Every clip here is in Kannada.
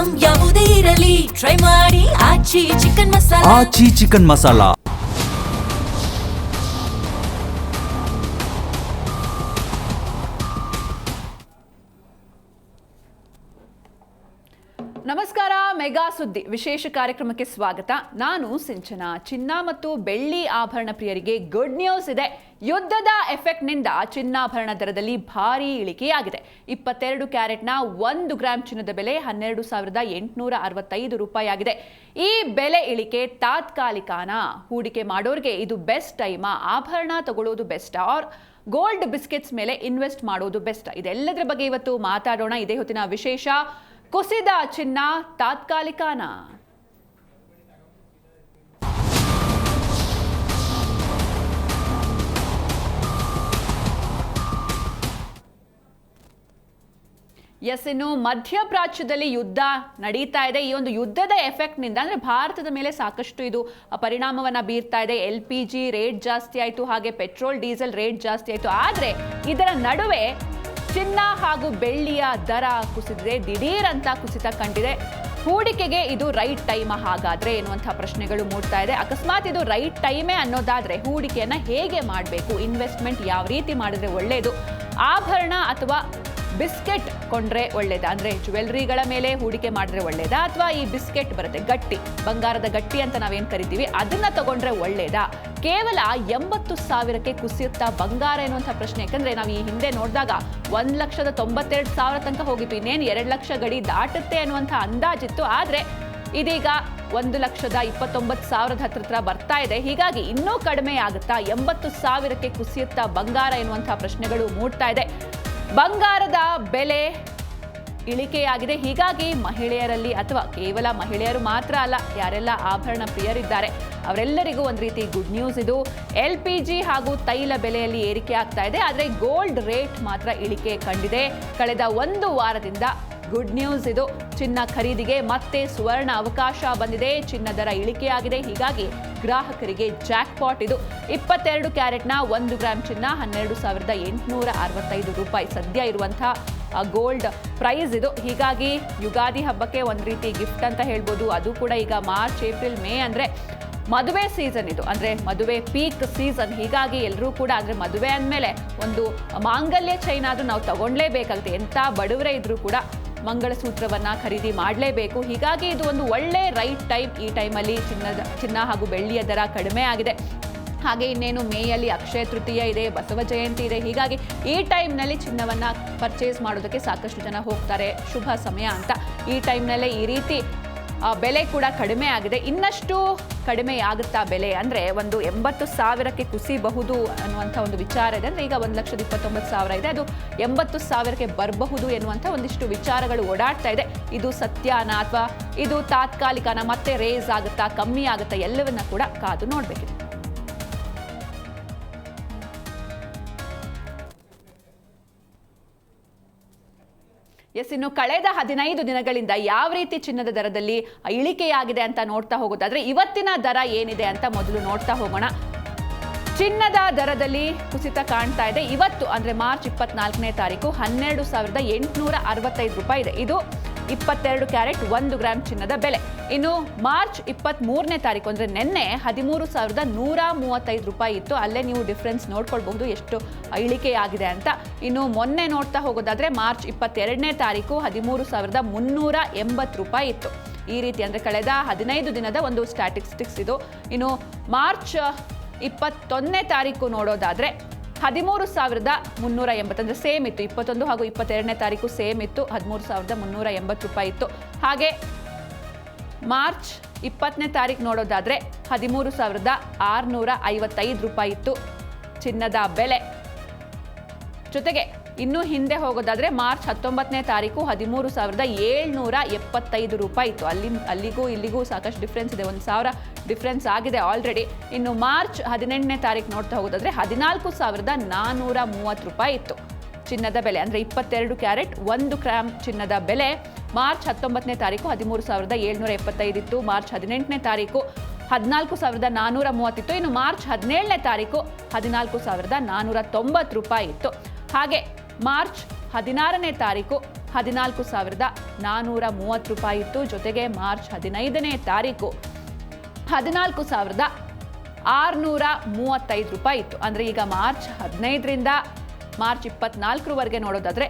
ಐಟಂ ಯಾವುದೇ ಇರಲಿ ಟ್ರೈ ಮಾಡಿ ಆಚಿ ಚಿಕನ್ ಮಸಾಲಾ. ಆಚಿ ಚಿಕನ್ ಮಸಾಲಾ. ನಮಸ್ಕಾರ. ಮೆಗಾ ಸುದ್ದಿ ವಿಶೇಷ ಕಾರ್ಯಕ್ರಮಕ್ಕೆ ಸ್ವಾಗತ. ನಾನು ಸಿಂಚನಾ. ಚಿನ್ನ ಮತ್ತು ಬೆಳ್ಳಿ ಆಭರಣ ಪ್ರಿಯರಿಗೆ ಗುಡ್ ನ್ಯೂಸ್ ಇದೆ. ಯುದ್ಧದ ಎಫೆಕ್ಟ್ನಿಂದ ಚಿನ್ನಾಭರಣ ದರದಲ್ಲಿ ಭಾರೀ ಇಳಿಕೆಯಾಗಿದೆ. 22 ಕ್ಯಾರೆಟ್ನ 1 ಗ್ರಾಂ ಚಿನ್ನದ ಬೆಲೆ 12,865 ರೂಪಾಯಿ ಆಗಿದೆ. ಈ ಬೆಲೆ ಇಳಿಕೆ ತಾತ್ಕಾಲಿಕನ? ಹೂಡಿಕೆ ಮಾಡೋರಿಗೆ ಇದು ಬೆಸ್ಟ್ ಟೈಮಾ? ಆಭರಣ ತಗೊಳ್ಳೋದು ಬೆಸ್ಟ್ ಆರ್ ಗೋಲ್ಡ್ ಬಿಸ್ಕೆಟ್ಸ್ ಮೇಲೆ ಇನ್ವೆಸ್ಟ್ ಮಾಡೋದು ಬೆಸ್ಟ್? ಇದೆಲ್ಲದರ ಬಗ್ಗೆ ಇವತ್ತು ಮಾತಾಡೋಣ. ಇದೇ ಹೊತ್ತಿನ ವಿಶೇಷ. ಕುಸಿದ ಚಿನ್ನ ತಾತ್ಕಾಲಿಕನ? ಇನ್ನು ಮಧ್ಯಪ್ರಾಚ್ಯದಲ್ಲಿ ಯುದ್ಧ ನಡೀತಾ ಇದೆ. ಈ ಒಂದು ಯುದ್ಧದ ಎಫೆಕ್ಟ್ನಿಂದ ಅಂದ್ರೆ ಭಾರತದ ಮೇಲೆ ಸಾಕಷ್ಟು ಇದು ಪರಿಣಾಮವನ್ನ ಬೀರ್ತಾ ಇದೆ. LPG ರೇಟ್ ಜಾಸ್ತಿ ಆಯಿತು, ಹಾಗೆ ಪೆಟ್ರೋಲ್ ಡೀಸೆಲ್ ರೇಟ್ ಜಾಸ್ತಿ ಆಯಿತು. ಆದರೆ ಇದರ ನಡುವೆ ಚಿನ್ನ ಹಾಗೂ ಬೆಳ್ಳಿಯ ದರ ಕುಸಿದಿದೆ. ದಿಢೀರ್ ಅಂತ ಕುಸಿತ ಕಂಡಿದೆ. ಹೂಡಿಕೆಗೆ ಇದು ರೈಟ್ ಟೈಮ್ ಹಾಗಾದ್ರೆ ಎನ್ನುವಂತಹ ಪ್ರಶ್ನೆಗಳು ಮೂಡ್ತಾ ಇದೆ. ಅಕಸ್ಮಾತ್ ಇದು ರೈಟ್ ಟೈಮೇ ಅನ್ನೋದಾದ್ರೆ ಹೂಡಿಕೆಯನ್ನ ಹೇಗೆ ಮಾಡಬೇಕು? ಇನ್ವೆಸ್ಟ್ಮೆಂಟ್ ಯಾವ ರೀತಿ ಮಾಡಿದ್ರೆ ಒಳ್ಳೆಯದು? ಆಭರಣ ಅಥವಾ ಬಿಸ್ಕೆಟ್ ಕೊಂಡ್ರೆ ಒಳ್ಳೇದಾ? ಅಂದ್ರೆ ಜ್ಯುವೆಲ್ರಿಗಳ ಮೇಲೆ ಹೂಡಿಕೆ ಮಾಡಿದ್ರೆ ಒಳ್ಳೇದಾ, ಅಥವಾ ಈ ಬಿಸ್ಕೆಟ್ ಬರುತ್ತೆ ಗಟ್ಟಿ, ಬಂಗಾರದ ಗಟ್ಟಿ ಅಂತ ನಾವೇನ್ ಕರಿತೀವಿ, ಅದನ್ನ ತಗೊಂಡ್ರೆ ಒಳ್ಳೇದಾ? ಕೇವಲ 80,000ಕ್ಕೆ ಕುಸಿಯುತ್ತಾ ಬಂಗಾರ ಎನ್ನುವಂಥ ಪ್ರಶ್ನೆ. ಯಾಕಂದ್ರೆ ನಾವು ಈ ಹಿಂದೆ ನೋಡಿದಾಗ 1,92,000 ತನಕ ಹೋಗಿತ್ತು. ಇನ್ನೇನು 2 ಲಕ್ಷ ಗಡಿ ದಾಟುತ್ತೆ ಅನ್ನುವಂಥ ಅಂದಾಜಿತ್ತು. ಆದ್ರೆ ಇದೀಗ 1,29,000 ಹತ್ರ ಬರ್ತಾ ಇದೆ. ಹೀಗಾಗಿ ಇನ್ನೂ ಕಡಿಮೆ ಆಗುತ್ತಾ? 80,000ಕ್ಕೆ ಕುಸಿಯುತ್ತಾ ಬಂಗಾರ ಎನ್ನುವಂಥ ಪ್ರಶ್ನೆಗಳು ಮೂಡ್ತಾ ಇದೆ. ಬಂಗಾರದ ಬೆಲೆ ಇಳಿಕೆಯಾಗಿದೆ. ಹೀಗಾಗಿ ಮಹಿಳೆಯರಲ್ಲಿ, ಅಥವಾ ಕೇವಲ ಮಹಿಳೆಯರು ಮಾತ್ರ ಅಲ್ಲ, ಯಾರೆಲ್ಲ ಆಭರಣ ಪ್ರಿಯರಿದ್ದಾರೆ ಅವರೆಲ್ಲರಿಗೂ ಒಂದು ರೀತಿ ಗುಡ್ ನ್ಯೂಸ್ ಇದು. LPG ಹಾಗೂ ತೈಲ ಬೆಲೆಯಲ್ಲಿ ಏರಿಕೆ ಆಗ್ತಾ ಇದೆ, ಆದರೆ ಗೋಲ್ಡ್ ರೇಟ್ ಮಾತ್ರ ಇಳಿಕೆ ಕಂಡಿದೆ. ಕಳೆದ 1 ವಾರದಿಂದ ಗುಡ್ ನ್ಯೂಸ್ ಇದು. ಚಿನ್ನ ಖರೀದಿಗೆ ಮತ್ತೆ ಸುವರ್ಣ ಅವಕಾಶ ಬಂದಿದೆ. ಚಿನ್ನ ದರ ಇಳಿಕೆಯಾಗಿದೆ. ಹೀಗಾಗಿ ಗ್ರಾಹಕರಿಗೆ ಜಾಕ್ಪಾಟ್ ಇದು. 22 ಕ್ಯಾರೆಟ್ನ 1 ಗ್ರಾಂ ಚಿನ್ನ 12,865 ರೂಪಾಯಿ ಸದ್ಯ ಇರುವಂತಹ ಗೋಲ್ಡ್ ಪ್ರೈಸ್ ಇದು. ಹೀಗಾಗಿ ಯುಗಾದಿ ಹಬ್ಬಕ್ಕೆ ಒಂದು ರೀತಿ ಗಿಫ್ಟ್ ಅಂತ ಹೇಳ್ಬೋದು. ಅದು ಕೂಡ ಈಗ ಮಾರ್ಚ್, ಏಪ್ರಿಲ್, ಮೇ ಅಂದ್ರೆ ಮದುವೆ ಸೀಸನ್ ಇದು, ಅಂದ್ರೆ ಮದುವೆ ಪೀಕ್ ಸೀಸನ್. ಹೀಗಾಗಿ ಎಲ್ಲರೂ ಕೂಡ ಅಂದ್ರೆ ಮದುವೆ ಅಂದಮೇಲೆ ಒಂದು ಮಾಂಗಲ್ಯ ಚೈನ್ ಆದ್ರೂ ನಾವು ತಗೊಂಡ್ಲೇಬೇಕಾಗುತ್ತೆ. ಎಂಥ ಬಡವರೇ ಇದ್ರೂ ಕೂಡ ಮಂಗಳಸೂತ್ರವನ್ನ ಖರೀದಿ ಮಾಡಲೇಬೇಕು. ಹೀಗಾಗಿ ಇದು ಒಂದು ಒಳ್ಳೆ ರೈಟ್ ಟೈಮ್. ಈ ಟೈಮಲ್ಲಿ ಚಿನ್ನ ಹಾಗೂ ಬೆಳ್ಳಿಯ ದರ ಕಡಿಮೆ ಆಗಿದೆ. ಹಾಗೆ ಇನ್ನೇನು ಮೇಯಲ್ಲಿ ಅಕ್ಷಯ ತೃತೀಯ ಇದೆ, ಬಸವ ಜಯಂತಿ ಇದೆ. ಹೀಗಾಗಿ ಈ ಟೈಮ್ನಲ್ಲಿ ಚಿನ್ನವನ್ನ ಪರ್ಚೇಸ್ ಮಾಡೋದಕ್ಕೆ ಸಾಕಷ್ಟು ಜನ ಹೋಗ್ತಾರೆ. ಶುಭ ಸಮಯ ಅಂತ. ಈ ಟೈಮ್ನಲ್ಲೇ ಈ ರೀತಿ ಬೆಲೆ ಕೂಡ ಕಡಿಮೆ ಆಗಿದೆ. ಇನ್ನಷ್ಟು ಕಡಿಮೆ ಆಗುತ್ತಾ ಬೆಲೆ ಅಂದರೆ ಒಂದು 80,000ಕ್ಕೆ ಕುಸಿಬಹುದು ಅನ್ನುವಂಥ ಒಂದು ವಿಚಾರ ಇದೆ. ಅಂದರೆ ಈಗ 1,29,000 ಇದೆ, ಅದು 80,000ಕ್ಕೆ ಬರಬಹುದು ಎನ್ನುವಂಥ ಒಂದಿಷ್ಟು ವಿಚಾರಗಳು ಓಡಾಡ್ತಾ ಇದೆ. ಇದು ಸತ್ಯನಾ ಅಥವಾ ಇದು ತಾತ್ಕಾಲಿಕನ? ಮತ್ತೆ ರೇಸ್ ಆಗುತ್ತಾ, ಕಮ್ಮಿ ಆಗುತ್ತಾ? ಎಲ್ಲವನ್ನ ಕೂಡ ಕಾದು ನೋಡಬೇಕಿದೆ. ಇನ್ನು ಕಳೆದ 15 ದಿನಗಳಿಂದ ಯಾವ ರೀತಿ ಚಿನ್ನದ ದರದಲ್ಲಿ ಇಳಿಕೆಯಾಗಿದೆ ಅಂತ ನೋಡ್ತಾ ಹೋಗೋದಾದ್ರೆ ಇವತ್ತಿನ ದರ ಏನಿದೆ ಅಂತ ಮೊದಲು ನೋಡ್ತಾ ಹೋಗೋಣ. ಚಿನ್ನದ ದರದಲ್ಲಿ ಕುಸಿತ ಕಾಣ್ತಾ ಇದೆ. ಇವತ್ತು ಅಂದ್ರೆ ಮಾರ್ಚ್ 24ನೇ ತಾರೀಕು 12,865 ರೂಪಾಯಿ ಇದೆ. ಇದು 22 ಕ್ಯಾರೆಟ್ 1 ಗ್ರಾಂ ಚಿನ್ನದ ಬೆಲೆ. ಇನ್ನು ಮಾರ್ಚ್ 23ನೇ ತಾರೀಕು ಅಂದ್ರೆ ನಿನ್ನೆ 13,135 ರೂಪಾಯಿ ಇತ್ತು. ಅಲ್ಲೇ ನೀವು ಡಿಫ್ರೆನ್ಸ್ ನೋಡ್ಕೊಳ್ಬಹುದು ಎಷ್ಟು ಇಳಿಕೆಯಾಗಿದೆ ಅಂತ. ಇನ್ನು ಮೊನ್ನೆ ನೋಡ್ತಾ ಹೋಗೋದಾದ್ರೆ ಮಾರ್ಚ್ 22ನೇ ತಾರೀಕು 13,380 ರೂಪಾಯಿ ಇತ್ತು. ಈ ರೀತಿ ಅಂದ್ರೆ ಕಳೆದ 15 ದಿನದ ಒಂದು ಸ್ಟ್ಯಾಟಿಸ್ಟಿಕ್ಸ್ ಇದು. ಇನ್ನು ಮಾರ್ಚ್ 21ನೇ ತಾರೀಕು ನೋಡೋದಾದ್ರೆ 13,380 ಅಂದ್ರೆ ಸೇಮ್ ಇತ್ತು. 21 ಹಾಗೂ 22ನೇ ತಾರೀಕು ಸೇಮ್ ಇತ್ತು. 13,380 ರೂಪಾಯಿ ಇತ್ತು. ಹಾಗೆ ಮಾರ್ಚ್ 20ನೇ ತಾರೀಕು ನೋಡೋದಾದ್ರೆ 13,655 ರೂಪಾಯಿ ಇತ್ತು ಚಿನ್ನದ ಬೆಲೆ. ಜೊತೆಗೆ ಇನ್ನು ಹಿಂದೆ ಹೋಗೋದಾದ್ರೆ ಮಾರ್ಚ್ 19ನೇ ತಾರೀಕು 13,775 ರೂಪಾಯಿ ಇತ್ತು. ಅಲ್ಲಿಗೂ ಇಲ್ಲಿಗೂ ಸಾಕಷ್ಟು ಡಿಫ್ರೆನ್ಸ್ ಇದೆ. 1,000 ಡಿಫ್ರೆನ್ಸ್ ಆಗಿದೆ ಆಲ್ರೆಡಿ. ಇನ್ನು ಮಾರ್ಚ್ 18ನೇ ತಾರೀಕು ನೋಡ್ತಾ ಹೋಗೋದಾದ್ರೆ 14,430 ರೂಪಾಯಿ ಇತ್ತು ಚಿನ್ನದ ಬೆಲೆ. ಅಂದ್ರೆ 22 ಕ್ಯಾರೆಟ್ 1 ಗ್ರಾಂ ಚಿನ್ನದ ಬೆಲೆ ಮಾರ್ಚ್ 19ನೇ ತಾರೀಕು 13,775 ಇತ್ತು. ಮಾರ್ಚ್ 18ನೇ ತಾರೀಕು 14,430 ಇತ್ತು. ಇನ್ನು ಮಾರ್ಚ್ 17ನೇ ತಾರೀಕು 14,490 ರೂಪಾಯಿ ಇತ್ತು. ಹಾಗೆ ಮಾರ್ಚ್ 16ನೇ ತಾರೀಕು 14,430 ರೂಪಾಯಿ ಇತ್ತು. ಜೊತೆಗೆ ಮಾರ್ಚ್ 15ನೇ ತಾರೀಕು 14,635 ರೂಪಾಯಿ ಇತ್ತು. ಅಂದರೆ ಈಗ ಮಾರ್ಚ್ 15ರಿಂದ ಮಾರ್ಚ್ 24ರವರೆಗೆ ನೋಡೋದಾದ್ರೆ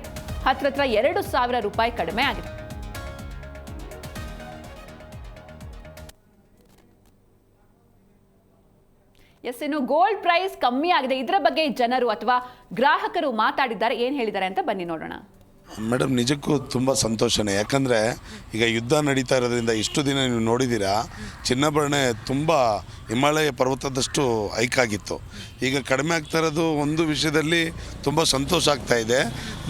ಹತ್ರ 2,000 ರೂಪಾಯಿ ಕಡಿಮೆ ಆಗಿದೆ. ಇನ್ನು ಗೋಲ್ಡ್ ಪ್ರೈಸ್ ಕಮ್ಮಿ ಆಗಿದೆ, ಇದರ ಬಗ್ಗೆ ಜನರು ಅಥವಾ ಗ್ರಾಹಕರು ಮಾತಾಡಿದ್ದಾರೆ, ಏನು ಹೇಳಿದ್ದಾರೆ ಅಂತ ಬನ್ನಿ ನೋಡೋಣ. ಮೇಡಮ್, ನಿಜಕ್ಕೂ ತುಂಬ ಸಂತೋಷನೇ. ಯಾಕಂದರೆ ಈಗ ಯುದ್ಧ ನಡೀತಾ ಇರೋದ್ರಿಂದ ಇಷ್ಟು ದಿನ ನೀವು ನೋಡಿದ್ದೀರಾ, ಚಿನ್ನಾಭರಣ ತುಂಬ ಹಿಮಾಲಯ ಪರ್ವತದಷ್ಟು ಹೈಕಾಗಿತ್ತು. ಈಗ ಕಡಿಮೆ ಆಗ್ತಾ ಇರೋದು ಒಂದು ವಿಷಯದಲ್ಲಿ ತುಂಬ ಸಂತೋಷ ಆಗ್ತಾ ಇದೆ.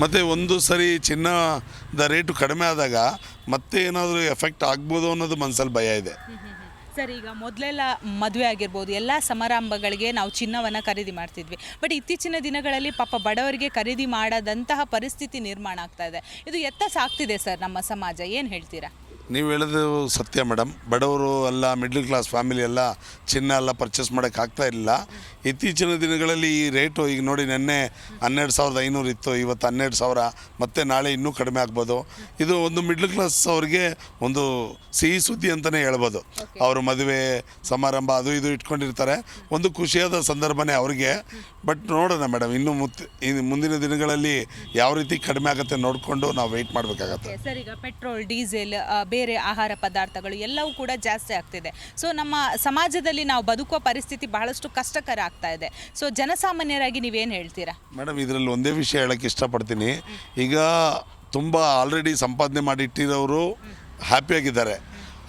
ಮತ್ತು ಒಂದು ಸರಿ ಚಿನ್ನದ ರೇಟು ಕಡಿಮೆ ಆದಾಗ ಮತ್ತೆ ಏನಾದರೂ ಎಫೆಕ್ಟ್ ಆಗ್ಬೋದು ಅನ್ನೋದು ಮನಸ್ಸಲ್ಲಿ ಭಯ ಇದೆ. ಸರ್, ಈಗ ಮೊದಲೆಲ್ಲ ಮದುವೆ ಆಗಿರ್ಬೋದು, ಎಲ್ಲ ಸಮಾರಂಭಗಳಿಗೆ ನಾವು ಚಿನ್ನವನ್ನು ಖರೀದಿ ಮಾಡ್ತಿದ್ವಿ. ಬಟ್ ಇತ್ತೀಚಿನ ದಿನಗಳಲ್ಲಿ ಪಾಪ ಬಡವರಿಗೆ ಖರೀದಿ ಮಾಡದಂತಹ ಪರಿಸ್ಥಿತಿ ನಿರ್ಮಾಣ ಆಗ್ತಾ ಇದೆ. ಇದು ಎತ್ತ ಸಾಗ್ತಿದೆ ಸರ್ ನಮ್ಮ ಸಮಾಜ, ಏನು ಹೇಳ್ತೀರಾ? ನೀವು ಹೇಳೋದು ಸತ್ಯ ಮೇಡಮ್. ಬಡವರು ಎಲ್ಲ ಮಿಡ್ಲ್ ಕ್ಲಾಸ್ ಫ್ಯಾಮಿಲಿ ಎಲ್ಲ ಚಿನ್ನ ಎಲ್ಲ ಪರ್ಚೇಸ್ ಮಾಡೋಕ್ಕಾಗ್ತಾ ಇರಲಿಲ್ಲ. ಇತ್ತೀಚಿನ ದಿನಗಳಲ್ಲಿ ಈ ರೇಟು ಈಗ ನೋಡಿ, ನೆನ್ನೆ 12,500 ಇತ್ತು, ಇವತ್ತು 12,000, ಮತ್ತು ನಾಳೆ ಇನ್ನೂ ಕಡಿಮೆ ಆಗ್ಬೋದು. ಇದು ಒಂದು ಮಿಡ್ಲ್ ಕ್ಲಾಸ್ ಅವ್ರಿಗೆ ಒಂದು ಸಿಹಿ ಸುದ್ದಿ ಅಂತಲೇ ಹೇಳ್ಬೋದು. ಅವರು ಮದುವೆ ಸಮಾರಂಭ ಅದು ಇದು ಇಟ್ಕೊಂಡಿರ್ತಾರೆ, ಒಂದು ಖುಷಿಯಾದ ಸಂದರ್ಭನೇ ಅವ್ರಿಗೆ. ಬಟ್ ನೋಡೋಣ ಮೇಡಮ್, ಇನ್ನು ಮುಂದಿನ ದಿನಗಳಲ್ಲಿ ಯಾವ ರೀತಿ ಕಡಿಮೆ ಆಗುತ್ತೆ ನೋಡಿಕೊಂಡು ನಾವು ವೆಯ್ಟ್ ಮಾಡಬೇಕಾಗತ್ತೆ. ಸರ್, ಈಗ ಪೆಟ್ರೋಲ್, ಡೀಸೆಲ್, ಬೇರೆ ಆಹಾರ ಪದಾರ್ಥಗಳು ಎಲ್ಲವೂ ಕೂಡ ಜಾಸ್ತಿ ಆಗ್ತಿದೆ. ಸೊ ನಮ್ಮ ಸಮಾಜದಲ್ಲಿ ನಾವು ಬದುಕುವ ಪರಿಸ್ಥಿತಿ ಬಹಳಷ್ಟು ಕಷ್ಟಕರ ಆಗ್ತಾ ಇದೆ. ಸೊ ಜನಸಾಮಾನ್ಯರಾಗಿ ನೀವೇನು ಹೇಳ್ತೀರಾ? ಮೇಡಮ್, ಇದರಲ್ಲಿ ಒಂದೇ ವಿಷಯ ಹೇಳೋಕ್ಕೆ ಇಷ್ಟಪಡ್ತೀನಿ. ಈಗ ತುಂಬ ಆಲ್ರೆಡಿ ಸಂಪಾದನೆ ಮಾಡಿ ಇಟ್ಟಿರೋರು ಹ್ಯಾಪಿಯಾಗಿದ್ದಾರೆ,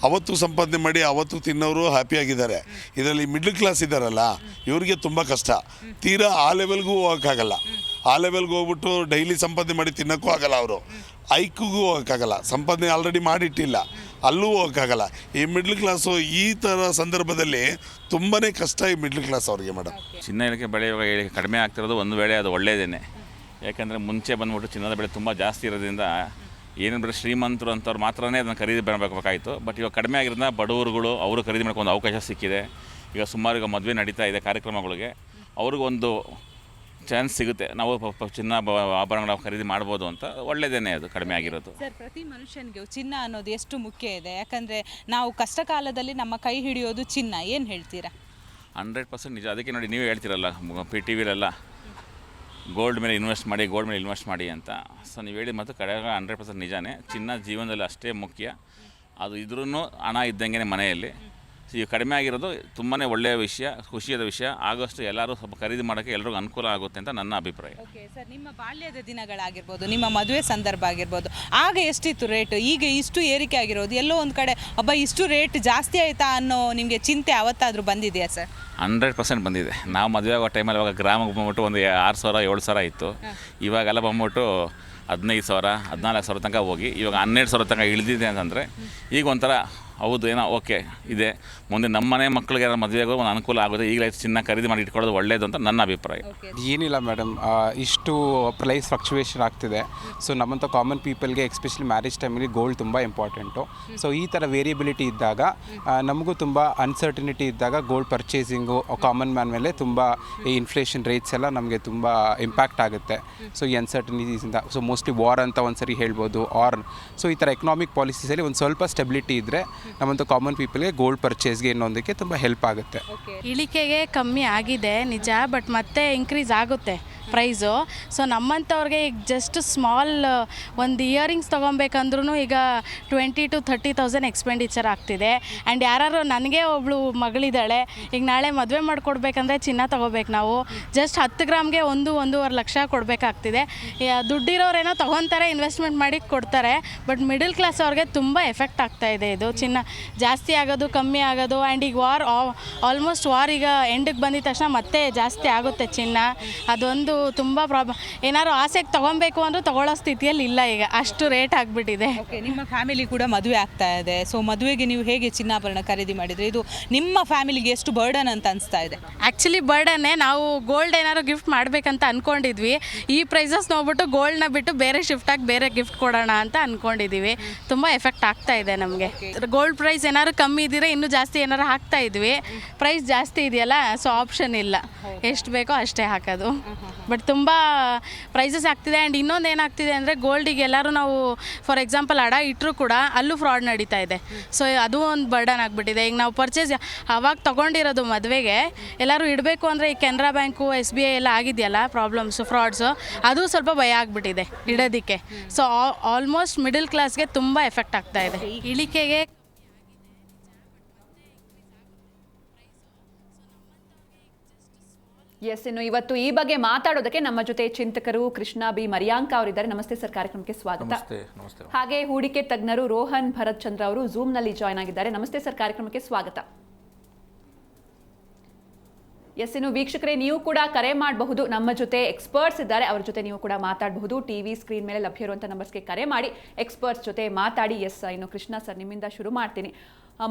ಅವತ್ತು ಸಂಪಾದನೆ ಮಾಡಿ ಅವತ್ತು ತಿನ್ನೋರು ಹ್ಯಾಪಿಯಾಗಿದ್ದಾರೆ. ಇದರಲ್ಲಿ ಮಿಡ್ಲ್ ಕ್ಲಾಸ್ ಇದ್ದಾರಲ್ಲ, ಇವ್ರಿಗೆ ತುಂಬ ಕಷ್ಟ. ತೀರಾ ಆ ಲೆವೆಲ್ಗೂ ಹೋಗೋಕ್ಕಾಗಲ್ಲ. ಆ ಲೆವೆಲ್ಗೆ ಹೋಗ್ಬಿಟ್ಟು ಡೈಲಿ ಸಂಪಾದನೆ ಮಾಡಿ ತಿನ್ನೋಕ್ಕೂ ಆಗಲ್ಲ, ಅವರು ಐಕ್ಗೂ ಹೋಗೋಕ್ಕಾಗಲ್ಲ. ಸಂಪಾದನೆ ಆಲ್ರೆಡಿ ಮಾಡಿಟ್ಟಿಲ್ಲ, ಅಲ್ಲೂ ಹೋಗೋಕ್ಕಾಗಲ್ಲ. ಈ ಮಿಡ್ಲ್ ಕ್ಲಾಸು ಈ ಥರ ಸಂದರ್ಭದಲ್ಲಿ ತುಂಬಾ ಕಷ್ಟ ಈ ಮಿಡ್ಲ್ ಕ್ಲಾಸ್ ಅವ್ರಿಗೆ ಮೇಡಮ್. ಚಿನ್ನ ಇಳಿಕೆ ಬೆಳೆ ಇವಾಗ ಕಡಿಮೆ ಆಗ್ತಿರೋದು ಒಂದು ವೇಳೆ ಅದು ಒಳ್ಳೆಯದೇ. ಯಾಕಂದರೆ ಮುಂಚೆ ಬಂದ್ಬಿಟ್ಟು ಚಿನ್ನದ ಬೆಲೆ ತುಂಬ ಜಾಸ್ತಿ ಇರೋದ್ರಿಂದ ಏನಂದರೆ ಶ್ರೀಮಂತರು ಅಂಥವ್ರು ಮಾತ್ರನೇ ಅದನ್ನು ಖರೀದಿ ಮಾಡಬೇಕಾಯಿತು. ಬಟ್ ಇವಾಗ ಕಡಿಮೆ ಆಗಿರೋದ್ರಿಂದ ಬಡವರುಗಳು ಅವರು ಖರೀದಿ ಮಾಡ್ಕೊಂಡು ಅವಕಾಶ ಸಿಕ್ಕಿದೆ. ಈಗ ಸುಮಾರು ಈಗ ಮದುವೆ ನಡೀತಾ ಇದೆ ಕಾರ್ಯಕ್ರಮಗಳಿಗೆ, ಅವ್ರಿಗೊಂದು ಚಾನ್ಸ್ ಸಿಗುತ್ತೆ, ನಾವು ಚಿನ್ನ ಆಭರಣಗಳ ಖರೀದಿ ಮಾಡ್ಬೋದು ಅಂತ. ಒಳ್ಳೆಯದೇ ಅದು ಕಡಿಮೆ ಆಗಿರೋದು. ಸರ್, ಪ್ರತಿ ಮನುಷ್ಯನಿಗೆ ಚಿನ್ನ ಅನ್ನೋದು ಎಷ್ಟು ಮುಖ್ಯ ಇದೆ. ಯಾಕಂದರೆ ನಾವು ಕಷ್ಟ ಕಾಲದಲ್ಲಿ ನಮ್ಮ ಕೈ ಹಿಡಿಯೋದು ಚಿನ್ನ, ಏನು ಹೇಳ್ತೀರಾ? 100% ನಿಜ. ಅದಕ್ಕೆ ನೋಡಿ, ನೀವು ಹೇಳ್ತೀರಲ್ಲ ಟಿ ವಿಲೆಲ್ಲ ಗೋಲ್ಡ್ ಮೇಲೆ ಇನ್ವೆಸ್ಟ್ ಮಾಡಿ ಅಂತ. ಸೊ ನೀವು ಹೇಳಿ ಮತ್ತು ಕಡೆ 100% ನಿಜಾನೇ. ಚಿನ್ನ ಜೀವನದಲ್ಲಿ ಅಷ್ಟೇ ಮುಖ್ಯ. ಅದು ಇದ್ರೂ ಹಣ ಇದ್ದಂಗೆ ಮನೆಯಲ್ಲಿ. ಈಗ ಕಡಿಮೆ ಆಗಿರೋದು ತುಂಬಾ ಒಳ್ಳೆಯ ವಿಷಯ, ಖುಷಿಯಾದ ವಿಷಯ. ಆಗೋಷ್ಟು ಎಲ್ಲರೂ ಸ್ವಲ್ಪ ಖರೀದಿ ಮಾಡೋಕ್ಕೆ ಎಲ್ರಿಗೂ ಅನುಕೂಲ ಆಗುತ್ತೆ ಅಂತ ನನ್ನ ಅಭಿಪ್ರಾಯ. ಓಕೆ ಸರ್, ನಿಮ್ಮ ಬಾಲ್ಯದ ದಿನಗಳಾಗಿರ್ಬೋದು, ನಿಮ್ಮ ಮದುವೆ ಸಂದರ್ಭ ಆಗಿರ್ಬೋದು, ಆಗ ಎಷ್ಟಿತ್ತು ರೇಟು, ಈಗ ಇಷ್ಟು ಏರಿಕೆ ಆಗಿರೋದು, ಎಲ್ಲೋ ಒಂದು ಕಡೆ ಇಷ್ಟು ರೇಟ್ ಜಾಸ್ತಿ ಆಯಿತಾ ಅನ್ನೋ ನಿಮಗೆ ಚಿಂತೆ ಅವತ್ತಾದರೂ ಬಂದಿದೆಯಾ ಸರ್? 100% ಬಂದಿದೆ. ನಾವು ಮದುವೆ ಆಗೋ ಟೈಮಲ್ಲಿ ಅವಾಗ ಗ್ರಾಮಕ್ಕೆ ಬಂದ್ಬಿಟ್ಟು ಒಂದು 6,000 7,000 ಇತ್ತು. ಇವಾಗೆಲ್ಲ ಬಂದ್ಬಿಟ್ಟು 15,000 14,000 ತನಕ ಹೋಗಿ ಇವಾಗ 12,000 ತನಕ ಇಳಿದಿದೆ ಅಂತಂದರೆ ಈಗ ಒಂಥರ ಹೌದು ಏನೋ ಓಕೆ ಇದೆ. ಮುಂದೆ ನಮ್ಮ ಮನೆ ಮಕ್ಕಳಿಗೆ ಮದುವೆಗೂ ಒಂದು ಅನುಕೂಲ ಆಗುತ್ತೆ. ಈಗಲೇ ಚಿನ್ನ ಖರೀದಿ ಮಾಡಿ ಇಟ್ಕೊಳ್ಳೋದು ಒಳ್ಳೆಯದು ಅಂತ ನನ್ನ ಅಭಿಪ್ರಾಯ. ಏನಿಲ್ಲ ಮೇಡಮ್, ಇಷ್ಟು ಪ್ರೈಸ್ ಫ್ಲಕ್ಚುವೇಷನ್ ಆಗ್ತಿದೆ. ಸೊ ನಮ್ಮಂಥ ಕಾಮನ್ ಪೀಪಲ್ಗೆ ಎಸ್ಪೆಷಲಿ ಮ್ಯಾರೇಜ್ ಟೈಮಲ್ಲಿ ಗೋಲ್ಡ್ ತುಂಬ ಇಂಪಾರ್ಟೆಂಟು. ಸೊ ಈ ಥರ ವೇರಿಯಬಿಲಿಟಿ ಇದ್ದಾಗ, ನಮಗೂ ತುಂಬ ಅನ್ಸರ್ಟಿನಿಟಿ ಇದ್ದಾಗ ಗೋಲ್ಡ್ ಪರ್ಚೇಸಿಂಗು ಕಾಮನ್ ಮ್ಯಾನ್ ಮೇಲೆ ತುಂಬ ಈ ಇನ್ಫ್ಲೇಷನ್ ರೇಟ್ಸ್ ಎಲ್ಲ ನಮಗೆ ತುಂಬ ಇಂಪ್ಯಾಕ್ಟ್ ಆಗುತ್ತೆ. ಸೊ ಈ ಅನ್ಸರ್ಟಿನಿಟೀಸಿಂದ ಸೊ ಮೋಸ್ಟ್ಲಿ ವಾರ್ ಅಂತ ಒಂದು ಸರಿ ಹೇಳ್ಬೋದು, ಆರ್ ಸೊ ಈ ಥರ ಎಕನಾಮಿಕ್ ಪಾಲಿಸೀಸಲ್ಲಿ ಒಂದು ಸ್ವಲ್ಪ ಸ್ಟೆಬಿಲಿಟಿ ಇದ್ದರೆ ನಮ್ಮಂಥ ಕಾಮನ್ ಪೀಪಲ್ಗೆ ಗೋಲ್ಡ್ ಪರ್ಚೇಸ್ಗೆ ಇನ್ನೊಂದಕ್ಕೆ ತುಂಬ ಹೆಲ್ಪ್ ಆಗುತ್ತೆ. ಇಳಿಕೆಗೆ ಕಮ್ಮಿ ಆಗಿದೆ ನಿಜ, ಬಟ್ ಮತ್ತೆ ಇನ್ಕ್ರೀಸ್ ಆಗುತ್ತೆ ಪ್ರೈಸು. ಸೊ ನಮ್ಮಂಥವ್ರಿಗೆ ಈಗ ಜಸ್ಟ್ ಸ್ಮಾಲ್ ಒಂದು ಇಯರಿಂಗ್ಸ್ ತೊಗೊಬೇಕಂದ್ರೂ ಈಗ 20,000 to 30,000 ಎಕ್ಸ್ಪೆಂಡಿಚರ್ ಆಗ್ತಿದೆ. ಆ್ಯಂಡ್ ಯಾರು ನನಗೆ ಒಬ್ಳು ಮಗಳಿದ್ದಾಳೆ, ಈಗ ನಾಳೆ ಮದುವೆ ಮಾಡಿಕೊಡ್ಬೇಕಂದ್ರೆ ಚಿನ್ನ ತೊಗೋಬೇಕು ನಾವು. ಜಸ್ಟ್ 10 ಗ್ರಾಮ್ಗೆ 1-1.5 ಲಕ್ಷ ಕೊಡಬೇಕಾಗ್ತಿದೆ. ದುಡ್ಡಿರೋರೇನೋ ತೊಗೊತಾರೆ, ಇನ್ವೆಸ್ಟ್ಮೆಂಟ್ ಮಾಡಿ ಕೊಡ್ತಾರೆ. ಬಟ್ ಮಿಡಲ್ ಕ್ಲಾಸ್ ಅವ್ರಿಗೆ ತುಂಬ ಎಫೆಕ್ಟ್ ಆಗ್ತಾಯಿದೆ ಇದು ಚಿನ್ನ ಜಾಸ್ತಿ ಆಗೋದು, ಕಮ್ಮಿ ಆಗೋದು. ಆ್ಯಂಡ್ ಈಗ ಆಲ್ಮೋಸ್ಟ್ ವಾರ್ ಈಗ ಎಂಡಿಗೆ ಬಂದಿದ ತಕ್ಷಣ ಮತ್ತೆ ಜಾಸ್ತಿ ಆಗುತ್ತೆ ಚಿನ್ನ. ಅದೊಂದು ತುಂಬ ಪ್ರಾಬ್ಲಮ್. ಏನಾದ್ರು ಆಸೆಗೆ ತೊಗೊಬೇಕು ಅಂದರೂ ತೊಗೊಳ್ಳೋ ಸ್ಥಿತಿಯಲ್ಲಿ ಇಲ್ಲ, ಈಗ ಅಷ್ಟು ರೇಟ್ ಆಗಿಬಿಟ್ಟಿದೆ. ಓಕೆ, ನಿಮ್ಮ ಫ್ಯಾಮಿಲಿ ಕೂಡ ಮದುವೆ ಆಗ್ತಾ ಇದೆ. ಸೊ ಮದುವೆಗೆ ನೀವು ಹೇಗೆ ಚಿನ್ನಾಭರಣ ಖರೀದಿ ಮಾಡಿದರೆ ಇದು ನಿಮ್ಮ ಫ್ಯಾಮಿಲಿಗೆ ಎಷ್ಟು ಬರ್ಡನ್ ಅಂತ ಅನಿಸ್ತಾ ಇದೆ? ಆ್ಯಕ್ಚುಲಿ ಬರ್ಡನ್ನೇ. ನಾವು ಗೋಲ್ಡ್ ಏನಾದ್ರು ಗಿಫ್ಟ್ ಮಾಡಬೇಕಂತ ಅಂದ್ಕೊಂಡಿದ್ವಿ. ಈ ಪ್ರೈಸಸ್ ನೋಡ್ಬಿಟ್ಟು ಗೋಲ್ಡ್ನ ಬಿಟ್ಟು ಬೇರೆ ಶಿಫ್ಟಾಗಿ ಬೇರೆ ಗಿಫ್ಟ್ ಕೊಡೋಣ ಅಂತ ಅಂದ್ಕೊಂಡಿದ್ದೀವಿ. ತುಂಬ ಎಫೆಕ್ಟ್ ಆಗ್ತಾ ಇದೆ ನಮಗೆ. ಗೋಲ್ಡ್ ಪ್ರೈಸ್ ಏನಾದ್ರು ಕಮ್ಮಿ ಇದ್ದರೆ ಇನ್ನೂ ಜಾಸ್ತಿ ಏನಾರು ಹಾಕ್ತಾ ಇದ್ವಿ. ಪ್ರೈಸ್ ಜಾಸ್ತಿ ಇದೆಯಲ್ಲ, ಸೊ ಆಪ್ಷನ್ ಇಲ್ಲ, ಎಷ್ಟು ಬೇಕೋ ಅಷ್ಟೇ ಹಾಕೋದು. ಬಟ್ ತುಂಬ ಪ್ರೈಸಸ್ ಆಗ್ತಿದೆ. ಆ್ಯಂಡ್ ಇನ್ನೊಂದು ಏನಾಗ್ತಿದೆ ಅಂದರೆ ಗೋಲ್ಡಿಗೆ ಎಲ್ಲರೂ ನಾವು ಫಾರ್ ಎಕ್ಸಾಂಪಲ್ ಅಡ ಇಟ್ಟರೂ ಕೂಡ ಅಲ್ಲೂ ಫ್ರಾಡ್ ನಡೀತಾ ಇದೆ. ಸೊ ಅದು ಒಂದು ಬರ್ಡನ್ ಆಗಿಬಿಟ್ಟಿದೆ. ಈಗ ನಾವು ಪರ್ಚೇಸ್ ಅವಾಗ ತೊಗೊಂಡಿರೋದು ಮದುವೆಗೆ ಎಲ್ಲರೂ ಇಡಬೇಕು ಅಂದರೆ ಈ ಕೆನರಾ ಬ್ಯಾಂಕು SBI ಎಲ್ಲ ಆಗಿದೆಯಲ್ಲ ಪ್ರಾಬ್ಲಮ್ಸು ಫ್ರಾಡ್ಸು, ಅದು ಸ್ವಲ್ಪ ಭಯ ಆಗಿಬಿಟ್ಟಿದೆ ಇಡೋದಕ್ಕೆ. ಸೊ ಆಲ್ಮೋಸ್ಟ್ ಮಿಡಲ್ ಕ್ಲಾಸ್ಗೆ ತುಂಬ ಎಫೆಕ್ಟ್ ಆಗ್ತಾ ಇದೆ. ಇಳಿಕೆಗೆ ಎಸ್, ಇನ್ನು ಇವತ್ತು ಈ ಬಗ್ಗೆ ಮಾತಾಡೋದಕ್ಕೆ ನಮ್ಮ ಜೊತೆ ಚಿಂತಕರು ಕೃಷ್ಣ ಬಿ ಮರಿಯಾಂಕ ಅವರಿದ್ದಾರೆ. ನಮಸ್ತೆ ಸರ್, ಕಾರ್ಯಕ್ರಮಕ್ಕೆ ಸ್ವಾಗತ. ನಮಸ್ತೆ. ಹಾಗೆ ಹೂಡಿಕೆ ತಜ್ಞರು ರೋಹನ್ ಭರತ್ ಚಂದ್ರ ಅವರು ನಲ್ಲಿ ಜಾಯ್ನ್ ಆಗಿದ್ದಾರೆ. ನಮಸ್ತೆ ಸರ್, ಕಾರ್ಯಕ್ರಮಕ್ಕೆ ಸ್ವಾಗತ. ಎಸ್, ಇನ್ನು ವೀಕ್ಷಕರೇ, ನೀವು ಕೂಡ ಕರೆ ಮಾಡಬಹುದು. ನಮ್ಮ ಜೊತೆ ಎಕ್ಸ್ಪರ್ಟ್ಸ್ ಇದ್ದಾರೆ, ಅವ್ರ ಜೊತೆ ನೀವು ಕೂಡ ಮಾತಾಡಬಹುದು. ಟಿವಿ ಸ್ಕ್ರೀನ್ ಮೇಲೆ ಲಭ್ಯ ಇರುವಂಥ ನಂಬರ್ಸ್ಗೆ ಕರೆ ಮಾಡಿ ಎಕ್ಸ್ಪರ್ಟ್ಸ್ ಜೊತೆ ಮಾತಾಡಿ. ಎಸ್, ಇನ್ನು ಕೃಷ್ಣ ಸರ್, ನಿಮ್ಮಿಂದ ಶುರು ಮಾಡ್ತೀನಿ.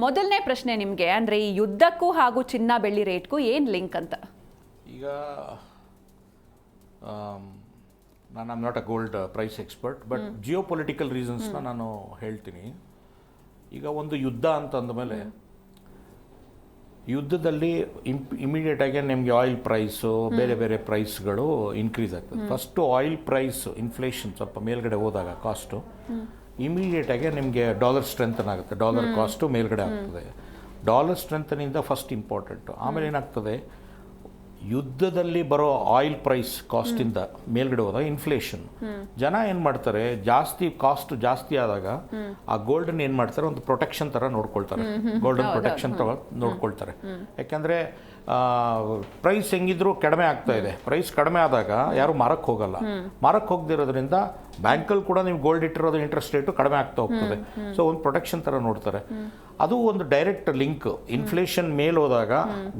ಮೊದಲನೇ ಪ್ರಶ್ನೆ ನಿಮಗೆ, ಅಂದರೆ ಈ ಯುದ್ಧಕ್ಕೂ ಹಾಗೂ ಚಿನ್ನ ಬೆಳ್ಳಿ ರೇಟ್ಗೂ ಏನು ಲಿಂಕ್ ಅಂತ? ಈಗ ನಾನು I'm not a gold price expert, but geopolitical ರೀಸನ್ಸ್ನ ನಾನು ಹೇಳ್ತೀನಿ. ಈಗ ಒಂದು ಯುದ್ಧ ಅಂತ ಅಂದಮೇಲೆ ಯುದ್ಧದಲ್ಲಿ ಇಮಿಡಿಯೇಟಾಗಿ ನಿಮಗೆ ಆಯಿಲ್ ಪ್ರೈಸು ಬೇರೆ ಬೇರೆ ಪ್ರೈಸ್ಗಳು ಇನ್ಕ್ರೀಸ್ ಆಗ್ತದೆ. ಫಸ್ಟು ಆಯಿಲ್ ಪ್ರೈಸ್ ಇನ್ಫ್ಲೇಷನ್ ಸ್ವಲ್ಪ ಮೇಲ್ಗಡೆ ಹೋದಾಗ ಕಾಸ್ಟು ಇಮಿಡಿಯೇಟಾಗಿ ನಿಮಗೆ ಡಾಲರ್ ಸ್ಟ್ರೆಂಥನ್ ಆಗುತ್ತೆ, ಡಾಲರ್ ಕಾಸ್ಟು ಮೇಲ್ಗಡೆ ಆಗ್ತದೆ. ಡಾಲರ್ ಸ್ಟ್ರೆಂಥನಿಂದ ಫಸ್ಟ್ ಇಂಪಾರ್ಟೆಂಟು. ಆಮೇಲೆ ಏನಾಗ್ತದೆ, ಯುದ್ಧದಲ್ಲಿ ಬರೋ ಆಯಿಲ್ ಪ್ರೈಸ್ ಕಾಸ್ಟಿಂದ ಮೇಲ್ಗಡೆ ಹೋದಾಗ ಇನ್ಫ್ಲೇಷನ್, ಜನ ಏನು ಮಾಡ್ತಾರೆ, ಕಾಸ್ಟ್ ಜಾಸ್ತಿ ಆದಾಗ ಆ ಗೋಲ್ಡನ್ ಏನು ಮಾಡ್ತಾರೆ, ಒಂದು ಪ್ರೊಟೆಕ್ಷನ್ ಥರ ನೋಡ್ಕೊಳ್ತಾರೆ, ಗೋಲ್ಡನ್ ಪ್ರೊಟೆಕ್ಷನ್ ನೋಡ್ಕೊಳ್ತಾರೆ. ಯಾಕೆಂದರೆ ಪ್ರೈಸ್ ಹೆಂಗಿದ್ರು ಕಡಿಮೆ ಆಗ್ತಾ ಇದೆ. ಪ್ರೈಸ್ ಕಡಿಮೆ ಆದಾಗ ಯಾರು ಮಾರಕ್ಕೆ ಹೋಗಲ್ಲ. ಮಾರಕ್ಕೆ ಹೋಗದಿರೋದ್ರಿಂದ ಬ್ಯಾಂಕಲ್ಲಿ ಕೂಡ ನೀವು ಗೋಲ್ಡ್ ಇಟ್ಟಿರೋದು ಇಂಟ್ರೆಸ್ಟ್ ರೇಟು ಕಡಿಮೆ ಆಗ್ತಾ ಹೋಗ್ತದೆ. ಸೊ ಒಂದು ಪ್ರೊಟೆಕ್ಷನ್ ಥರ ನೋಡ್ತಾರೆ. ಅದು ಒಂದು ಡೈರೆಕ್ಟ್ ಲಿಂಕ್. ಇನ್ಫ್ಲೇಷನ್ ಮೇಲೆ ಹೋದಾಗ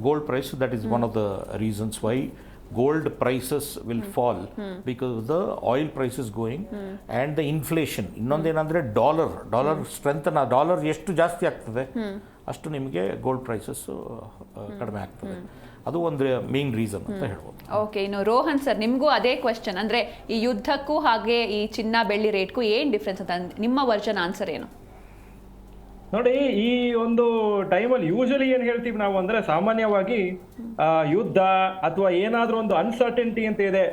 gold price, that is one of the reasons why gold prices will fall because the oil price is going and the inflation. ಇನ್ನೊಂದೇನಂದರೆ ಡಾಲರ್ ಸ್ಟ್ರೆಂಥನ್, ಡಾಲರ್ ಎಷ್ಟು ಜಾಸ್ತಿ ಆಗ್ತದೆ ಅಷ್ಟು ನಿಮಗೆ ಗೋಲ್ಡ್ ಪ್ರೈಸಸ್ ಕಡಿಮೆ ಆಗ್ತದೆ. ಅದು ಒಂದು ಮೇನ್ ರೀಸನ್ ಅಂತ ಹೇಳ್ಬೋದು. ಓಕೆ, ಇನ್ನು ರೋಹನ್ ಸರ್, ನಿಮಗೂ ಅದೇ ಕ್ವೆಶ್ಚನ್. ಅಂದರೆ ಈ ಯುದ್ಧಕ್ಕೂ ಹಾಗೆ ಈ ಚಿನ್ನ ಬೆಳ್ಳಿ ರೇಟ್ಗೂ ಏನು ಡಿಫ್ರೆನ್ಸ್ ಅಂತ ನಿಮ್ಮ ವರ್ಜನ್ ಆನ್ಸರ್ ಏನು? ನೋಡಿ, ಈ ಒಂದು ಟೈಮಲ್ಲಿ ಯೂಶಲಿ ಏನು ಹೇಳ್ತೀವಿ ನಾವು ಅಂದರೆ, ಸಾಮಾನ್ಯವಾಗಿ ಯುದ್ಧ ಅಥವಾ ಏನಾದರೂ ಒಂದು ಅನ್ಸರ್ಟೆಂಟಿ ಅಂತ ಇದೆ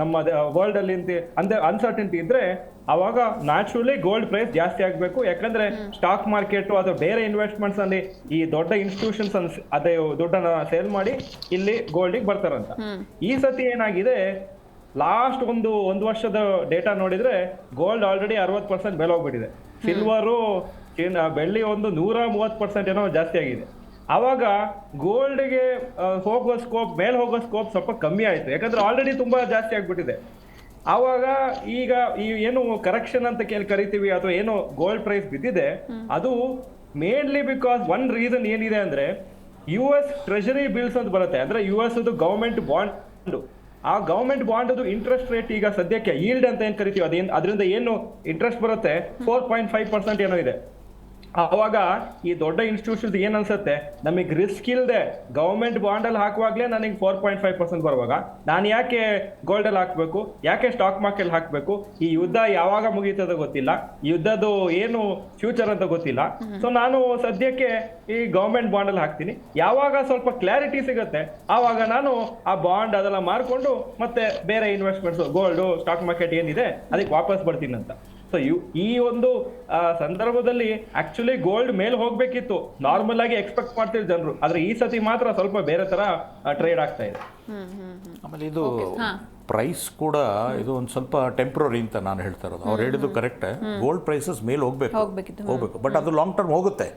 ನಮ್ಮ ವರ್ಲ್ಡಲ್ಲಿ ಅಂದರೆ ಅನ್ಸರ್ಟೆಂಟಿ ಇದ್ದರೆ ಅವಾಗ ನ್ಯಾಚುರಲಿ ಗೋಲ್ಡ್ ಪ್ರೈಸ್ ಜಾಸ್ತಿ ಆಗಬೇಕು. ಯಾಕಂದರೆ ಸ್ಟಾಕ್ ಮಾರ್ಕೆಟು ಅಥವಾ ಬೇರೆ ಇನ್ವೆಸ್ಟ್ಮೆಂಟ್ಸ್ ಅಲ್ಲಿ ಈ ದೊಡ್ಡ ಇನ್ಸ್ಟಿಟ್ಯೂಷನ್ಸ್ ಅದೇ ದುಡ್ಡನ್ನು ಸೇಲ್ ಮಾಡಿ ಇಲ್ಲಿ ಗೋಲ್ಡಿಗೆ ಬರ್ತಾರಂತ. ಈ ಸತಿ ಏನಾಗಿದೆ, ಲಾಸ್ಟ್ ಒಂದು ವರ್ಷದ ಡೇಟಾ ನೋಡಿದರೆ ಗೋಲ್ಡ್ ಆಲ್ರೆಡಿ 60% ಬೆಲೆ ಹೋಗ್ಬಿಟ್ಟಿದೆ. ಸಿಲ್ವರು ಬೆಳ್ಳಿ ಒಂದು 130% ಏನೋ ಜಾಸ್ತಿ ಆಗಿದೆ. ಆವಾಗ ಗೋಲ್ಡ್ಗೆ ಮೇಲೆ ಹೋಗೋ ಸ್ಕೋಪ್ ಸ್ವಲ್ಪ ಕಮ್ಮಿ ಆಯಿತು, ಯಾಕಂದ್ರೆ ಆಲ್ರೆಡಿ ತುಂಬ ಜಾಸ್ತಿ ಆಗಿಬಿಟ್ಟಿದೆ. ಆವಾಗ ಈಗ ಈ ಏನು ಕರೆಕ್ಷನ್ ಅಂತ ಕರಿತೀವಿ ಅಥವಾ ಏನು ಗೋಲ್ಡ್ ಪ್ರೈಸ್ ಬಿದ್ದಿದೆ, ಅದು ಮೇನ್ಲಿ ಬಿಕಾಸ್ ಒನ್ ರೀಸನ್ ಏನಿದೆ ಅಂದರೆ US ಟ್ರೆಜರಿ ಬಿಲ್ಸ್ ಅಂತ ಬರುತ್ತೆ, ಅಂದರೆ US ಗವರ್ಮೆಂಟ್ ಬಾಂಡ್. ಆ ಗವರ್ಮೆಂಟ್ ಬಾಂಡ್ ಇಂಟ್ರೆಸ್ಟ್ ರೇಟ್ ಈಗ ಸದ್ಯಕ್ಕೆ ಈಲ್ಡ್ ಅಂತ ಏನು ಕರಿತೀವಿ, ಅದರಿಂದ ಏನು ಇಂಟ್ರೆಸ್ಟ್ ಬರುತ್ತೆ 4.5% ಏನೋ ಇದೆ. ಆವಾಗ ಈ ದೊಡ್ಡ ಇನ್ಸ್ಟಿಟ್ಯೂಷನ್ಸ್ ಏನ್ ಅನ್ಸುತ್ತೆ, ನಮಗೆ ರಿಸ್ಕ್ ಇಲ್ಲದೆ ಗವರ್ಮೆಂಟ್ ಬಾಂಡಲ್ಲಿ ಹಾಕುವಾಗಲೇ ನನಗೆ 4.5% ಬರುವಾಗ ನಾನು ಯಾಕೆ ಗೋಲ್ಡಲ್ಲಿ ಹಾಕಬೇಕು, ಯಾಕೆ ಸ್ಟಾಕ್ ಮಾರ್ಕೆಟ್ ಹಾಕಬೇಕು? ಈ ಯುದ್ಧ ಯಾವಾಗ ಮುಗೀತದ ಗೊತ್ತಿಲ್ಲ, ಯುದ್ಧದ್ದು ಏನು ಫ್ಯೂಚರ್ ಅಂತ ಗೊತ್ತಿಲ್ಲ. ಸೊ ನಾನು ಸದ್ಯಕ್ಕೆ ಈ ಗವರ್ಮೆಂಟ್ ಬಾಂಡಲ್ಲಿ ಹಾಕ್ತೀನಿ. ಯಾವಾಗ ಸ್ವಲ್ಪ ಕ್ಲಾರಿಟಿ ಸಿಗುತ್ತೆ ಆವಾಗ ನಾನು ಆ ಬಾಂಡ್ ಅದೆಲ್ಲ ಮಾರ್ಕೊಂಡು ಮತ್ತೆ ಬೇರೆ ಇನ್ವೆಸ್ಟ್ಮೆಂಟ್ಸ್, ಗೋಲ್ಡು, ಸ್ಟಾಕ್ ಮಾರ್ಕೆಟ್ ಏನಿದೆ ಅದಕ್ಕೆ ವಾಪಸ್ ಬರ್ತೀನಿ ಅಂತ. ಸೊ ಈ ಒಂದು ಸಂದರ್ಭದಲ್ಲಿ ಆಕ್ಚುಲಿ ಗೋಲ್ಡ್ ಮೇಲೆ ಹೋಗ್ಬೇಕಿತ್ತು, ನಾರ್ಮಲ್ ಆಗಿ ಎಕ್ಸ್ಪೆಕ್ಟ್ ಮಾಡ್ತಿದ್ರು ಜನರು, ಆದ್ರೆ ಈ ಸತಿ ಮಾತ್ರ ಸ್ವಲ್ಪ ಬೇರೆ ತರ ಟ್ರೇಡ್ ಆಗ್ತಾ ಇದೆ. ಆಮೇಲೆ ಇದು ಪ್ರೈಸ್ ಕೂಡ ಇದು ಒಂದು ಸ್ವಲ್ಪ ಟೆಂಪ್ರರಿ ಅಂತ ನಾನು ಹೇಳ್ತಾ ಇರೋದು. ಅವ್ರು ಹೇಳಿದ್ದು ಕರೆಕ್ಟ್, ಗೋಲ್ಡ್ ಪ್ರೈಸಸ್ ಮೇಲೆ ಹೋಗ್ಬೇಕು, ಬಟ್ ಅದು ಲಾಂಗ್ ಟರ್ಮ್ ಹೋಗುತ್ತೆ.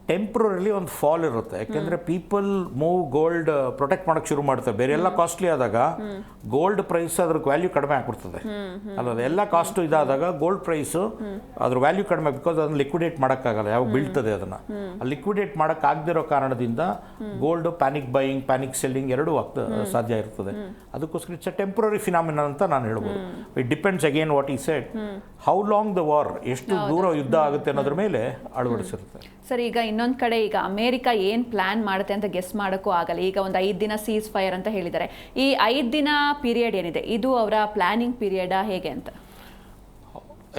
ಟೆಂಪ್ರರಿಲಿ ಒಂದು ಫಾಲ್ ಇರುತ್ತೆ, ಯಾಕೆಂದರೆ ಪೀಪಲ್ ಮೂವ್ ಗೋಲ್ಡ್ ಪ್ರೊಟೆಕ್ಟ್ ಮಾಡೋಕ್ಕೆ ಶುರು ಮಾಡ್ತಾರೆ. ಬೇರೆ ಎಲ್ಲ ಕಾಸ್ಟ್ಲಿ ಆದಾಗ ಗೋಲ್ಡ್ ಪ್ರೈಸ್ ಅದ್ರ ವ್ಯಾಲ್ಯೂ ಕಡಿಮೆ ಆಗ್ಬಿಡ್ತದೆ ಅಲ್ಲ, ಎಲ್ಲ ಕಾಸ್ಟು ಇದಾದಾಗ ಗೋಲ್ಡ್ ಪ್ರೈಸು ಅದ್ರ ವ್ಯಾಲ್ಯೂ ಕಡಿಮೆ, ಬಿಕಾಸ್ ಅದನ್ನು ಲಿಕ್ವಿಡೇಟ್ ಮಾಡೋಕ್ಕಾಗಲ್ಲ, ಯಾವಾಗ ಬೀಳ್ತದೆ ಅದನ್ನು. ಲಿಕ್ವಿಡೇಟ್ ಮಾಡೋಕ್ಕಾಗದಿರೋ ಕಾರಣದಿಂದ gold panic buying, panic selling ಎರಡೂ ಸಾಧ್ಯ ಇರ್ತದೆ. ಅದಕ್ಕೋಸ್ಕರ ಇಟ್ಸ್ ಅ ಟೆಂಪ್ರರಿ ಫಿನಾಮಿನಾ ಅಂತ ನಾನು ಹೇಳ್ಬೋದು. It depends again what he said, how long the war, ಎಷ್ಟು ದೂರ ಯುದ್ಧ ಆಗುತ್ತೆ ಅನ್ನೋದ್ರ ಮೇಲೆ ಅಳವಡಿಸಿರುತ್ತೆ. ಸರ್, ಈಗ ಇನ್ನೊಂದು ಕಡೆ ಈಗ ಅಮೆರಿಕ ಏನು ಪ್ಲಾನ್ ಮಾಡುತ್ತೆ ಅಂತ ಗೆಸ್ ಮಾಡೋಕ್ಕೂ ಆಗಲ್ಲ. ಈಗ ಒಂದು 5 ದಿನ ಸೀಸ್ ಫೈರ್ ಅಂತ ಹೇಳಿದ್ದಾರೆ. ಈ 5 ದಿನ ಪೀರಿಯಡ್ ಏನಿದೆ, ಇದು ಅವರ ಪ್ಲಾನಿಂಗ್ ಪೀರಿಯಡಾ ಹೇಗೆ ಅಂತ?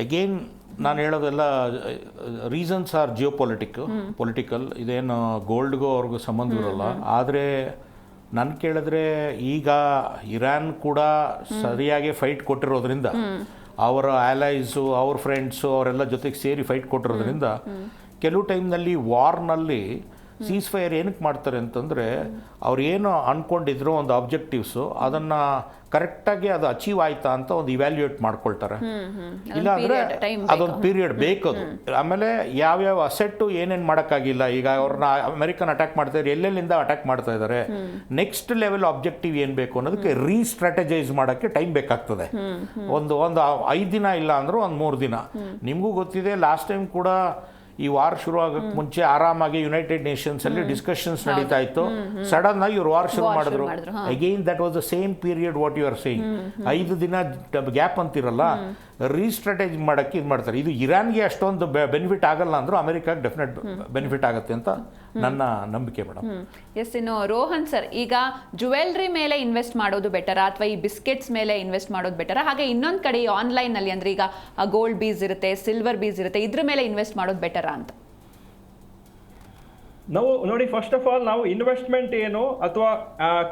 ಅಗೇನ್ ನಾನು ಹೇಳೋದೆಲ್ಲ ರೀಸನ್ಸ್ ಆರ್ ಜಿಯೋ ಪೊಲಿಟಿಕಲ್. ಇದೇನು ಗೋಲ್ಡ್ಗೂ ಅವ್ರಿಗೂ ಸಂಬಂಧ ಇರೋಲ್ಲ. ಆದರೆ ನನ್ನ ಕೇಳಿದ್ರೆ ಈಗ ಇರಾನ್ ಕೂಡ ಸರಿಯಾಗಿ ಫೈಟ್ ಕೊಟ್ಟಿರೋದ್ರಿಂದ ಅವರ ಆಲೈಸು ಅವ್ರ ಫ್ರೆಂಡ್ಸು ಅವರೆಲ್ಲ ಜೊತೆಗೆ ಸೇರಿ ಫೈಟ್ ಕೊಟ್ಟಿರೋದ್ರಿಂದ ಕೆಲವು ಟೈಮ್ನಲ್ಲಿ ವಾರ್ನಲ್ಲಿ ಸೀಸ್ ಫೈರ್ ಏನಕ್ಕೆ ಮಾಡ್ತಾರೆ ಅಂತಂದರೆ ಅವ್ರು ಏನು ಅಂದ್ಕೊಂಡಿದ್ರು ಒಂದು ಆಬ್ಜೆಕ್ಟಿವ್ಸು ಅದನ್ನು ಕರೆಕ್ಟಾಗಿ ಅದು ಅಚೀವ್ ಆಯ್ತಾ ಅಂತ ಒಂದು ಇವ್ಯಾಲ್ಯೂಯೇಟ್ ಮಾಡ್ಕೊಳ್ತಾರೆ. ಇಲ್ಲಾಂದರೆ ಅದೊಂದು ಪೀರಿಯಡ್ ಬೇಕದು. ಆಮೇಲೆ ಯಾವ್ಯಾವ ಅಸೆಟ್ಟು ಏನೇನು ಮಾಡೋಕ್ಕಾಗಿಲ್ಲ, ಈಗ ಅವ್ರನ್ನ ಅಮೆರಿಕನ್ ಅಟ್ಯಾಕ್ ಮಾಡ್ತಾಯಿದ್ದಾರೆ, ಎಲ್ಲೆಲ್ಲಿಂದ ಅಟ್ಯಾಕ್ ಮಾಡ್ತಾ ಇದ್ದಾರೆ, ನೆಕ್ಸ್ಟ್ ಲೆವೆಲ್ ಆಬ್ಜೆಕ್ಟಿವ್ ಏನು ಬೇಕು ಅನ್ನೋದಕ್ಕೆ ರೀಸ್ಟ್ರಾಟಜೈಸ್ ಮಾಡೋಕ್ಕೆ ಟೈಮ್ ಬೇಕಾಗ್ತದೆ. ಒಂದು 5 ದಿನ ಇಲ್ಲ ಅಂದರೂ ಒಂದು 3 ದಿನ. ನಿಮಗೂ ಗೊತ್ತಿದೆ, ಲಾಸ್ಟ್ ಟೈಮ್ ಕೂಡ ಈ ವಾರ್ ಶುರು ಆಗೋಕ್ಕೆ ಮುಂಚೆ ಆರಾಮಾಗಿ ಯುನೈಟೆಡ್ ನೇಷನ್ಸ್ ಅಲ್ಲಿ ಡಿಸ್ಕಷನ್ಸ್ ನಡೀತಾ ಇತ್ತು. ಸಡನ್ ಆಗಿ ಇವ್ರು ವಾರ್ ಶುರು ಮಾಡಿದ್ರು. Again that was the same period what you are saying. 5 ದಿನ ಗ್ಯಾಪ್ ಅಂತಿರಲ್ಲ, ರೀಸ್ಟ್ರಾಟಜಿ ಮಾಡೋಕ್ಕೆ ಇದು ಮಾಡ್ತಾರೆ. ಇದು ಇರಾನ್ಗೆ ಅಷ್ಟೊಂದು ಬೆನಿಫಿಟ್ ಆಗಲ್ಲ ಅಂದರೂ ಅಮೆರಿಕಾಗೆ ಡೆಫಿನೆಟ್ ಬೆನಿಫಿಟ್ ಆಗುತ್ತೆ ಅಂತ ನನ್ನ ನಂಬಿಕೆ ಮೇಡಮ್. ಎಸ್, ಇನ್ನು ರೋಹನ್ ಸರ್, ಈಗ ಜುವೆಲ್ರಿ ಮೇಲೆ ಇನ್ವೆಸ್ಟ್ ಮಾಡೋದು ಬೆಟರಾ ಅಥವಾ ಈ ಬಿಸ್ಕೆಟ್ಸ್ ಮೇಲೆ ಇನ್ವೆಸ್ಟ್ ಮಾಡೋದು ಬೆಟರಾ? ಹಾಗೆ ಇನ್ನೊಂದು ಕಡೆ ಆನ್ಲೈನಲ್ಲಿ ಅಂದರೆ ಈಗ ಗೋಲ್ಡ್ ಬೀಸ್ ಇರುತ್ತೆ, ಸಿಲ್ವರ್ ಬೀಸ್ ಇರುತ್ತೆ, ಇದ್ರ ಮೇಲೆ ಇನ್ವೆಸ್ಟ್ ಮಾಡೋದು ಬೆಟರಾ ಅಂತ? ನಾವು ನೋಡಿ, ಫಸ್ಟ್ ಆಫ್ ಆಲ್ ನಾವು ಇನ್ವೆಸ್ಟ್ಮೆಂಟ್ ಏನು ಅಥವಾ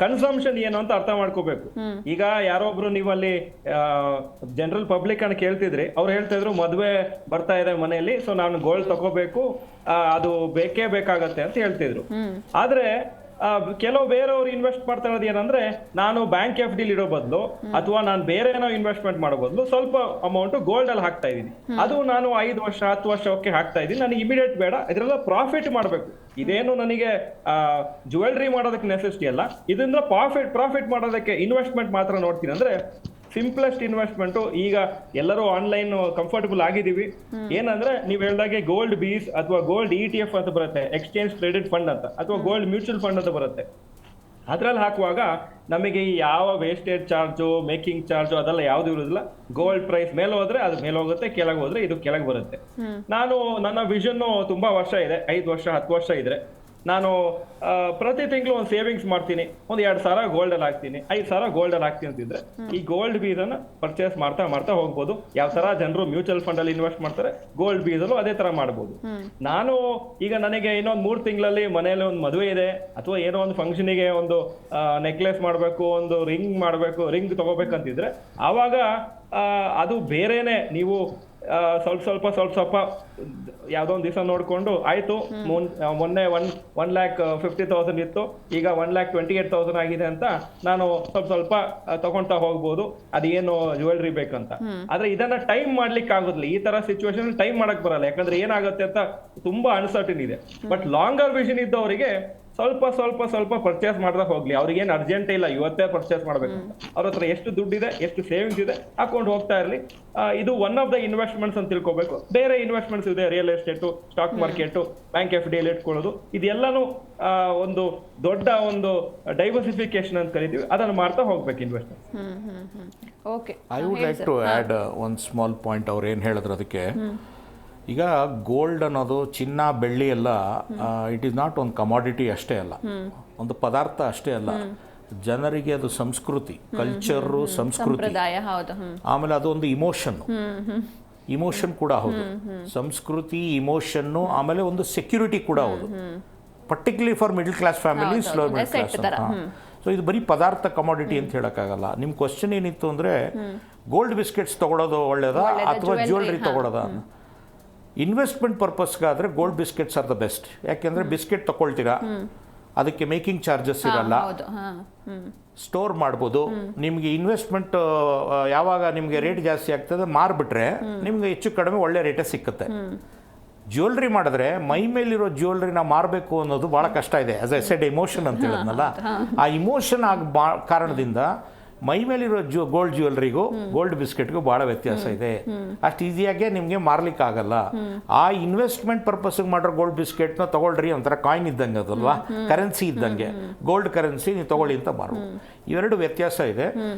ಕನ್ಸಂಪ್ಷನ್ ಏನು ಅಂತ ಅರ್ಥ ಮಾಡ್ಕೋಬೇಕು. ಈಗ ಯಾರೊಬ್ರು ನೀವಲ್ಲಿ ಜನರಲ್ ಪಬ್ಲಿಕ್ ಅನ್ನು ಕೇಳ್ತಿದ್ರಿ, ಅವ್ರು ಹೇಳ್ತಾ ಇದ್ರು ಮದುವೆ ಬರ್ತಾ ಇದೆ ಮನೆಯಲ್ಲಿ, ಸೊ ನಾನು ಗೋಲ್ಡ್ ತಗೋಬೇಕು, ಅದು ಬೇಕೇ ಬೇಕಾಗತ್ತೆ ಅಂತ ಹೇಳ್ತಿದ್ರು. ಆದ್ರೆ ಕೆಲವು ಬೇರೆಯವರು ಇನ್ವೆಸ್ಟ್ ಮಾಡ್ತಾ ಇರೋದು ಏನಂದ್ರೆ, ನಾನು ಬ್ಯಾಂಕ್ FD ಇಡೋ ಬದಲು ಅಥವಾ ನಾನು ಬೇರೆ ಏನೋ ಇನ್ವೆಸ್ಟ್ಮೆಂಟ್ ಮಾಡೋ ಬದಲು ಸ್ವಲ್ಪ ಅಮೌಂಟ್ ಗೋಲ್ಡ್ ಅಲ್ಲಿ ಹಾಕ್ತಾ ಇದೀನಿ. ಅದು ನಾನು 5 ವರ್ಷ 10 ವರ್ಷಕ್ಕೆ ಹಾಕ್ತಾ ಇದೀನಿ, ನನಗೆ ಇಮಿಡಿಯೇಟ್ ಬೇಡ, ಇದರೆಲ್ಲ ಪ್ರಾಫಿಟ್ ಮಾಡಬೇಕು. ಇದೇನು ನನಗೆ ಜುವೆಲ್ರಿ ಮಾಡೋದಕ್ಕೆ ನೆಸೆಸಿಟಿ ಅಲ್ಲ, ಇದರಿಂದ ಪ್ರಾಫಿಟ್ ಮಾಡೋದಕ್ಕೆ ಇನ್ವೆಸ್ಟ್ಮೆಂಟ್ ಮಾತ್ರ ನೋಡ್ತೀನಿ. ಅಂದ್ರೆ ಸಿಂಪ್ಲೆಸ್ಟ್ ಇನ್ವೆಸ್ಟ್ಮೆಂಟು, ಈಗ ಎಲ್ಲರೂ ಆನ್ಲೈನ್ ಕಂಫರ್ಟಬಲ್ ಆಗಿದ್ದೀವಿ. ಏನಂದ್ರೆ ನೀವು ಹೇಳ್ದಾಗೆ ಗೋಲ್ಡ್ ಬೀಸ್ ಅಥವಾ ಗೋಲ್ಡ್ ETF ಅಂತ ಬರುತ್ತೆ, ಎಕ್ಸ್ಚೇಂಜ್ ಟ್ರೇಡೆಡ್ ಫಂಡ್ ಅಂತ, ಅಥವಾ ಗೋಲ್ಡ್ ಮ್ಯೂಚುವಲ್ ಫಂಡ್ ಅಂತ ಬರುತ್ತೆ. ಅದ್ರಲ್ಲಿ ಹಾಕುವಾಗ ನಮಗೆ ಯಾವ ವೇಸ್ಟೇಜ್ ಚಾರ್ಜು, ಮೇಕಿಂಗ್ ಚಾರ್ಜು ಅದೆಲ್ಲ ಯಾವ್ದು ಇರೋದಿಲ್ಲ. ಗೋಲ್ಡ್ ಪ್ರೈಸ್ ಮೇಲೆ ಹೋದ್ರೆ ಅದು ಮೇಲೆ ಹೋಗುತ್ತೆ, ಕೆಳಗೆ ಹೋದ್ರೆ ಇದು ಕೆಳಗೆ ಬರುತ್ತೆ. ನನ್ನ ವಿಷನ್ ತುಂಬಾ ವರ್ಷ ಇದೆ, 5 ವರ್ಷ 10 ವರ್ಷ ಇದ್ರೆ ನಾನು ಪ್ರತಿ ತಿಂಗಳು ಒಂದು ಸೇವಿಂಗ್ಸ್ ಮಾಡ್ತೀನಿ, ಒಂದು 2,000 ಗೋಲ್ಡ್ ಅಲ್ಲಿ ಹಾಕ್ತೀನಿ, 5,000 ಗೋಲ್ಡ್ ಅಲ್ಲಿ ಹಾಕ್ತೀನಿ ಅಂತಿದ್ರೆ ಈ ಗೋಲ್ಡ್ ಬೀಸ್ ಅನ್ನ ಪರ್ಚೇಸ್ ಮಾಡ್ತಾ ಹೋಗ್ಬೋದು. ಯಾವ ತರ ಜನರು ಮ್ಯೂಚುವಲ್ ಫಂಡ್ ಅಲ್ಲಿ ಇನ್ವೆಸ್ಟ್ ಮಾಡ್ತಾರೆ, ಗೋಲ್ಡ್ ಬೀಸ್ ಅಲ್ಲೂ ಅದೇ ತರ ಮಾಡ್ಬೋದು. ನಾನು ಈಗ ನನಗೆ ಇನ್ನೊಂದು 3 ತಿಂಗಳಲ್ಲಿ ಮನೆಯಲ್ಲಿ ಒಂದು ಮದುವೆ ಇದೆ, ಅಥವಾ ಏನೋ ಒಂದು ಫಂಕ್ಷನಿಗೆ ಒಂದು ನೆಕ್ಲೆಸ್ ಮಾಡಬೇಕು, ಒಂದು ರಿಂಗ್ ತಗೋಬೇಕಂತಿದ್ರೆ ಆವಾಗ ಅದು ಬೇರೆನೆ. ನೀವು ಸ್ವಲ್ಪ ಯಾವುದೋ ಒಂದು ದಿವಸ ನೋಡಿಕೊಂಡು ಆಯಿತು, ಮೊನ್ನೆ 1,50,000 ಇತ್ತು, ಈಗ 1,28,000 ಆಗಿದೆ ಅಂತ ನಾನು ಸ್ವಲ್ಪ ತಗೊಳ್ತಾ ಹೋಗ್ಬೋದು, ಅದೇನು ಜ್ಯುವೆಲ್ರಿ ಬೇಕಂತ. ಆದ್ರೆ ಇದನ್ನ ಟೈಮ್ ಮಾಡ್ಲಿಕ್ಕೆ ಆಗೋದಿಲ್ಲ. ಈ ತರ ಸಿಚುವೇಶನ್ ಟೈಮ್ ಮಾಡಕ್ ಬರಲ್ಲ, ಯಾಕಂದ್ರೆ ಏನಾಗುತ್ತೆ ಅಂತ ತುಂಬಾ ಅನ್ಸರ್ಟನ್ ಇದೆ. ಬಟ್ ಲಾಂಗರ್ ವಿಷನ್ ಇದ್ದವರಿಗೆ ಸ್ವಲ್ಪ ಪರ್ಚೇಸ್ ಮಾಡ್ತಾ ಹೋಗ್ಲಿ, ಅವ್ರಿಗೇನು ಅರ್ಜೆಂಟ್ ಇಲ್ಲ ಇವತ್ತೇ ಪರ್ಚೇಸ್ ಮಾಡ್ಬೇಕು. ಅವ್ರ ಹತ್ರ ಎಷ್ಟು ದುಡ್ಡಿದೆ, ಎಷ್ಟು ಸೇವಿಂಗ್ಸ್ ಇದೆ, ಹಾಕೊಂಡು ಹೋಗ್ತಾ ಇರಲಿ. ಇದು ಒನ್ ಆಫ್ ದ ಇನ್ವೆಸ್ಟ್ಮೆಂಟ್ಸ್ ಅಂತ ತಿಳ್ಕೊಬೇಕು. ಬೇರೆ ಇನ್ವೆಸ್ಟ್ಮೆಂಟ್ಸ್ ಇದೆ, real estate, stock market, bank FD ಅಲ್ಲಿ ಇಟ್ಕೊಳ್ಳೋದು, ಇದೆಲ್ಲನೂ ಒಂದು ದೊಡ್ಡ ಒಂದು ಡೈವರ್ಸಿಫಿಕೇಶನ್ ಅಂತ ಕರಿತೀವಿ, ಅದನ್ನು ಮಾಡ್ತಾ ಹೋಗ್ಬೇಕು investment. I would like to add ಒಂದು ಸ್ಮಾಲ್ ಪಾಯಿಂಟ್. ಅವ್ರು ಏನು ಹೇಳಿದ್ರು ಅದಕ್ಕೆ, ಈಗ ಗೋಲ್ಡ್ ಅನ್ನೋದು, ಚಿನ್ನ ಬೆಳ್ಳಿ ಎಲ್ಲ, ಇಟ್ ಈಸ್ ನಾಟ್ ಒಂದು ಕಮಾಡಿಟಿ ಅಷ್ಟೇ ಅಲ್ಲ, ಒಂದು ಪದಾರ್ಥ ಅಷ್ಟೇ ಅಲ್ಲ, ಜನರಿಗೆ ಅದು ಸಂಸ್ಕೃತಿ, ಕಲ್ಚರು, ಸಂಸ್ಕೃತಿ, ಆಮೇಲೆ ಅದೊಂದು ಇಮೋಷನ್ ಕೂಡ ಹೌದು. ಸಂಸ್ಕೃತಿ, ಇಮೋಷನ್ನು, ಆಮೇಲೆ ಒಂದು ಸೆಕ್ಯೂರಿಟಿ ಕೂಡ ಹೌದು, particularly for middle class families, lower middle class. So ಇದು ಬರೀ ಪದಾರ್ಥ, ಕಮಾಡಿಟಿ ಅಂತ ಹೇಳೋಕ್ಕಾಗಲ್ಲ. ನಿಮ್ಮ ಕ್ವಶನ್ ಏನಿತ್ತು ಅಂದರೆ, ಗೋಲ್ಡ್ ಬಿಸ್ಕೆಟ್ಸ್ ತೊಗೊಳೋದು ಒಳ್ಳೇದಾ ಅಥವಾ ಜ್ಯುವೆಲ್ರಿ ತೊಗೊಳೋದಾ? ಇನ್ವೆಸ್ಟ್ಮೆಂಟ್ ಪರ್ಪಸ್ಗಾದರೆ gold biscuits are the best. ಯಾಕೆಂದರೆ ಬಿಸ್ಕೆಟ್ ತೊಗೊಳ್ತೀರಾ, ಅದಕ್ಕೆ ಮೇಕಿಂಗ್ ಚಾರ್ಜಸ್ ಇರಲ್ಲ, ಸ್ಟೋರ್ ಮಾಡ್ಬೋದು. ನಿಮಗೆ ಇನ್ವೆಸ್ಟ್ಮೆಂಟ್ ಯಾವಾಗ ನಿಮಗೆ ರೇಟ್ ಜಾಸ್ತಿ ಆಗ್ತದೆ ಮಾರ್ಬಿಟ್ರೆ ನಿಮ್ಗೆ ಹೆಚ್ಚು ಕಡಿಮೆ ಒಳ್ಳೆ ರೇಟೇ ಸಿಕ್ಕುತ್ತೆ. ಜ್ಯುವೆಲ್ರಿ ಮಾಡಿದ್ರೆ ಮೈ ಮೇಲಿರೋ ಜ್ಯುವೆಲ್ರಿನ ಮಾರಬೇಕು ಅನ್ನೋದು ಭಾಳ ಕಷ್ಟ ಇದೆ. ಆಸ್ ಎ ಸೆಡ್ ಇಮೋಷನ್ ಅಂತ ಹೇಳಿದ್ನಲ್ಲ, ಆ ಇಮೋಷನ್ ಕಾರಣದಿಂದ ಮೈ ಮೇಲಿರೋ ಗೋಲ್ಡ್ ಜ್ಯುವೆಲ್ರಿಗೂ ಗೋಲ್ಡ್ ಬಿಸ್ಕೆಟ್ಗೂ ಭಾಳ ವ್ಯತ್ಯಾಸ ಇದೆ. ಅಷ್ಟು ಈಸಿಯಾಗೆ ನಿಮಗೆ ಮಾರ್ಲಿಕ್ಕೆ ಆಗಲ್ಲ. ಆ ಇನ್ವೆಸ್ಟ್ಮೆಂಟ್ ಪರ್ಪಸ್ಗೆ ಮಾಡಿರೋ ಗೋಲ್ಡ್ ಬಿಸ್ಕೆಟ್ನ ತೊಗೊಳ್ರಿ, ಒಂಥರ ಕಾಯಿನ್ ಇದ್ದಂಗೆ ಅದಲ್ವಾ, ಕರೆನ್ಸಿ ಇದ್ದಂಗೆ, ಗೋಲ್ಡ್ ಕರೆನ್ಸಿ ನೀವು ತೊಗೊಳ್ಳಿ ಅಂತ ಮಾರ್ಬೋದು. ಇವೆರಡು ವ್ಯತ್ಯಾಸ ಇದೆ.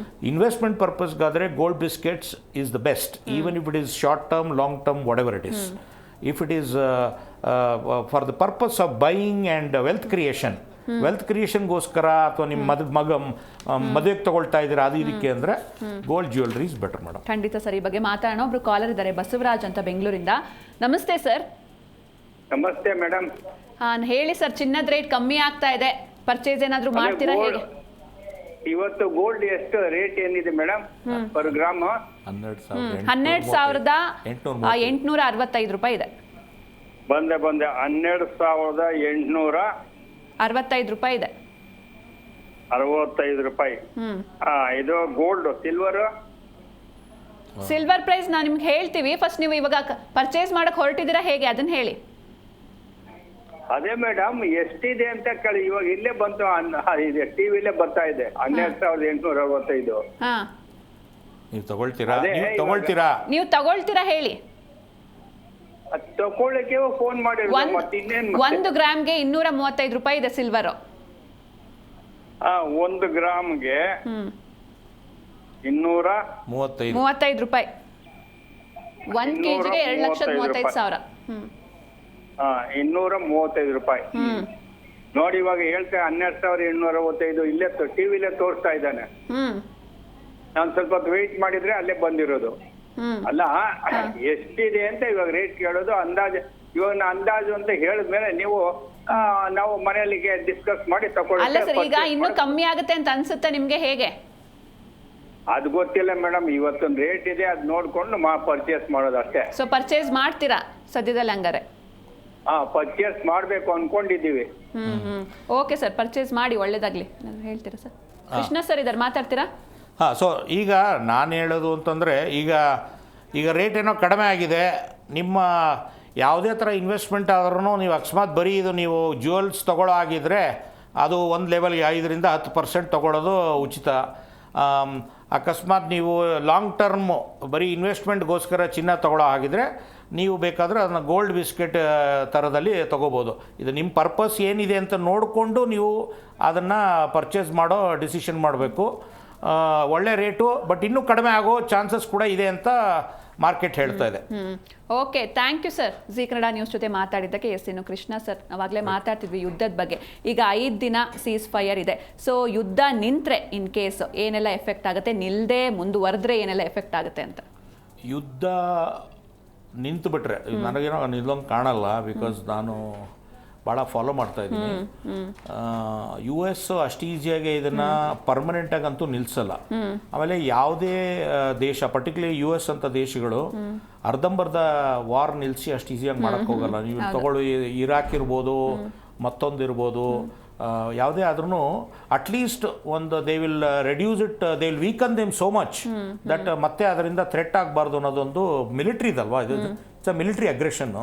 ಇನ್ವೆಸ್ಟ್ಮೆಂಟ್ ಪರ್ಪಸ್ಗಾದರೆ gold biscuits is the best, even if it is short term, long term, whatever it is. If it is for the purpose of buying and wealth ಕ್ರಿಯೇಷನ್ಗೋಸ್ಕರ, ಅಥವಾ ನಿಮ್ಮ ಮದುವೆಗೆ ತಗೊಳ್ತಾ ಇದ್ದೀರಾ ಅದು ಇದಕ್ಕೆ ಅಂದರೆ gold jewellery is better madam. ಖಂಡಿತ ಸರ್, ಈ ಬಗ್ಗೆ ಮಾತಾಡೋಣ. ಒಬ್ರು ಕಾಲರ್ ಇದ್ದಾರೆ, ಬಸವರಾಜ್ ಅಂತ ಬೆಂಗಳೂರಿಂದ. ನಮಸ್ತೆ ಸರ್. ನಮಸ್ತೆ ಮೇಡಮ್. ಹೇಳಿ ಸರ್, ಚಿನ್ನದ ರೇಟ್ ಕಮ್ಮಿ ಆಗ್ತಾ ಇದೆ, ಪರ್ಚೇಸ್ ಏನಾದರೂ ಮಾಡ್ತೀರಾ ಹೇಗೆ? ಇವತ್ತು ಗೋಲ್ಡ್ ಎಷ್ಟು ರೇಟ್ ಏನಿದೆ ಮೇಡಮ್ ಪರ್ ಗ್ರಾಮ್? 12,865 ರೂಪಾಯಿ ಇದೆ. ಬಂದೆ 12,865 ರೂಪಾಯಿ ಇದೆ. 65 ರೂಪಾಯಿ. ಇದು ಗೋಲ್ಡ್. ಸಿಲ್ವರ್ ಪ್ರೈಸ್ ನಾನು ನಿಮ್ಗೆ ಹೇಳ್ತೀವಿ. ಫಸ್ಟ್ ನೀವು ಇವಾಗ ಪರ್ಚೇಸ್ ಮಾಡಕ್ ಹೊರಟಿದ್ದೀರಾ ಹೇಗೆ ಅದನ್ನ ಹೇಳಿ. ಅದೇ ಮೇಡಮ್ ಎಷ್ಟಿದೆ ಅಂತ ಕೇಳಿ. ಇವಾಗ ಇಲ್ಲೇ ಬಂತು, ಇದೆ ಟಿವಿಲೇ ಬರ್ತಾ ಇದೆ 12,865. ಹಾ, ನೀವು ತಗೊಳ್ತೀರಾ? ಅದೇ ನೀವು ಇವಾಗ- ತಗೊಳ್ತೀರಾ? ನೀವು ತಗೊಳ್ತೀರಾ ಹೇಳಿ. ಅದ್ ತಕೊಳ್ಳಿಕ್ಕೆ ಫೋನ್ ಮಾಡಿರೋದು. ಮತ್ತೆ ಇನ್ನೇನ್ ಮತ್ತೆ? 1 ಗ್ರಾಮ್ಗೆ 235 ರೂಪಾಯಿ ಇದೆ ಸಿಲ್ವರ್. 1 ಗ್ರಾಮ್ಗೆ 235 ರೂಪಾಯಿ. 1 ಕೆಜಿಗೆ 2,35,000. 235 ರೂಪಾಯಿ. ನೋಡಿ ಇವಾಗ ಹೇಳ್ತಾ 12,865 ಇಲ್ಲೇ ಟಿವಿಲೇ ತೋರಿಸ್ತಾ ಇದ್ದಾನೆ. ನಾನು ಸ್ವಲ್ಪ ಹೊತ್ತು ವೆಯ್ಟ್ ಮಾಡಿದ್ರೆ ಅಲ್ಲೇ ಬಂದಿರೋದು. ಅಲ್ಲ ಎಷ್ಟಿದೆ ಅಂತ ಇವಾಗ ರೇಟ್ ಕೇಳೋದು. ಅಂದಾಜು ಇವಾಗ ಅಂದಾಜು ಅಂತ ಹೇಳಿದ್ಮೇಲೆ ನೀವು ನಾವು ಮನೆಯಲ್ಲಿ ಡಿಸ್ಕಸ್ ಮಾಡಿ ಅಲ್ಲ ಸರ್, ಈಗ ಇನ್ನೂ ತಗೊಳ್ಳಿ. ಕಮ್ಮಿ ಆಗುತ್ತೆ ಅಂತ ಅನ್ಸುತ್ತೆ ನಿಮ್ಗೆ ಹೇಗೆ? ಅದು ಗೊತ್ತಿಲ್ಲ ಮೇಡಮ್. ಇವತ್ತೊಂದು ರೇಟ್ ಇದೆ, ಅದ್ ನೋಡ್ಕೊಂಡು ಪರ್ಚೇಸ್ ಮಾಡೋದು ಅಷ್ಟೇ. ಸೊ ಪರ್ಚೇಸ್ ಮಾಡ್ತೀರಾ ಸದ್ಯದಲ್ಲಿ ಹಂಗಾರೆ? ಪರ್ಚೇಸ್ ಮಾಡ್ಬೇಕು ಅನ್ಕೊಂಡಿದ್ದೀವಿ. ಓಕೆ ಸರ್, ಪರ್ಚೇಸ್ ಮಾಡಿ, ಒಳ್ಳೇದಾಗ್ಲಿ. ನಾನು ಹೇಳ್ತೀರಾ ಸರ್? ಕೃಷ್ಣ ಸರ್ ಇದ್ದಾರೆ, ಮಾತಾಡ್ತೀರಾ? ಹಾಂ, ಸೊ ಈಗ ನಾನು ಹೇಳೋದು ಅಂತಂದರೆ ಈಗ ರೇಟ್ ಏನೋ ಕಡಿಮೆ ಆಗಿದೆ. ನಿಮ್ಮ ಯಾವುದೇ ಥರ ಇನ್ವೆಸ್ಟ್ಮೆಂಟ್ ಆದ್ರೂ ನೀವು ಅಕಸ್ಮಾತ್ ಬರೀ ಇದು ನೀವು ಜ್ಯುವೆಲ್ಸ್ ತೊಗೊಳ್ಳೋ ಆಗಿದ್ದರೆ ಅದು ಒಂದು ಲೆವೆಲ್ಗೆ 5-10% ತೊಗೊಳ್ಳೋದು ಉಚಿತ. ಅಕಸ್ಮಾತ್ ನೀವು ಲಾಂಗ್ ಟರ್ಮ್ ಬರೀ ಇನ್ವೆಸ್ಟ್ಮೆಂಟ್ಗೋಸ್ಕರ ಚಿನ್ನ ತೊಗೊಳ್ಳೋ ಆಗಿದ್ದರೆ ನೀವು ಬೇಕಾದರೆ ಅದನ್ನು ಗೋಲ್ಡ್ ಬಿಸ್ಕೆಟ್ ಥರದಲ್ಲಿ ತೊಗೋಬೋದು. ಇದು ನಿಮ್ಮ ಪರ್ಪಸ್ ಏನಿದೆ ಅಂತ ನೋಡಿಕೊಂಡು ನೀವು ಅದನ್ನು ಪರ್ಚೇಸ್ ಮಾಡೋ ಡಿಸಿಷನ್ ಮಾಡಬೇಕು. ಒಳ್ಳೆ ರೇಟು, ಬಟ್ ಇನ್ನೂ ಕಡಿಮೆ ಆಗೋ ಚಾನ್ಸಸ್ ಕೂಡ ಇದೆ ಅಂತ ಮಾರ್ಕೆಟ್ ಹೇಳ್ತಾ ಇದೆ. Okay, thank you sir. Zee Kannada news ಜೊತೆ ಮಾತಾಡಿದ್ದಕ್ಕೆ. ಇನ್ನು ಕೃಷ್ಣ ಸರ್, ನಾವಾಗಲೇ ಮಾತಾಡ್ತಿದ್ವಿ ಯುದ್ಧದ ಬಗ್ಗೆ. ಈಗ 5 ದಿನ ಸೀಸ್ ಫೈರ್ ಇದೆ. ಸೊ ಯುದ್ಧ ನಿಂತರೆ ಇನ್ ಕೇಸ್ ಏನೆಲ್ಲ ಎಫೆಕ್ಟ್ ಆಗುತ್ತೆ, ನಿಲ್ಲದೆ ಮುಂದುವರೆದ್ರೆ ಏನೆಲ್ಲ ಎಫೆಕ್ಟ್ ಆಗುತ್ತೆ ಅಂತ? ಯುದ್ಧ ನಿಂತು ಬಿಟ್ರೆ ನನಗೇನೋ ನಿಲ್ಲೋಂಗೆ ಕಾಣಲ್ಲ. ಬಿಕಾಸ್ ನಾನು ಭಾಳ ಫಾಲೋ ಮಾಡ್ತಾ ಇದ್ದೀನಿ. US ಅಷ್ಟು ಈಸಿಯಾಗಿ ಇದನ್ನು ಪರ್ಮನೆಂಟಾಗಂತೂ ನಿಲ್ಲಿಸಲ್ಲ. ಆಮೇಲೆ ಯಾವುದೇ ದೇಶ, ಪರ್ಟಿಕ್ಯುಲರ್ಲಿ US ಅಂತ ದೇಶಗಳು ಅರ್ಧಂಬರ್ಧ ವಾರ್ ನಿಲ್ಲಿಸಿ ಅಷ್ಟು ಈಸಿಯಾಗಿ ಮಾಡೋಕ್ಕೆ ಹೋಗಲ್ಲ. ನೀವು ತಗೊಳ್ಳಿ, ಇರಾಕ್ ಇರ್ಬೋದು, ಮತ್ತೊಂದಿರ್ಬೋದು, ಯಾವುದೇ ಆದ್ರೂ ಅಟ್ಲೀಸ್ಟ್ ಒಂದು they will reduce it, they will weaken them so much that ಮತ್ತೆ ಅದರಿಂದ ಥ್ರೆಟ್ ಆಗಬಾರ್ದು ಅನ್ನೋದೊಂದು ಮಿಲಿಟ್ರಿದಲ್ವಾ ಇದು. It's a military aggression,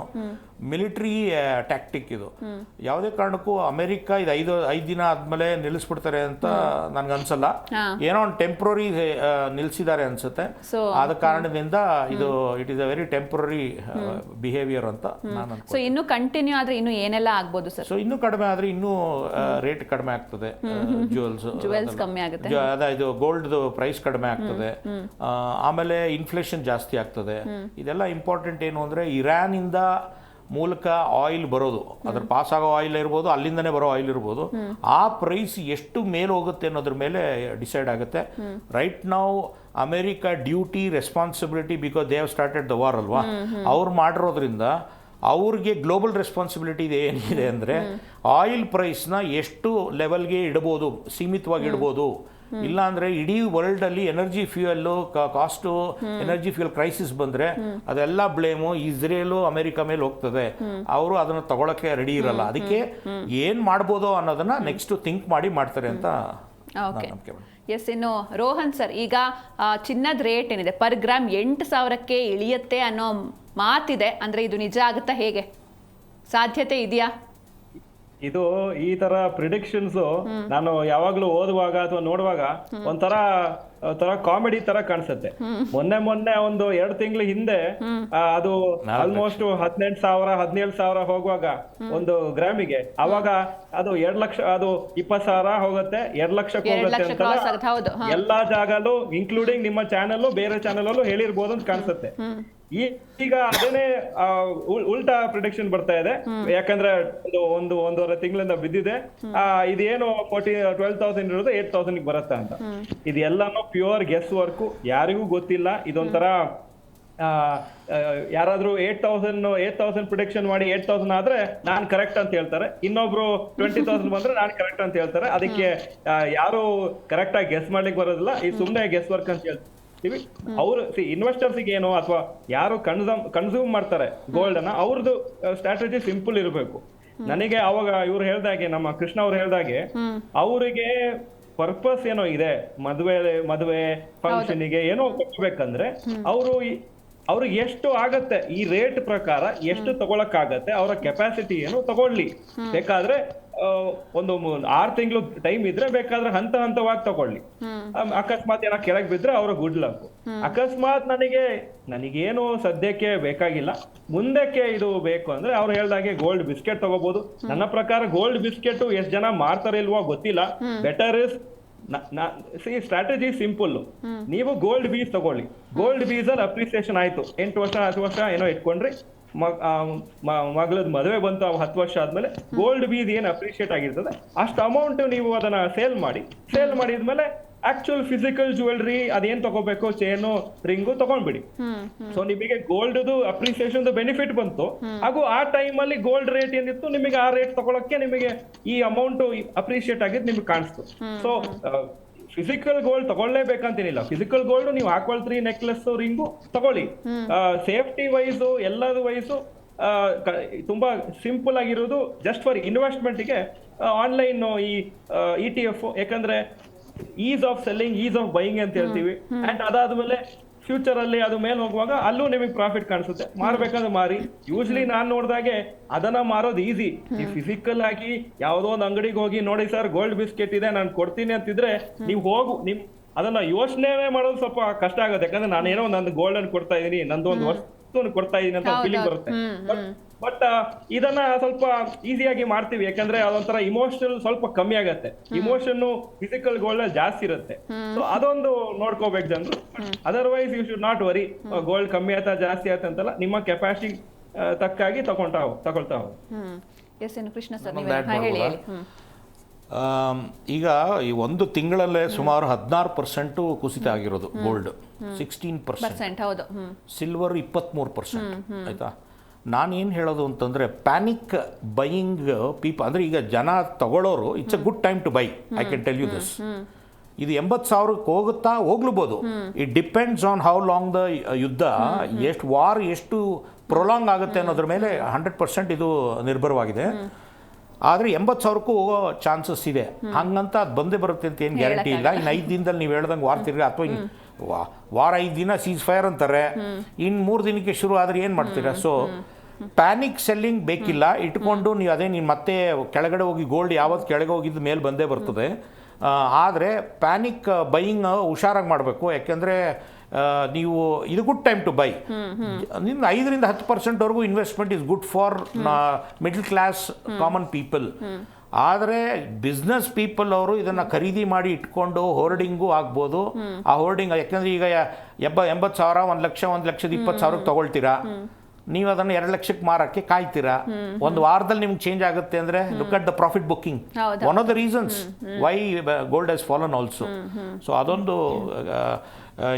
military tactic ಇದು. ಯಾವುದೇ ಕಾರಣಕ್ಕೂ ಅಮೆರಿಕ ಇದು 5 ದಿನ ಆದಮೇಲೆ ನಿಲ್ಲಿಸ್ಬಿಡ್ತಾರೆ ಅಂತ ನನಗನ್ಸಲ್ಲ. ಏನೋ ಒಂದು ಟೆಂಪ್ರರಿ ನಿಲ್ಲಿಸಿದ್ದಾರೆ ಅನ್ಸುತ್ತೆ. ಆದ ಕಾರಣದಿಂದ ಇದು it is a very temporary behaviour ಅಂತ ನಾನು ಅನ್ಕೊಂಡು. ಸೊ ಇನ್ನೂ ಕಂಟಿನ್ಯೂ ಆದರೆ ಇನ್ನೂ ಏನೆಲ್ಲ ಆಗ್ಬೋದು ಸರ್? ಸೊ ಇನ್ನೂ ಕಡಿಮೆ ಆದರೆ ಇನ್ನೂ ರೇಟ್ ಕಡಿಮೆ ಆಗ್ತದೆ. ಜುವೆಲ್ಸ್ ಕಮ್ಮಿ ಆಗುತ್ತೆ. ಇದು ಗೋಲ್ಡ್ದು ಪ್ರೈಸ್ ಕಡಿಮೆ ಆಗ್ತದೆ. ಆಮೇಲೆ ಇನ್ಫ್ಲೇಷನ್ ಜಾಸ್ತಿ ಆಗ್ತದೆ. ಇದೆಲ್ಲ ಇಂಪಾರ್ಟೆಂಟ್. ಏನು ಅಂದರೆ ಇರಾನಿಂದ ಮೂಲಕ ಆಯಿಲ್ ಬರೋದು, ಅದ್ರ ಪಾಸ್ ಆಗೋ ಆಯಿಲ್ ಇರ್ಬೋದು, ಅಲ್ಲಿಂದನೇ ಬರೋ ಆಯಿಲ್ ಇರ್ಬೋದು, ಆ ಪ್ರೈಸ್ ಎಷ್ಟು ಮೇಲೆ ಹೋಗುತ್ತೆ ಅನ್ನೋದ್ರ ಮೇಲೆ ಡಿಸೈಡ್ ಆಗುತ್ತೆ. ರೈಟ್ ನಾವು America duty responsibility, because they have started the war ಅಲ್ವಾ, ಅವ್ರು ಮಾಡಿರೋದ್ರಿಂದ ಅವ್ರಿಗೆ ಗ್ಲೋಬಲ್ ರೆಸ್ಪಾನ್ಸಿಬಿಲಿಟಿ ಇದೆ. ಏನಿದೆ ಅಂದರೆ ಆಯಿಲ್ ಪ್ರೈಸ್ನ ಎಷ್ಟು ಲೆವೆಲ್ಗೆ ಇಡ್ಬೋದು, ಸೀಮಿತವಾಗಿ ಇಡ್ಬೋದು. ಇಲ್ಲಾಂದರೆ ಇಡೀ ವರ್ಲ್ಡಲ್ಲಿ energy fuel cost, energy fuel crisis ಬಂದರೆ ಅದೆಲ್ಲ ಬ್ಲೇಮು ಇಸ್ರೇಲು ಅಮೆರಿಕ ಮೇಲೆ ಹೋಗ್ತದೆ. ಅವರು ಅದನ್ನು ತಗೊಳಕ್ಕೆ ರೆಡಿ ಇರಲ್ಲ. ಅದಕ್ಕೆ ಏನು ಮಾಡ್ಬೋದು ಅನ್ನೋದನ್ನ ನೆಕ್ಸ್ಟ್ ಥಿಂಕ್ ಮಾಡಿ ಮಾಡ್ತಾರೆ ಅಂತ. Okay, yes. ಇನ್ನು ರೋಹನ್ ಸರ್, ಈಗ ಚಿನ್ನದ ರೇಟ್ ಏನಿದೆ ಪರ್ ಗ್ರಾಮ್ 8,000ಕ್ಕೆ ಇಳಿಯುತ್ತೆ ಅನ್ನೋ ಮಾತಿದೆ. ಅಂದರೆ ಇದು ನಿಜ ಆಗುತ್ತಾ, ಹೇಗೆ ಸಾಧ್ಯತೆ ಇದೆಯಾ? ಇದು ಈ ತರ ಪ್ರಿಡಿಕ್ಷನ್ಸ್ ನಾನು ಯಾವಾಗ್ಲೂ ಓದುವಾಗ ಅಥವಾ ನೋಡುವಾಗ ಒಂಥರ ಕಾಮಿಡಿ ತರ ಕಾಣಿಸುತ್ತೆ. ಮೊನ್ನೆ ಒಂದು 2 ತಿಂಗಳ ಹಿಂದೆ ಅದು ಆಲ್ಮೋಸ್ಟ್ 18,000 17,000 ಹೋಗುವಾಗ ಒಂದು ಗ್ರಾಮಿಗೆ, ಅವಾಗ ಅದು 2 ಲಕ್ಷ, ಅದು 20,000 ಹೋಗುತ್ತೆ, 2 ಲಕ್ಷಕ್ಕೆ ಹೋಗುತ್ತೆ ಅಂತ ಎಲ್ಲಾ ಜಾಗಲ್ಲೂ ಇನ್ಕ್ಲೂಡಿಂಗ್ ನಿಮ್ಮ ಚಾನೆಲ್, ಬೇರೆ ಚಾನೆಲ್ ಅಲ್ಲೂ ಹೇಳಿರ್ಬೋದು ಅಂತ ಕಾಣಿಸುತ್ತೆ. ಈಗ ಅದೇನೆ ಉಲ್ಟಾ ಪ್ರಿಡಿಕ್ಷನ್ ಬರ್ತಾ ಇದೆ. ಯಾಕಂದ್ರೆ ಒಂದೂವರೆ ತಿಂಗಳಿಂದ ಬಿದ್ದಿದೆ. ಇದೇನು 12,000 ಇರೋದು 8,000 ಬರುತ್ತೆ ಅಂತ. ಇದೆಲ್ಲಾನು ಪ್ಯೂರ್ ಗೆಸ್ ವರ್ಕ್, ಯಾರಿಗೂ ಗೊತ್ತಿಲ್ಲ. ಇದೊಂಥರ ಯಾರಾದ್ರೂ 8,000 ಪ್ರಿಡಿಕ್ಷನ್ ಮಾಡಿ 8,000 ಆದ್ರೆ ನಾನ್ ಕರೆಕ್ಟ್ ಅಂತ ಹೇಳ್ತಾರೆ, ಇನ್ನೊಬ್ರು 20,000 ಬಂದ್ರೆ ನಾನ್ ಕರೆಕ್ಟ್ ಅಂತ ಹೇಳ್ತಾರೆ. ಅದಕ್ಕೆ ಯಾರು ಕರೆಕ್ಟ್ ಆಗಿ ಗೆಸ್ ಮಾಡ್ಲಿಕ್ಕೆ ಬರೋದಿಲ್ಲ, ಈ ಸುಮ್ನೆ ಗೆಸ್ ವರ್ಕ್ ಅಂತ ಹೇಳ್ತೀವಿ. ಅವ್ರು ಇನ್ವೆಸ್ಟರ್ಸ್ಗೆ ಏನು ಅಥವಾ ಯಾರು ಕನ್ಸ್ಯೂಮ್ ಮಾಡ್ತಾರೆ ಗೋಲ್ಡ್ ಅನ್ನ, ಅವ್ರದ್ದು ಸ್ಟ್ರಾಟಜಿ ಸಿಂಪಲ್ ಇರಬೇಕು. ನನಗೆ ಅವಾಗ ಇವ್ರು ಹೇಳ್ದಾಗೆ, ನಮ್ಮ ಕೃಷ್ಣ ಅವ್ರು ಹೇಳ್ದಾಗೆ, ಅವರಿಗೆ ಪರ್ಪಸ್ ಏನೋ ಇದೆ, ಮದುವೆ ಫಂಕ್ಷನ್ಗೆ ಏನೋ ಕೊಡ್ಬೇಕಂದ್ರೆ ಅವ್ರಿಗೆ ಎಷ್ಟು ಆಗತ್ತೆ ಈ ರೇಟ್ ಪ್ರಕಾರ ಎಷ್ಟು ತಗೊಳಕ್ಕಾಗತ್ತೆ, ಅವರ ಕೆಪಾಸಿಟಿ ಏನು ತಗೊಳ್ಳಿ. ಬೇಕಾದ್ರೆ ಒಂದು 6 ತಿಂಗಳು ಟೈಮ್ ಇದ್ರೆ ಬೇಕಾದ್ರೆ ಹಂತವಾಗಿ ತಗೊಳ್ಳಿ. ಅಕಸ್ಮಾತ್ ಏನೋ ಕೆಳಗೆ ಬಿದ್ರೆ ಅವ್ರ ಗುಡ್ ಲಕ್. ಅಕಸ್ಮಾತ್ ನನಗೇನು ಸದ್ಯಕ್ಕೆ ಬೇಕಾಗಿಲ್ಲ, ಮುಂದಕ್ಕೆ ಇದು ಬೇಕು ಅಂದ್ರೆ ಅವ್ರು ಹೇಳ್ದಾಗೆ ಗೋಲ್ಡ್ ಬಿಸ್ಕೆಟ್ ತಗೋಬಹುದು. ನನ್ನ ಪ್ರಕಾರ ಗೋಲ್ಡ್ ಬಿಸ್ಕೆಟ್ ಎಷ್ಟು ಜನ ಮಾರ್ತಾರೆ ಇಲ್ವೋ ಗೊತ್ತಿಲ್ಲ. ಬೆಟರ್ ಇಸ್ ಸ್ಟ್ರಾಟಜಿ ಸಿಂಪಲ್, ನೀವು ಗೋಲ್ಡ್ ಬೀಸ್ ತಗೊಳ್ಳಿ. ಗೋಲ್ಡ್ ಬೀಸ್ ಅಲ್ಲಿ ಅಪ್ರಿಸಿಯೇಷನ್ ಆಯ್ತು, 8 ವರ್ಷ 10 ವರ್ಷ ಏನೋ ಇಟ್ಕೊಂಡ್ರಿ, ಮಗಳದ್ ಮದುವೆ ಬಂತು 10 ವರ್ಷ ಆದ್ಮೇಲೆ ಗೋಲ್ಡ್ ಬೀಸ್ ಏನ್ ಅಪ್ರಿಶಿಯೇಟ್ ಆಗಿರ್ತದೆ ಅಷ್ಟು ಅಮೌಂಟ್ ನೀವು ಅದನ್ನ ಸೇಲ್ ಮಾಡಿದ್ಮೇಲೆ ಆಕ್ಚುಯಲ್ ಫಿಸಿಕಲ್ ಜ್ಯುವೆಲ್ರಿ ಅದೇನ್ ತಗೋಬೇಕು, ಚೇನು ರಿಂಗು ತಗೊಂಡ್ಬಿಡಿ. ಸೊ ನಿಮಗೆ ಗೋಲ್ಡ್ ಅಪ್ರಿಸಿಯೇಷನ್ ಬೆನಿಫಿಟ್ ಬಂತು, ಹಾಗೂ ಆ ಟೈಮ್ ಅಲ್ಲಿ ಗೋಲ್ಡ್ ರೇಟ್ ಏನಿತ್ತು ನಿಮಗೆ ಆ ರೇಟ್ ತಗೊಳಕ್ಕೆ ನಿಮಗೆ ಈ ಅಮೌಂಟ್ ಅಪ್ರಿಶಿಯೇಟ್ ಆಗಿದ್ದು ನಿಮ್ಗೆ ಕಾಣಿಸ್ತು. ಸೊ ಫಿಸಿಕಲ್ ಗೋಲ್ಡ್ ತಗೊಳ್ಳೇಬೇಕಂತೇನಿಲ್ಲ. ಫಿಸಿಕಲ್ ಗೋಲ್ಡ್ ನೀವು ಹಾಕೊಳ್ತೀರಿ, ನೆಕ್ಲೆಸ್ ರಿಂಗು ತಗೊಳ್ಳಿ. ಸೇಫ್ಟಿ ವೈಸು ಎಲ್ಲದ ವೈಸು ತುಂಬಾ ಸಿಂಪಲ್ ಆಗಿರೋದು ಜಸ್ಟ್ ಫಾರ್ ಇನ್ವೆಸ್ಟ್ಮೆಂಟ್ಗೆ ಆನ್ಲೈನ್ ಈ ETF, ಯಾಕಂದ್ರೆ ease of selling, ease of buying ಅಂತ ಹೇಳ್ತೀವಿ. ಅಂಡ್ ಅದಾದ್ಮೇಲೆ ಫ್ಯೂಚರ್ ಅಲ್ಲಿ ಅದು ಮೇಲೆ ಹೋಗುವಾಗ ಅಲ್ಲೂ ನಿಮಗೆ ಪ್ರಾಫಿಟ್ ಕಾಣಿಸುತ್ತೆ. ಮಾರ್ಬೇಕಂದ್ರೆ ಮಾರಿ. ಯೂಶ್ವಲಿ ನಾನ್ ನೋಡ್ದಾಗೆ ಅದನ್ನ ಮಾರೋದು ಈಸಿ. ಈ ಫಿಸಿಕಲ್ ಆಗಿ ಯಾವ್ದೋ ಒಂದು ಅಂಗಡಿಗೆ ಹೋಗಿ ನೋಡಿ ಸರ್ ಗೋಲ್ಡ್ ಬಿಸ್ಕೆಟ್ ಇದೆ ನಾನು ಕೊಡ್ತೀನಿ ಅಂತಿದ್ರೆ ನೀವು ಅದನ್ನ ಯೋಚನೆ ಮಾಡೋದು ಸ್ವಲ್ಪ ಕಷ್ಟ ಆಗುತ್ತೆ. ಯಾಕಂದ್ರೆ ನಾನೇನೋ ನಂದು ಗೋಲ್ಡ್ ಅನ್ನು ಕೊಡ್ತಾ ಇದೀನಿ, ನಂದು ಒಂದು ವಸ್ತು ಕೊಡ್ತಾ ಇದೀನಿ ಅಂತ ಫೀಲಿಂಗ್ ಬರುತ್ತೆ. ಬಟ್ ಇದನ್ನ ಸ್ವಲ್ಪ ಈಸಿಯಾಗಿ ಮಾಡ್ತೀವಿ, ಯಾಕಂದ್ರೆ ಅದೊಂಥರ ಇಮೋಷನಲ್ ಸ್ವಲ್ಪ ಕಮ್ಮಿ ಆಗತ್ತೆ. ಇಮೋಷನ್ ಫಿಸಿಕಲ್ ಗೋಲ್ಡ್ ಜಾಸ್ತಿ ಇರುತ್ತೆ. ಸೊ ಅದೊಂದು ನೋಡ್ಕೋಬೇಕು ಜನರು. Otherwise you should not worry, gold ಕಮ್ಮಿ ಆಯ್ತಾ ಜಾಸ್ತಿ ಆಯ್ತಾ ಅಂತಲ್ಲ, ನಿಮ್ಮ ಕೆಪಾಸಿಟಿ ತಕ್ಕಾಗಿ ತಗೊಳ್ತಾ ಹೋಗಿ. ಕೃಷ್ಣ ಸರ್ ಹೇಳಿ. ಈಗ ಈ ಒಂದು ತಿಂಗಳಲ್ಲೇ ಸುಮಾರು 16% ಕುಸಿತ ಆಗಿರೋದು ಗೋಲ್ಡ್, 16%. ಹೌದು. ಸಿಲ್ವರ್ 23%. ಆಯ್ತಾ, ನಾನೇನು ಹೇಳೋದು ಅಂತಂದರೆ ಪ್ಯಾನಿಕ್ ಬೈಯಿಂಗ್ ಪೀಪಲ್ ಅಂದರೆ ಈಗ ಜನ ತಗೊಳ್ಳೋರು it's a good time to buy. I can tell you this. ಇದು 80,000ಕ್ಕೆ ಹೋಗ್ಲೂಬೋದು. It depends on how long the ಯುದ್ಧ, ಎಷ್ಟು ಪ್ರೊಲಾಂಗ್ ಆಗುತ್ತೆ ಅನ್ನೋದ್ರ ಮೇಲೆ 100% ಇದು ನಿರ್ಭರವಾಗಿದೆ. ಆದರೆ 80,000ಕ್ಕೂ ಹೋಗೋ ಚಾನ್ಸಸ್ ಇದೆ. ಹಂಗಂತ ಅದು ಬಂದೇ ಬರುತ್ತೆ ಅಂತ ಏನು ಗ್ಯಾರಂಟಿ ಇಲ್ಲ. ಇನ್ನು 5 ದಿನದಲ್ಲಿ ನೀವು ಹೇಳ್ದಂಗೆ ವಾರ ತಿರ್ಗಿ ಅಥವಾ ವಾರ 5 ದಿನ ಸೀಸ್ ಫೈರ್ ಅಂತಾರೆ, ಇನ್ನು 3 ದಿನಕ್ಕೆ ಶುರು ಆದರೆ ಏನು ಮಾಡ್ತೀರಾ? ಸೊ ಪ್ಯಾನಿಕ್ ಸೆಲ್ಲಿಂಗ್ ಬೇಕಿಲ್ಲ. ಇಟ್ಕೊಂಡು ನೀವು ನೀನು ಮತ್ತೆ ಕೆಳಗಡೆ ಹೋಗಿ ಗೋಲ್ಡ್ ಯಾವತ್ತು ಕೆಳಗೆ ಹೋಗಿದ್ದು ಮೇಲೆ ಬಂದೇ ಬರ್ತದೆ. ಆದರೆ ಪ್ಯಾನಿಕ್ ಬೈಯಿಂಗ್ ಹುಷಾರಾಗಿ ಮಾಡಬೇಕು. ಯಾಕೆಂದರೆ ನೀವು ಇದು ಗುಡ್ ಟೈಮ್ ಟು ಬೈ. ನಿನ್ನ 5ರಿಂದ 10%ವರೆಗೂ investment is good for middle class common people. ಆದರೆ ಬಿಸ್ನೆಸ್ ಪೀಪಲ್ ಅವರು ಇದನ್ನು ಖರೀದಿ ಮಾಡಿ ಇಟ್ಕೊಂಡು ಹೋರ್ಡಿಂಗು ಆಗ್ಬೋದು. ಆ ಹೋರ್ಡಿಂಗ್ ಯಾಕೆಂದರೆ ಈಗ 80,000, 1 ಲಕ್ಷ, 1,20,000 ತೊಗೊಳ್ತೀರಾ, ನೀವು ಅದನ್ನು 2 ಲಕ್ಷಕ್ಕೆ ಮಾರಕ್ಕೆ ಕಾಯ್ತೀರಾ. ಒಂದು ವಾರದಲ್ಲಿ ನಿಮ್ಗೆ ಚೇಂಜ್ ಆಗುತ್ತೆ ಅಂದರೆ look at the profit booking, one of the reasons why gold has fallen also. So ಅದೊಂದು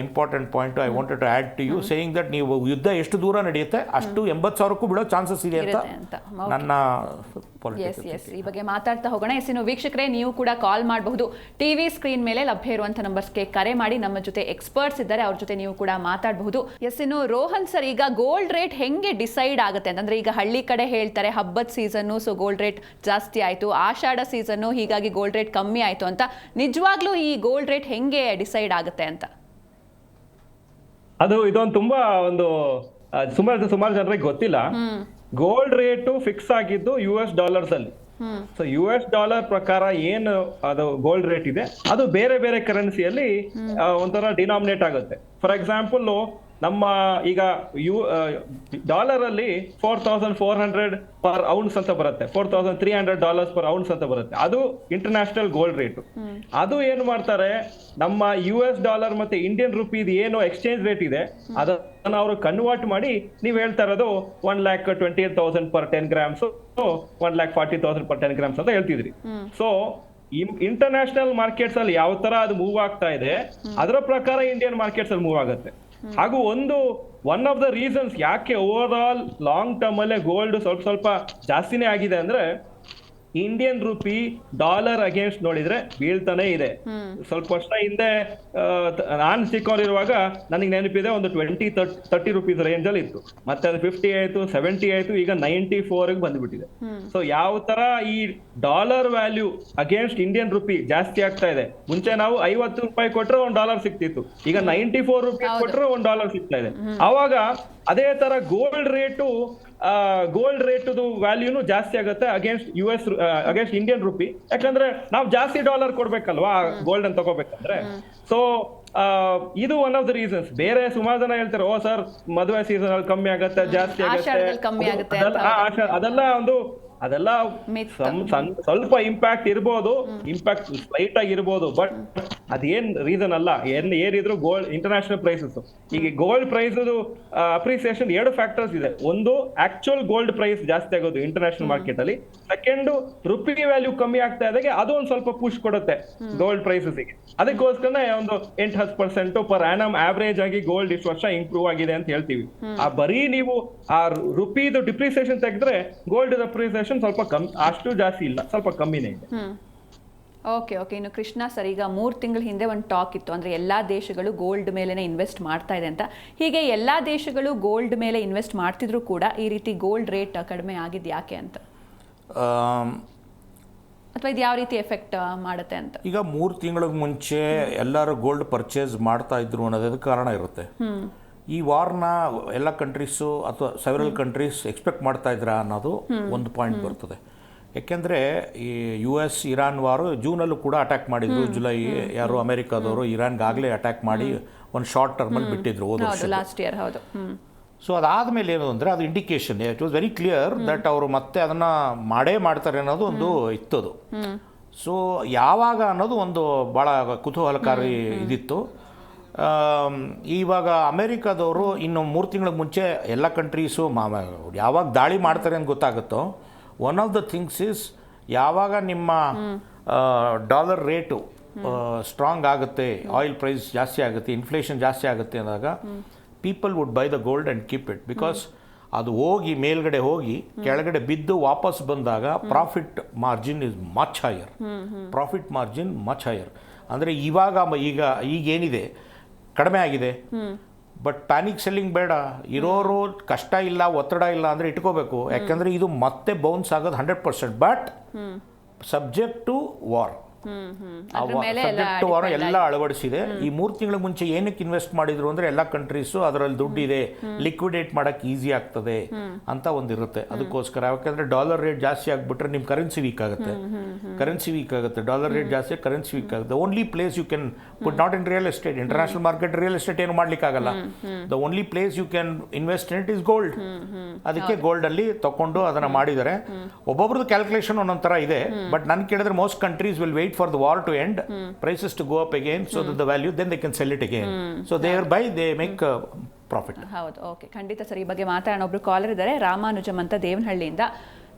important point I wanted to add to you, saying that ನೀವು ಯುದ್ಧ ಎಷ್ಟು ದೂರ ನಡೆಯುತ್ತೆ ಅಷ್ಟು 80,000ಕ್ಕೂ ಬಿಡೋ ಚಾನ್ಸಸ್ ಇದೆ ಅಂತ ನನ್ನ ಈ ಬಗ್ಗೆ ಮಾತಾಡ್ತಾ ಹೋಗೋಣ. ಇನ್ನು ವೀಕ್ಷಕರೇ, ನೀವು ಕೂಡ ಕಾಲ್ ಮಾಡಬಹುದು. ಟಿವಿ ಸ್ಕ್ರೀನ್ ಮೇಲೆ ಲಭ್ಯ ಇರುವಂತಹ ನಂಬರ್ಸ್ಗೆ ಕರೆ ಮಾಡಿ ನಮ್ಮ ಜೊತೆ ಎಕ್ಸ್ಪರ್ಟ್ಸ್ ಇದ್ದಾರೆ, ಅವ್ರ ಜೊತೆ ನೀವು ಕೂಡ ಮಾತಾಡಬಹುದು. ಇನ್ನು ರೋಹನ್ ಸರ್, ಈಗ ಗೋಲ್ಡ್ ರೇಟ್ ಹೆಂಗೆ ಡಿಸೈಡ್ ಆಗುತ್ತೆ ಅಂತಂದ್ರೆ, ಈಗ ಹಳ್ಳಿ ಕಡೆ ಹೇಳ್ತಾರೆ ಹಬ್ಬದ ಸೀಸನ್ನು, ಸೊ ಗೋಲ್ಡ್ ರೇಟ್ ಜಾಸ್ತಿ ಆಯಿತು, ಆಷಾಢ ಸೀಸನ್ನು, ಹೀಗಾಗಿ ಗೋಲ್ಡ್ ರೇಟ್ ಕಮ್ಮಿ ಆಯಿತು ಅಂತ. ನಿಜವಾಗ್ಲೂ ಈ ಗೋಲ್ಡ್ ರೇಟ್ ಹೆಂಗೆ ಡಿಸೈಡ್ ಆಗುತ್ತೆ ಅಂತ? ಇದೊಂದು ತುಂಬಾ ಸುಮಾರು ಜನರಿಗೆ ಗೊತ್ತಿಲ್ಲ. ಗೋಲ್ಡ್ ರೇಟು ಫಿಕ್ಸ್ ಆಗಿದ್ದು US ಡಾಲರ್ಸ್ ಅಲ್ಲಿ. ಸೊ US ಡಾಲರ್ ಪ್ರಕಾರ ಏನು ಅದು ಗೋಲ್ಡ್ ರೇಟ್ ಇದೆ, ಅದು ಬೇರೆ ಬೇರೆ ಕರೆನ್ಸಿಯಲ್ಲಿ ಒಂಥರ ಡಿನಾಮಿನೇಟ್ ಆಗುತ್ತೆ. ಫಾರ್ ಎಕ್ಸಾಂಪಲ್, ನಮ್ಮ ಈಗ ಡಾಲರ್ ಅಲ್ಲಿ 4,400 ಪರ್ ಔನ್ಸ್ ಅಂತ ಬರುತ್ತೆ, $4,300 ಪರ್ ಔನ್ಸ್ ಅಂತ ಬರುತ್ತೆ. ಅದು ಇಂಟರ್ನ್ಯಾಷನಲ್ ಗೋಲ್ಡ್ ರೇಟ್. ಅದು ಏನು ಮಾಡ್ತಾರೆ, ನಮ್ಮ US ಡಾಲರ್ ಮತ್ತೆ ಇಂಡಿಯನ್ ರುಪೀದ್ ಏನು ಎಕ್ಸ್ಚೇಂಜ್ ರೇಟ್ ಇದೆ ಅದನ್ನ ಅವರು ಕನ್ವರ್ಟ್ ಮಾಡಿ, ನೀವು ಹೇಳ್ತಾ ಇರೋದು 1,28,000 ಪರ್ 10 ಗ್ರಾಮ್ಸ್, 1,40,000 ಪರ್ 10 ಗ್ರಾಮ್ಸ್ ಅಂತ ಹೇಳ್ತಿದ್ರಿ. ಸೊ ಇಂಟರ್ನ್ಯಾಷನಲ್ ಮಾರ್ಕೆಟ್ಸ್ ಅಲ್ಲಿ ಯಾವ ತರ ಅದು ಮೂವ್ ಆಗ್ತಾ ಇದೆ ಅದರ ಪ್ರಕಾರ ಇಂಡಿಯನ್ ಮಾರ್ಕೆಟ್ಸ್ ಅಲ್ಲಿ ಮೂವ್ ಆಗುತ್ತೆ. ಹಾಗೂ ಒಂದು ಒನ್ ಆಫ್ ದ ರೀಸನ್ಸ್ ಯಾಕೆ ಓವರ್ ಆಲ್ ಲಾಂಗ್ ಟರ್ಮ್ ಅಲ್ಲೇ ಗೋಲ್ಡ್ ಸ್ವಲ್ಪ ಜಾಸ್ತಿನೇ ಆಗಿದೆ ಅಂದ್ರೆ ಇಂಡಿಯನ್ ರುಪಿ ಡಾಲರ್ ಅಗೇನ್ಸ್ಟ್ ನೋಡಿದ್ರೆ ಬೀಳ್ತಾನೆ ಇದೆ. ಸ್ವಲ್ಪ ವರ್ಷ ಹಿಂದೆ ನಾನ್ ಸಿಕ್ಕೊಂಡಿರುವಾಗ ನನಗೆ ನೆನಪಿದೆ ಒಂದು 20-30 ರುಪೀಸ್ ರೇಂಜ್ ಅಲ್ಲಿ ಇತ್ತು, ಮತ್ತೆ ಅದು 50 ಆಯ್ತು, 70 ಆಯ್ತು, ಈಗ 94 ಬಂದ್ಬಿಟ್ಟಿದೆ. ಸೊ ಯಾವ ತರ ಈ dollar value against Indian rupee ಜಾಸ್ತಿ ಆಗ್ತಾ ಇದೆ. ಮುಂಚೆ ನಾವು 50 ರೂಪಾಯಿ ಕೊಟ್ರೆ $1 ಸಿಕ್ತಿತ್ತು, ಈಗ 94 ರುಪೀಸ್ ಕೊಟ್ರೆ $1 ಸಿಗ್ತಾ ಇದೆ. ಅವಾಗ ಅದೇ ತರ ಗೋಲ್ಡ್ ರೇಟು ವ್ಯಾಲ್ಯೂನು ಜಾಸ್ತಿ ಆಗುತ್ತೆ ಅಗೇನ್ಸ್ಟ್ ಇಂಡಿಯನ್ ರುಪಿ. ಯಾಕಂದ್ರೆ ನಾವು ಜಾಸ್ತಿ ಡಾಲರ್ ಕೊಡ್ಬೇಕಲ್ವಾ ಗೋಲ್ಡ್ ಅನ್ನು ತಗೋಬೇಕಂದ್ರೆ. ಸೊ ಇದು ಒನ್ ಆಫ್ ದ ರೀಸನ್ಸ್. ಬೇರೆ ಸುಮಾರು ಜನ ಹೇಳ್ತಾರೆ, ಓ ಸರ್ ಮದುವೆ ಸೀಸನ್ ಅಲ್ಲಿ ಕಮ್ಮಿ ಆಗತ್ತೆ, ಜಾಸ್ತಿ ಆಗುತ್ತೆ, ಅದೆಲ್ಲ ಸ್ವಲ್ಪ ಇಂಪ್ಯಾಕ್ಟ್ ಇರ್ಬೋದು, ಇಂಪ್ಯಾಕ್ಟ್ ಸ್ಲೈಟ್ ಆಗಿರ್ಬೋದು, ಬಟ್ ಅದೇನ್ ರೀಸನ್ ಅಲ್ಲ. ಏನಿದ್ರು ಗೋಲ್ಡ್ ಇಂಟರ್ನ್ಯಾಷನಲ್ ಪ್ರೈಸಸ್, ಈಗ ಗೋಲ್ಡ್ ಪ್ರೈಸ್ ಅಪ್ರಿಸಿಯೇಷನ್ 2 ಫ್ಯಾಕ್ಟರ್ಸ್ ಇದೆ. ಒಂದು ಆಕ್ಚುಯಲ್ ಗೋಲ್ಡ್ ಪ್ರೈಸ್ ಜಾಸ್ತಿ ಆಗೋದು ಇಂಟರ್ನ್ಯಾಷನಲ್ ಮಾರ್ಕೆಟ್ ಅಲ್ಲಿ, ಸೆಕೆಂಡ್ ರುಪಿ ವ್ಯಾಲ್ಯೂ ಕಮ್ಮಿ ಆಗ್ತಾ ಇದ್ದಾಗೆ ಅದು ಒಂದ್ ಸ್ವಲ್ಪ ಪುಷ್ ಕೊಡುತ್ತೆ ಗೋಲ್ಡ್ ಪ್ರೈಸಸ್ಗೆ. ಅದಕ್ಕೋಸ್ಕರ ಒಂದು 8-10% ಪರ್ ಆನಮ್ ಆವರೇಜ್ ಆಗಿ ಗೋಲ್ಡ್ ಇಷ್ಟು ವರ್ಷ ಇಂಪ್ರೂವ್ ಆಗಿದೆ ಅಂತ ಹೇಳ್ತೀವಿ. ಆ ಬರೀ ನೀವು ಆ ರುಪಿದು ಡಿಪ್ರಿಸಿಯೇಷನ್ ತೆಗೆದ್ರೆ ಗೋಲ್ಡ್ ಅಪ್ರಿಸಿಯೇಷನ್ ಸ್ವಲ್ಪ ಕಮ್ಮಿ, ಅಷ್ಟು ಜಾಸ್ತಿ ಇಲ್ಲ, ಸ್ವಲ್ಪ ಕಮ್ಮಿನೇ ಇದೆ. ಓಕೆ. ಇನ್ನು ಕೃಷ್ಣ ಸರ್, ಈಗ 3 ತಿಂಗಳ ಹಿಂದೆ ಒಂದು ಟಾಕ್ ಇತ್ತು, ಅಂದರೆ ಎಲ್ಲ ದೇಶಗಳು ಗೋಲ್ಡ್ ಮೇಲೇ ಇನ್ವೆಸ್ಟ್ ಮಾಡ್ತಾ ಇದೆ ಅಂತ. ಹೀಗೆ ಎಲ್ಲ ದೇಶಗಳು ಗೋಲ್ಡ್ ಮೇಲೆ ಇನ್ವೆಸ್ಟ್ ಮಾಡ್ತಿದ್ರು ಕೂಡ ಈ ರೀತಿ ಗೋಲ್ಡ್ ರೇಟ್ ಕಡಿಮೆ ಆಗಿದ್ದು ಯಾಕೆ ಅಂತ, ಅಥವಾ ಇದು ಯಾವ ರೀತಿ ಎಫೆಕ್ಟ್ ಮಾಡುತ್ತೆ ಅಂತ? ಈಗ 3 ತಿಂಗಳ ಮುಂಚೆ ಎಲ್ಲರೂ ಗೋಲ್ಡ್ ಪರ್ಚೇಸ್ ಮಾಡ್ತಾ ಇದ್ರು ಅನ್ನೋದಕ್ಕೆ ಕಾರಣ ಇರುತ್ತೆ. ಈ ವಾರ್ನ ಎಲ್ಲ ಕಂಟ್ರೀಸು ಅಥವಾ ಸೆವೆರಲ್ ಕಂಟ್ರೀಸ್ ಎಕ್ಸ್ಪೆಕ್ಟ್ ಮಾಡ್ತಾ ಇದ್ರ ಅನ್ನೋದು ಒಂದು ಪಾಯಿಂಟ್ ಬರ್ತದೆ. ಯಾಕೆಂದರೆ ಈ US ಇರಾನ್ ವಾರು ಜೂನಲ್ಲೂ ಕೂಡ ಅಟ್ಯಾಕ್ ಮಾಡಿದ್ರು. ಜುಲೈ ಯಾರು ಅಮೆರಿಕಾದವರು ಇರಾನ್ಗಾಗಲೇ ಅಟ್ಯಾಕ್ ಮಾಡಿ ಒಂದು ಶಾರ್ಟ್ ಟರ್ಮಲ್ಲಿ ಬಿಟ್ಟಿದ್ರು ಲಾಸ್ಟ್ ಇಯರ್. ಹೌದು. ಸೊ ಅದಾದಮೇಲೆ ಏನು ಅಂದರೆ ಅದು indication, it was very clear that ಅವರು ಮತ್ತೆ ಅದನ್ನು ಮಾಡ್ತಾರೆ ಅನ್ನೋದು ಒಂದು ಇತ್ತದು. ಸೊ ಯಾವಾಗ ಅನ್ನೋದು ಒಂದು ಭಾಳ ಕುತೂಹಲಕಾರಿ ಇದಿತ್ತು. ಇವಾಗ ಅಮೇರಿಕಾದವರು ಇನ್ನು 3 ತಿಂಗಳ ಮುಂಚೆ ಎಲ್ಲ ಕಂಟ್ರೀಸು ಯಾವಾಗ ದಾಳಿ ಮಾಡ್ತಾರೆ ಅಂತ ಗೊತ್ತಾಗುತ್ತೋ, one of the things is ಯಾವಾಗ ನಿಮ್ಮ ಡಾಲರ್ ರೇಟು ಸ್ಟ್ರಾಂಗ್ ಆಗುತ್ತೆ, ಆಯಿಲ್ ಪ್ರೈಸ್ ಜಾಸ್ತಿ ಆಗುತ್ತೆ, ಇನ್ಫ್ಲೇಷನ್ ಜಾಸ್ತಿ ಆಗುತ್ತೆ ಅಂದಾಗ people would buy the gold and keep it. Because ಅದು ಹೋಗಿ ಮೇಲ್ಗಡೆ ಹೋಗಿ ಕೆಳಗಡೆ ಬಿದ್ದು ವಾಪಸ್ ಬಂದಾಗ profit margin is much higher. ಅಂದರೆ ಈಗೇನಿದೆ ಕಡಿಮೆ ಆಗಿದೆ, ಬಟ್ ಪ್ಯಾನಿಕ್ ಸೆಲ್ಲಿಂಗ್ ಬೇಡ. ಇರೋರು ಕಷ್ಟ ಇಲ್ಲ, ಒತ್ತಡ ಇಲ್ಲ ಅಂದರೆ ಇಟ್ಕೋಬೇಕು. ಯಾಕಂದರೆ ಇದು ಮತ್ತೆ ಬೌನ್ಸ್ ಆಗೋದು 100%, but subject to war. Subject ವಾರ ಎಲ್ಲ ಅಳವಡಿಸಿದೆ. ಈ 3 ತಿಂಗಳ ಮುಂಚೆ ಏನಕ್ಕೆ ಇನ್ವೆಸ್ಟ್ ಮಾಡಿದ್ರು ಅಂದರೆ ಎಲ್ಲ ಕಂಟ್ರೀಸು ಅದರಲ್ಲಿ ದುಡ್ಡಿದೆ, ಲಿಕ್ವಿಡೇಟ್ ಮಾಡೋಕ್ಕೆ ಈಸಿ ಆಗ್ತದೆ ಅಂತ ಒಂದಿರುತ್ತೆ. ಅದಕ್ಕೋಸ್ಕರ ಯಾಕಂದರೆ ಡಾಲರ್ ರೇಟ್ ಜಾಸ್ತಿ ಆಗಿಬಿಟ್ರೆ ನಿಮ್ಮ ಕರೆನ್ಸಿ ವೀಕ್ ಆಗುತ್ತೆ. ಡಾಲರ್ ರೇಟ್ ಜಾಸ್ತಿ, ಕರೆನ್ಸಿ ವೀಕ್ ಆಗುತ್ತೆ. Only place you can put, not in real estate, international market real estate ಏನು ಮಾಡ್ಲಿಕ್ಕಾಗಲ್ಲ. The only place you can invest in it is gold. ಅದಕ್ಕೆ ಗೋಲ್ಡಲ್ಲಿ ತಗೊಂಡು ಅದನ್ನು ಮಾಡಿದ್ದಾರೆ. ಒಬ್ಬೊಬ್ರದ್ದು ಕ್ಯಾಲ್ಕುಲೇಷನ್ ಒಂದೊಂದು ಥರ ಇದೆ, ಬಟ್ ನಾನು ಕೇಳಿದ್ರೆ most countries will wait for the war to end, prices to go up again, so that the value, then they can sell it again. So thereby they make profit. ಹೌದು. ಓಕೆ, ಖಂಡಿತ ಸರ್. ಈ ಬಗ್ಗೆ ಮಾತಾಡೋಣ. ಒಬ್ರು ಕಾಲರ್ ಇದ್ದಾರೆ, ರಾಮಾನುಜಮ್ ಅಂತ ದೇವನಹಳ್ಳಿಯಿಂದ.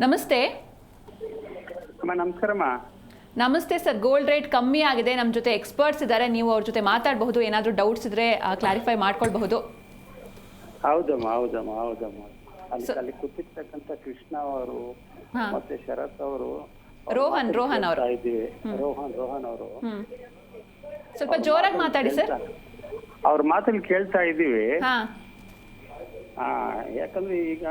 ನಮಸ್ತೆ. ನಮಸ್ಕಾರಮ್ಮ. ನಮಸ್ತೆ ಸರ್. ಗೋಲ್ಡ್ ರೇಟ್ ಕಮ್ಮಿ ಆಗಿದೆ, ನಮ್ಮ ಜೊತೆ ಎಕ್ಸ್ಪರ್ಟ್ಸ್ ಇದ್ದಾರೆ, ನೀವು ಅವ್ರ ಜೊತೆ ಮಾತಾಡಬಹುದು. ಏನಾದರೂ ಡೌಟ್ಸ್ ಇದ್ರೆ ಕ್ಲಾರಿಫೈ ಮಾಡ್ಕೊಳ್ಬಹುದು. ಹೌದಮ್ಮ. ಅಲ್ಲಿ ಕೂತಿರ್ತಕ್ಕಂಥ ಕೃಷ್ಣ ಅವರು ಮತ್ತೆ ಶರತ್ ಅವರು, ರೋಹನ್ ಅವರು, ರೋಹನ್ ಅವರು ಸ್ವಲ್ಪ ಜೋರಾಗಿ ಮಾತಾಡಿ ಸರ್. ಅವ್ರ ಮಾತಲ್ಲಿ ಕೇಳ್ತಾ ಇದ್ದೀವಿ. ಯಾಕಂದ್ರೆ ಈಗ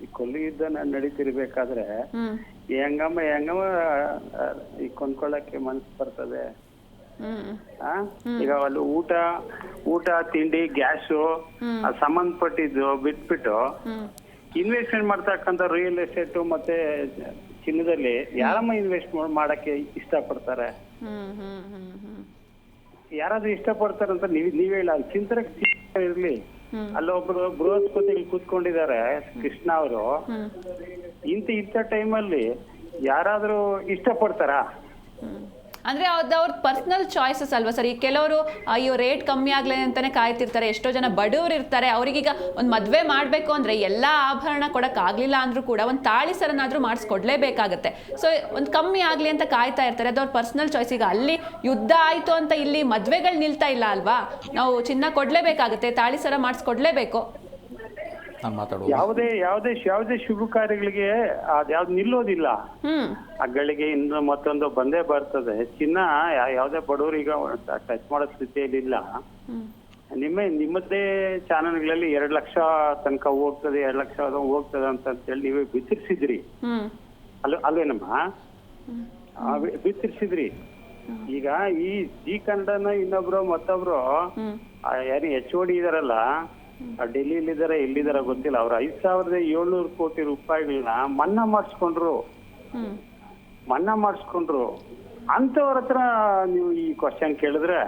ಈ ಕೊಲ್ಲಿ ಯುದ್ಧ ನಡೀತಿರ್ಬೇಕಾದ್ರೆ ಹೆಂಗಮ್ಮ ಈ ಕೊಂಡ್ಕೊಳ್ಳಕ್ಕೆ ಮನಸ್ಸು ಬರ್ತದೆ. ಈಗ ಅಲ್ಲಿ ಊಟ ತಿಂಡಿ ಗ್ಯಾಸು ಸಂಬಂಧಪಟ್ಟಿದ್ದು ಬಿಟ್ಬಿಟ್ಟು ಇನ್ವೆಸ್ಟ್ಮೆಂಟ್ ಮಾಡ್ತಕ್ಕಂಥ ರಿಯಲ್ ಎಸ್ಟೇಟ್ ಮತ್ತೆ ಚಿನ್ನದಲ್ಲಿ ಯಾರಮ್ಮ ಇನ್ವೆಸ್ಟ್ ಮಾಡಕ್ಕೆ ಇಷ್ಟಪಡ್ತಾರೆ? ಯಾರಾದ್ರೂ ಇಷ್ಟಪಡ್ತಾರಂತ ನೀವ್ ಹೇಳ. ಚಿಂತನೆ ಇರ್ಲಿ, ಅಲ್ಲೊಬ್ರು ಬೃಹಸ್ಪತಿಗಳು ಕೂತ್ಕೊಂಡಿದ್ದಾರೆ ಕೃಷ್ಣ ಅವರು. ಇಂಥ ಟೈಮಲ್ಲಿ ಯಾರಾದ್ರೂ ಇಷ್ಟಪಡ್ತಾರಾ? ಅಂದ್ರೆ ಅವ್ರ ಪರ್ಸನಲ್ ಚಾಯ್ಸಸ್ ಅಲ್ವಾ ಸರ್? ಈ ಕೆಲವರು ಅಯ್ಯೋ ರೇಟ್ ಕಮ್ಮಿ ಆಗ್ಲಿ ಅಂತಾನೆ ಕಾಯ್ತಿರ್ತಾರೆ. ಎಷ್ಟೋ ಜನ ಬಡವರು ಇರ್ತಾರೆ, ಅವ್ರಿಗೀಗ ಒಂದು ಮದುವೆ ಮಾಡಬೇಕು ಅಂದ್ರೆ ಎಲ್ಲ ಆಭರಣ ಕೊಡಕ್ ಆಗ್ಲಿಲ್ಲ ಅಂದ್ರೂ ಕೂಡ ಒಂದು ತಾಳಿ ಸರನಾದ್ರೂ ಮಾಡಿಸ್ಕೊಡ್ಲೇಬೇಕಾಗತ್ತೆ. ಸೊ ಒಂದು ಕಮ್ಮಿ ಆಗ್ಲಿ ಅಂತ ಕಾಯ್ತಾ ಇರ್ತಾರೆ, ಅದು ಅವ್ರ ಪರ್ಸನಲ್ ಚಾಯ್ಸ್. ಈಗ ಅಲ್ಲಿ ಯುದ್ಧ ಆಯ್ತು ಅಂತ ಇಲ್ಲಿ ಮದ್ವೆಗಳು ನಿಲ್ತಾ ಇಲ್ಲ ಅಲ್ವಾ? ನಾವು ಚಿನ್ನ ಕೊಡ್ಲೇಬೇಕಾಗತ್ತೆ, ತಾಳಿ ಸರ ಮಾಡಿಸ್ಕೊಡ್ಲೇಬೇಕು. ಯಾವುದೇ ಶುಭ ಕಾರ್ಯಗಳಿಗೆ ಅದ್ಯಾವ್ದು ನಿಲ್ಲೋದಿಲ್ಲ. ಅಗಳಿಗೆ ಇನ್ನು ಮತ್ತೊಂದು ಬಂದೇ ಬರ್ತದೆ. ಚಿನ್ನ ಯಾವುದೇ ಬಡವರು ಈಗ ಟಚ್ ಮಾಡೋ ಸ್ಥಿತಿಯಲ್ಲಿ ಇಲ್ಲ. ನಿಮ್ಮದೇ ಚಾನಲ್ಗಳಲ್ಲಿ 2 ಲಕ್ಷ ತನಕ ಹೋಗ್ತದೆ, 2 ಲಕ್ಷ ಹೋಗ್ತದೆ ಅಂತ ಹೇಳಿ ನೀವೇ ಬಿತ್ತರಿಸಿದ್ರಿ ಅಲ್ವೇನಮ್ಮ? ಬಿತ್ತರಿಸಿದ್ರಿ. ಈಗ ಈ ಕನ್ನಡನ ಇನ್ನೊಬ್ರು ಮತ್ತೊಬ್ರು ಯಾರು HOD ಇದಾರಲ್ಲ, ಡೆಲ್ಲಿಲಿ ಇದಾರೆ ಎಲ್ಲಿದಾರ ಗೊತ್ತಿಲ್ಲ, ಅವ್ರು 5,700 ಕೋಟಿ ರೂಪಾಯಿಗಳನ್ನ ಮನ್ನಾ ಮಾಡಿಸ್ಕೊಂಡ್ರು. ಅಂತವ್ರ ಹತ್ರ ನೀವು ಈ ಕ್ವಶನ್ ಕೇಳಿದ್ರೆ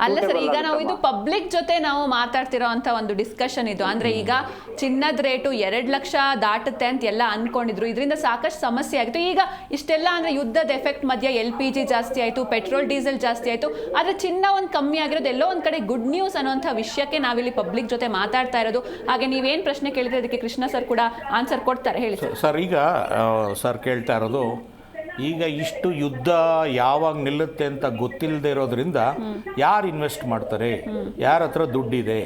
ಅಲ್ಲ ಸರ್, ಈಗ ನಾವು ಇದು ಪಬ್ಲಿಕ್ ಜೊತೆ ನಾವು ಮಾತಾಡ್ತಿರೋ ಅಂತ ಒಂದು ಡಿಸ್ಕಷನ್ ಇದು. ಅಂದ್ರೆ ಈಗ ಚಿನ್ನದ ರೇಟು 2 ಲಕ್ಷ ದಾಟುತ್ತೆ ಅಂತ ಎಲ್ಲ ಅನ್ಕೊಂಡಿದ್ರು, ಇದರಿಂದ ಸಾಕಷ್ಟು ಸಮಸ್ಯೆ ಆಗಿತ್ತು. ಈಗ ಇಷ್ಟೆಲ್ಲ ಅಂದ್ರೆ ಯುದ್ಧದ ಎಫೆಕ್ಟ್ ಮಧ್ಯೆ LPG ಜಾಸ್ತಿ ಆಯ್ತು, ಪೆಟ್ರೋಲ್ ಡೀಸೆಲ್ ಜಾಸ್ತಿ ಆಯ್ತು, ಆದ್ರೆ ಚಿನ್ನ ಒಂದು ಕಮ್ಮಿ ಆಗಿರೋದು ಎಲ್ಲೋ ಒಂದ್ ಕಡೆ ಗುಡ್ ನ್ಯೂಸ್ ಅನ್ನೋಂಥ ವಿಷಯಕ್ಕೆ ನಾವಿಲ್ಲಿ ಪಬ್ಲಿಕ್ ಜೊತೆ ಮಾತಾಡ್ತಾ ಇರೋದು. ಹಾಗೆ ನೀವೇನ್ ಪ್ರಶ್ನೆ ಕೇಳಿದ್ರೆ ಅದಕ್ಕೆ ಕೃಷ್ಣ ಸರ್ ಕೂಡ ಆನ್ಸರ್ ಕೊಡ್ತಾರೆ. ಹೇಳಿ ಸರ್. ಈಗ ಸರ್ ಕೇಳ್ತಾ ಇರೋದು, ಈಗ ಇಷ್ಟು ಯುದ್ಧ ಯಾವಾಗ ನಿಲ್ಲುತ್ತೆ ಅಂತ ಗೊತ್ತಿಲ್ಲದೆ ಇರೋದ್ರಿಂದ ಯಾರು ಇನ್ವೆಸ್ಟ್ ಮಾಡ್ತಾರೆ, ಯಾರ ಹತ್ರ ದುಡ್ಡಿದೆ,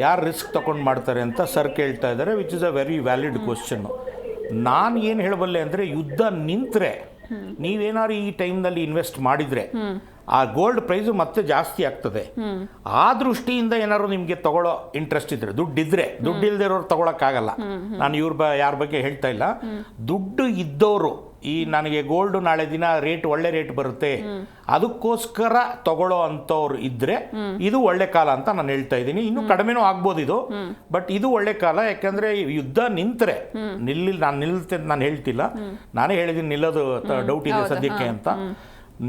ಯಾರು ರಿಸ್ಕ್ ತಗೊಂಡು ಮಾಡ್ತಾರೆ ಅಂತ ಸರ್ ಕೇಳ್ತಾ ಇದ್ದಾರೆ, which is a very valid question. ನಾನು ಏನು ಹೇಳಬಲ್ಲೆ ಅಂದರೆ, ಯುದ್ಧ ನಿಂತರೆ ನೀವೇನಾದ್ರು ಈ ಟೈಮ್ನಲ್ಲಿ ಇನ್ವೆಸ್ಟ್ ಮಾಡಿದರೆ ಆ ಗೋಲ್ಡ್ ಪ್ರೈಸು ಮತ್ತೆ ಜಾಸ್ತಿ ಆಗ್ತದೆ. ಆ ದೃಷ್ಟಿಯಿಂದ ಏನಾದ್ರು ನಿಮಗೆ ತಗೊಳ್ಳೋ ಇಂಟ್ರೆಸ್ಟ್ ಇದ್ರೆ, ದುಡ್ಡಿಲ್ಲದೆ ಇರೋರು ತಗೊಳಕ್ಕಾಗಲ್ಲ. ನಾನು ಯಾರ ಬಗ್ಗೆ ಹೇಳ್ತಾ ಇಲ್ಲ. ದುಡ್ಡು ಇದ್ದವರು, ಈ ನನಗೆ ಗೋಲ್ಡ್ ನಾಳೆ ದಿನ ಒಳ್ಳೆ ರೇಟ್ ಬರುತ್ತೆ ಅದಕ್ಕೋಸ್ಕರ ತಗೊಳ್ಳೋ ಅಂಥವ್ರು ಇದ್ರೆ ಇದು ಒಳ್ಳೆ ಕಾಲ ಅಂತ ನಾನು ಹೇಳ್ತಾ ಇದ್ದೀನಿ. ಇನ್ನು ಕಡಿಮೆನೂ ಆಗ್ಬೋದು ಇದು, ಬಟ್ ಇದು ಒಳ್ಳೆ ಕಾಲ. ಯಾಕಂದ್ರೆ ಯುದ್ಧ ನಿಂತರೆ ನಿಲ್ಲುತ್ತೆ ಅಂತ ನಾನು ಹೇಳ್ತಿಲ್ಲ, ನಾನೇ ಹೇಳಿದ್ದೀನಿ ನಿಲ್ಲೋದು ಡೌಟ್ ಇದೆ ಸದ್ಯಕ್ಕೆ ಅಂತ.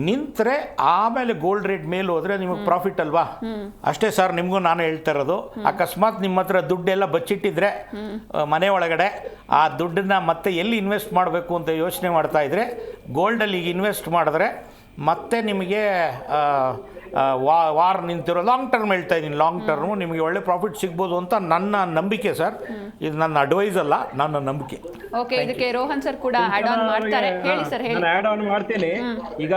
ನಿಂತರೆ ಆಮೇಲೆ ಗೋಲ್ಡ್ ರೇಟ್ ಮೇಲೆ ಹೋದ್ರೆ ನಿಮಗೆ ಪ್ರಾಫಿಟ್ ಅಲ್ವಾ? ಅಷ್ಟೇ ಸರ್, ನಿಮಗೂ ನಾನು ಹೇಳ್ತಾ ಇರೋದು. ಅಕಸ್ಮಾತ್ ನಿಮ್ಮ ಹತ್ರ ದುಡ್ಡೆಲ್ಲ ಬಚ್ಚಿಟ್ಟಿದ್ರೆ ಮನೆ ಒಳಗಡೆ, ಆ ದುಡ್ಡನ್ನ ಮತ್ತೆ ಎಲ್ಲಿ ಇನ್ವೆಸ್ಟ್ ಮಾಡಬೇಕು ಅಂತ ಯೋಚನೆ ಮಾಡ್ತಾ ಇದ್ರೆ, ಗೋಲ್ಡಲ್ಲಿ ಈಗ ಇನ್ವೆಸ್ಟ್ ಮಾಡಿದ್ರೆ ಮತ್ತೆ ನಿಮಗೆ ವಾರ್ ನಿಂತಿರೋ ಲಾಂಗ್ ಟರ್ಮ್ ಹೇಳ್ತಾ ಇದ್ದೀನಿ, ಲಾಂಗ್ ಟರ್ಮು ನಿಮಗೆ ಒಳ್ಳೆ ಪ್ರಾಫಿಟ್ ಸಿಗ್ಬೋದು ಅಂತ ನನ್ನ ನಂಬಿಕೆ ಸರ್. ಇದು ನನ್ನ ಅಡ್ವೈಸ್ ಅಲ್ಲ, ನನ್ನ ನಂಬಿಕೆ. ಓಕೆ, ಇದಕ್ಕೆ ರೋಹನ್ ಸರ್ ಕೂಡ ಆಡ್ ಆನ್ ಮಾಡ್ತಾರೆ. ಹೇಳಿ ಸರ್. ನಾನು ಆಡ್ ಆನ್ ಮಾಡ್ತೀನಿ. ಈಗ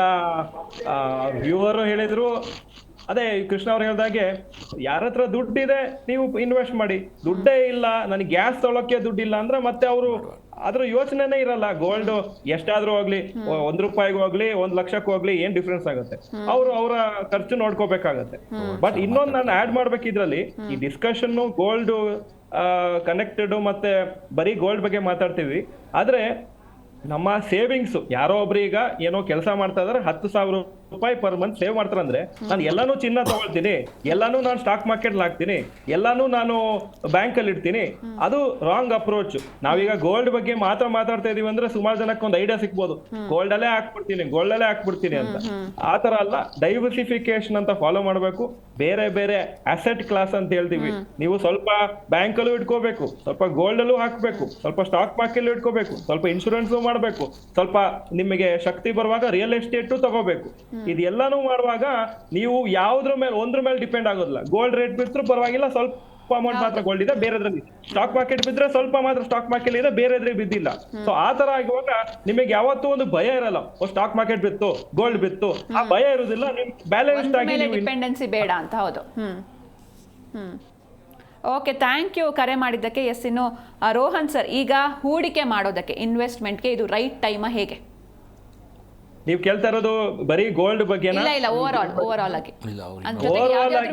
ವ್ಯೂವರ್ ಹೇಳಿದ್ರು, ಅದೇ ಕೃಷ್ಣ ಅವ್ರು ಹೇಳ್ದಾಗೆ, ಯಾರ ಹತ್ರ ದುಡ್ಡಿದೆ ನೀವು ಇನ್ವೆಸ್ಟ್ ಮಾಡಿ, ದುಡ್ಡೇ ಇಲ್ಲ ನನಗೆ ಗ್ಯಾಸ್ ತೊಗೊಳಕ್ಕೆ ದುಡ್ಡಿಲ್ಲ ಅಂದ್ರೆ ಮತ್ತೆ ಅವರು ಅದ್ರ ಯೋಚನೆನೇ ಇರಲ್ಲ. ಗೋಲ್ಡ್ ಎಷ್ಟಾದ್ರೂ ಹೋಗ್ಲಿ, 1 ರೂಪಾಯಿಗೂ ಹೋಗ್ಲಿ 1 ಲಕ್ಷಕ್ಕೂ ಹೋಗ್ಲಿ, ಏನ್ ಡಿಫ್ರೆನ್ಸ್ ಆಗುತ್ತೆ? ಅವರು ಅವರ ಖರ್ಚು ನೋಡ್ಕೋಬೇಕಾಗತ್ತೆ. ಬಟ್ ಇನ್ನೊಂದು ನಾನು ಆಡ್ ಮಾಡ್ಬೇಕು ಇದ್ರಲ್ಲಿ, ಈ ಡಿಸ್ಕಷನ್ ಗೋಲ್ಡ್ ಕನೆಕ್ಟೆಡ್ ಮತ್ತೆ ಬರೀ ಗೋಲ್ಡ್ ಬಗ್ಗೆ ಮಾತಾಡ್ತೀವಿ, ಆದ್ರೆ ನಮ್ಮ ಸೇವಿಂಗ್ಸ್ ಯಾರೋ ಒಬ್ರು ಈಗ ಏನೋ ಕೆಲಸ ಮಾಡ್ತಾ ಇದಾರೆ, 10,000 ರೂಪಾಯಿ ಪರ್ ಮಂತ್ ಸೇವ್ ಮಾಡ್ತಾರಂದ್ರೆ, ನಾನು ಎಲ್ಲಾನು ಚಿನ್ನ ತಗೊಳ್ತೀನಿ, ಎಲ್ಲಾನು ನಾನು ಸ್ಟಾಕ್ ಮಾರ್ಕೆಟ್ ಹಾಕ್ತೀನಿ, ಎಲ್ಲಾನು ನಾನು ಬ್ಯಾಂಕ್ ಅಲ್ಲಿ ಇಡ್ತೀನಿ, ಅದು ರಾಂಗ್ ಅಪ್ರೋಚ್. ನಾವೀಗ ಗೋಲ್ಡ್ ಬಗ್ಗೆ ಮಾತಾಡ್ತಾ ಇದೀವಿ ಅಂದ್ರೆ ಸುಮಾರು ಜನಕ್ಕೆ ಒಂದು ಐಡಿಯಾ ಸಿಗ್ಬೋದು, ಗೋಲ್ಡ್ ಅಲ್ಲೇ ಹಾಕ್ಬಿಡ್ತೀನಿ ಅಂತ. ಆ ತರ ಅಲ್ಲ, ಡೈವರ್ಸಿಫಿಕೇಶನ್ ಅಂತ ಫಾಲೋ ಮಾಡಬೇಕು. ಬೇರೆ ಬೇರೆ ಅಸೆಟ್ ಕ್ಲಾಸ್ ಅಂತ ಹೇಳ್ತೀವಿ. ನೀವು ಸ್ವಲ್ಪ ಬ್ಯಾಂಕ್ ಅಲ್ಲೂ ಇಟ್ಕೋಬೇಕು, ಸ್ವಲ್ಪ ಗೋಲ್ಡ್ ಅಲ್ಲೂ ಹಾಕ್ಬೇಕು, ಸ್ವಲ್ಪ ಸ್ಟಾಕ್ ಮಾರ್ಕೆಟ್ ಇಟ್ಕೋಬೇಕು, ಸ್ವಲ್ಪ ಇನ್ಶೂರೆನ್ಸ್ ಮಾಡಬೇಕು, ಸ್ವಲ್ಪ ನಿಮಗೆ ಶಕ್ತಿ ಬರುವಾಗ ರಿಯಲ್ ಎಸ್ಟೇಟ್ ತಗೋಬೇಕು. ಇದೆಲ್ಲಾನು ಮಾಡುವಾಗ ನೀವು ಒಂದ್ರ ಮೇಲೆ ಡಿಪೆಂಡ್ ಆಗೋದಿಲ್ಲ. ಗೋಲ್ಡ್ ರೇಟ್ ಬಿದ್ರು ಪರವಾಗಿಲ್ಲ, ಸ್ವಲ್ಪ ಅಮೌಂಟ್ ಮಾತ್ರ ಗೋಲ್ಡ್ ಇದೆ, ಬೇರೆದ್ರಲ್ಲಿ ಸ್ಟಾಕ್ ಮಾರ್ಕೆಟ್ ಬಿದ್ರೆ ಸ್ವಲ್ಪ ಮಾತ್ರ ಸ್ಟಾಕ್ ಮಾರ್ಕೆಟ್ ಇದೆ, ಬೇರೆದ್ರೆ ಬಿದ್ದಿಲ್ಲ. ಸೊ ಆ ತರ ಆಗುವಾಗ ನಿಮಗೆ ಯಾವತ್ತೂ ಒಂದು ಭಯ ಇರಲ್ಲ, ಸ್ಟಾಕ್ ಮಾರ್ಕೆಟ್ ಬಿತ್ತು, ಗೋಲ್ಡ್ ಬಿತ್ತು, ಆ ಭಯ ಇರುವುದಿಲ್ಲ. ನಿಮ್ ಬ್ಯಾಲೆನ್ಸ್ ಆಗಿ ಡಿಪೆಂಡೆನ್ಸಿ ಬೇಡ ಅಂತ. ಹೌದು. ಓಕೆ, ಥ್ಯಾಂಕ್ ಯು ಕರೆ ಮಾಡಿದ್ದಕ್ಕೆ. ಎಸ್, ಇನ್ನು ರೋಹನ್ ಸರ್, ಈಗ ಹೂಡಿಕೆ ಮಾಡೋದಕ್ಕೆ, ಇನ್ವೆಸ್ಟ್ಮೆಂಟ್ಗೆ ಇದು ರೈಟ್ ಟೈಮ್ ಹೇಗೆ? ನೀವು ಕೇಳ್ತಾ ಇರೋದು ಬರೀ ಗೋಲ್ಡ್ ಬಗ್ಗೆ? ಇಲ್ಲ, ಓವರ್ ಆಲ್ ಆಗಿ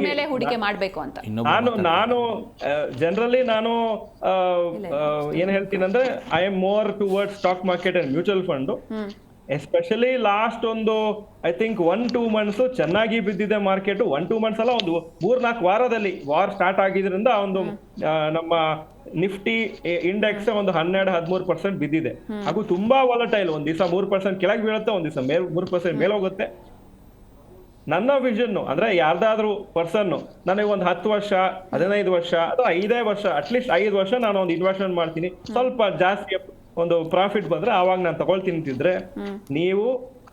ಮೇಲೆ ಹೂಡಿಕೆ ಮಾಡಬೇಕು ಅಂತ. ನಾನು ಜನರಲಿ ನಾನು ಏನ್ ಹೇಳ್ತೀನಿ ಅಂದ್ರೆ, I am more towards stock market and mutual fund. Especially last ಒಂದು ಐ ಥಿಂಕ್ 1-2 ಮಂತ್ಸ್ ಚೆನ್ನಾಗಿ ಬಿದ್ದಿದೆ ಮಾರ್ಕೆಟ್. 1-2 ಮಂತ್ಸ್ ಅಲ್ಲ, ಒಂದು 3-4 ವಾರದಲ್ಲಿ ವಾರ್ ಸ್ಟಾರ್ಟ್ ಆಗಿದ್ರಿಂದ ಒಂದು ನಮ್ಮ ನಿಫ್ಟಿ ಇಂಡೆಕ್ಸ್ ಒಂದು 12-13% ಬಿದ್ದಿದೆ. ಹಾಗೂ ತುಂಬಾ ವಾಲಟೈಲ್. ಒಂದ್ ದಿವಸ 3% ಕೆಳಗೆ ಬೀಳುತ್ತೆ, ಒಂದ್ ದಿವಸ 3% ಮೇಲೆ ಹೋಗುತ್ತೆ. ನನ್ನ ವಿಷನ್ ಅಂದ್ರೆ, ಯಾರ್ದಾದ್ರೂ ಪರ್ಸನ್ ನನಗೆ ಒಂದು 10 ವರ್ಷ 15 ವರ್ಷ ಅಥವಾ 5 ವರ್ಷ, ಅಟ್ಲೀಸ್ಟ್ 5 ವರ್ಷ ನಾನು ಒಂದು ಇನ್ವೆಸ್ಟ್ಮೆಂಟ್ ಮಾಡ್ತೀನಿ, ಸ್ವಲ್ಪ ಜಾಸ್ತಿ ಒಂದು ಪ್ರಾಫಿಟ್ ಬಂದ್ರೆ ಆವಾಗ ನಾನು ತಗೊಳ್ತೀನಿ ಅಂತಿದ್ರೆ, ನೀವು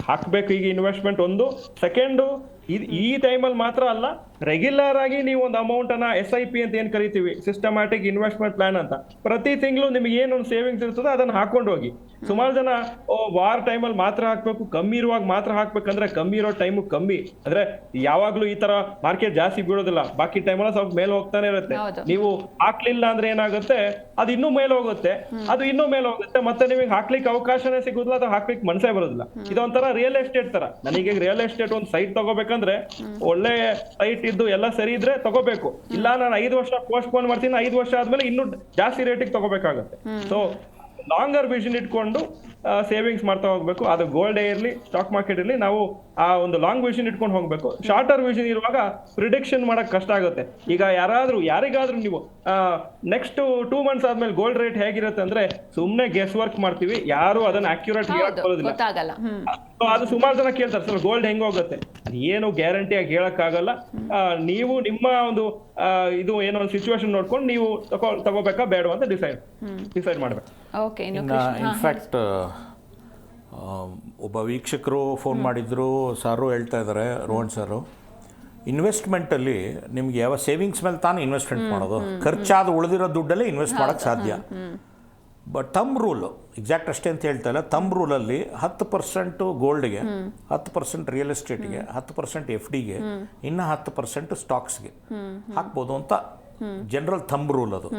ಹಾಕ್ಬೇಕು ಈಗ ಇನ್ವೆಸ್ಟ್ಮೆಂಟ್ ಒಂದು. ಸೆಕೆಂಡು, ಈ ಟೈಮಲ್ಲಿ ಮಾತ್ರ ಅಲ್ಲ, ರೆಗ್ಯುಲರ್ ಆಗಿ ನೀವು ಒಂದು ಅಮೌಂಟ್ ಅನ್ನ SIP ಅಂತ ಏನ್ ಕರಿತೀವಿ, ಸಿಸ್ಟಮ್ಯಾಟಿಕ್ ಇನ್ವೆಸ್ಟ್ಮೆಂಟ್ ಪ್ಲಾನ್ ಅಂತ, ಪ್ರತಿ ತಿಂಗಳು ನಿಮಗೆ ಏನೊಂದು ಸೇವಿಂಗ್ಸ್ ಇರ್ತದೆ ಅದನ್ನ ಹಾಕೊಂಡು ಹೋಗಿ. ಸುಮಾರು ಜನ ವಾರ್ ಟೈಮಲ್ಲಿ ಮಾತ್ರ ಹಾಕ್ಬೇಕು, ಕಮ್ಮಿ ಇರುವಾಗ ಮಾತ್ರ ಹಾಕ್ಬೇಕಂದ್ರೆ ಕಮ್ಮಿ ಇರೋ ಟೈಮು ಕಮ್ಮಿ ಅಂದ್ರೆ ಯಾವಾಗ್ಲೂ ಈ ತರ ಮಾರ್ಕೆಟ್ ಜಾಸ್ತಿ ಬೀಳೋದಿಲ್ಲ, ಬಾಕಿ ಟೈಮಲ್ಲಿ ಸ್ವಲ್ಪ ಮೇಲೆ ಹೋಗ್ತಾನೆ ಇರುತ್ತೆ. ನೀವು ಹಾಕ್ಲಿಲ್ಲ ಅಂದ್ರೆ ಏನಾಗುತ್ತೆ, ಅದು ಇನ್ನೂ ಮೇಲೆ ಹೋಗುತ್ತೆ, ಅದು ಇನ್ನೂ ಮೇಲೆ ಹೋಗುತ್ತೆ, ಮತ್ತೆ ನಿಮಗೆ ಹಾಕ್ಲಿಕ್ಕೆ ಅವಕಾಶನೇ ಸಿಗುದಿಲ್ಲ, ಅದು ಹಾಕ್ಲಿಕ್ಕೆ ಮನಸ್ಸೇ ಬರೋದಿಲ್ಲ. ಇದೊಂಥರ ರಿಯಲ್ ಎಸ್ಟೇಟ್ ತರ. ನನಗೆ ರಿಯಲ್ ಎಸ್ಟೇಟ್ ಒಂದು ಸೈಟ್ ತಗೋಬೇಕಂದ್ರೆ ಒಳ್ಳೆ ಸೈಟ್ ಇದ್ದು ಎಲ್ಲ ಸರಿ ಇದ್ರೆ ತಗೋಬೇಕು, ಇಲ್ಲ ನಾನು 5 ವರ್ಷ ಪೋಸ್ಟ್ಪೋನ್ ಮಾಡ್ತೀನಿ, 5 ವರ್ಷ ಆದ್ಮೇಲೆ ಇನ್ನೂ ಜಾಸ್ತಿ ರೇಟಿಗೆ ತಗೋಬೇಕಾಗುತ್ತೆ. ಸೊ ಲಾಂಗರ್ ವಿಷನ್ ಇಟ್ಕೊಂಡು ಸೇವಿಂಗ್ಸ್ ಮಾಡ್ತಾ ಹೋಗ್ಬೇಕು. ಅದು ಗೋಲ್ಡ್ ಇರಲಿ, ಸ್ಟಾಕ್ ಮಾರ್ಕೆಟ್ ಇರಲಿ, ನಾವು ಆ ಒಂದು ಲಾಂಗ್ ವಿಷನ್ ಇಟ್ಕೊಂಡು ಹೋಗ್ಬೇಕು. ಶಾರ್ಟರ್ ವಿಷನ್ ಇರುವಾಗ ಪ್ರಿಡಿಕ್ಷನ್ ಮಾಡಕ್ ಕಷ್ಟ ಆಗುತ್ತೆ. ಈಗ ಯಾರಿಗಾದ್ರೂ ನೀವು ನೆಕ್ಸ್ಟ್ 2 months ಆದ್ಮೇಲೆ ಗೋಲ್ಡ್ ರೇಟ್ ಹೇಗಿರುತ್ತೆ ಅಂದ್ರೆ ಸುಮ್ನೆ ಗೆಸ್ ವರ್ಕ್ ಮಾಡ್ತೀವಿ, ಯಾರು ಅದನ್ನ ಅಕ್ಯುರೇಟ್ ಹೇಳಕ್ ಬರೋದಿಲ್ಲ. ಅದು ಸುಮಾರು ಜನ ಕೇಳ್ತಾರೆ, ಸರ್ ಗೋಲ್ಡ್ ಹೆಂಗ್ ಹೋಗುತ್ತೆ, ಏನು ಗ್ಯಾರಂಟಿ ಆಗಿ ಹೇಳಕ್ ಆಗಲ್ಲ. ನೀವು ನಿಮ್ಮ ಒಂದು ಇದು ಏನೋ ಒಂದು ಸಿಚುವೇಶನ್ ನೋಡ್ಕೊಂಡು ನೀವು ತಗೋಬೇಕಾ ಬೇಡ ಅಂತ ಡಿಸೈಡ್ ಮಾಡ್ಬೇಕು. ಇನ್ಫ್ಯಾಕ್ಟ್ ಒಬ್ಬ ವೀಕ್ಷಕರು ಫೋನ್ ಮಾಡಿದ್ರು, ಸಾರು ಹೇಳ್ತಾ ಇದ್ದಾರೆ, ರೋಹನ್ ಸಾರು, ಇನ್ವೆಸ್ಟ್ಮೆಂಟಲ್ಲಿ ನಿಮ್ಗೆ ಯಾವ ಸೇವಿಂಗ್ಸ್ ಮೇಲೆ ತಾನೇ ಇನ್ವೆಸ್ಟ್ಮೆಂಟ್ ಮಾಡೋದು, ಖರ್ಚಾದ ಉಳಿದಿರೋ ದುಡ್ಡಲ್ಲೇ ಇನ್ವೆಸ್ಟ್ ಮಾಡೋಕ್ಕೆ ಸಾಧ್ಯ. ಬಟ್ ತಮ್ ರೂಲ್ ಎಕ್ಸಾಕ್ಟ್ ಅಷ್ಟೇ ಅಂತ ಹೇಳ್ತಾ ಇಲ್ಲ, ತಮ್ ರೂಲಲ್ಲಿ 10% ಗೋಲ್ಡ್ಗೆ, 10% ರಿಯಲ್ ಎಸ್ಟೇಟ್ಗೆ, 10% FDಗೆ, ಇನ್ನು 10% ಸ್ಟಾಕ್ಸ್ಗೆ ಹಾಕ್ಬೋದು ಅಂತ ಜನರಲ್ ಥಂಬ್ ರೂಲ್ ಅದು.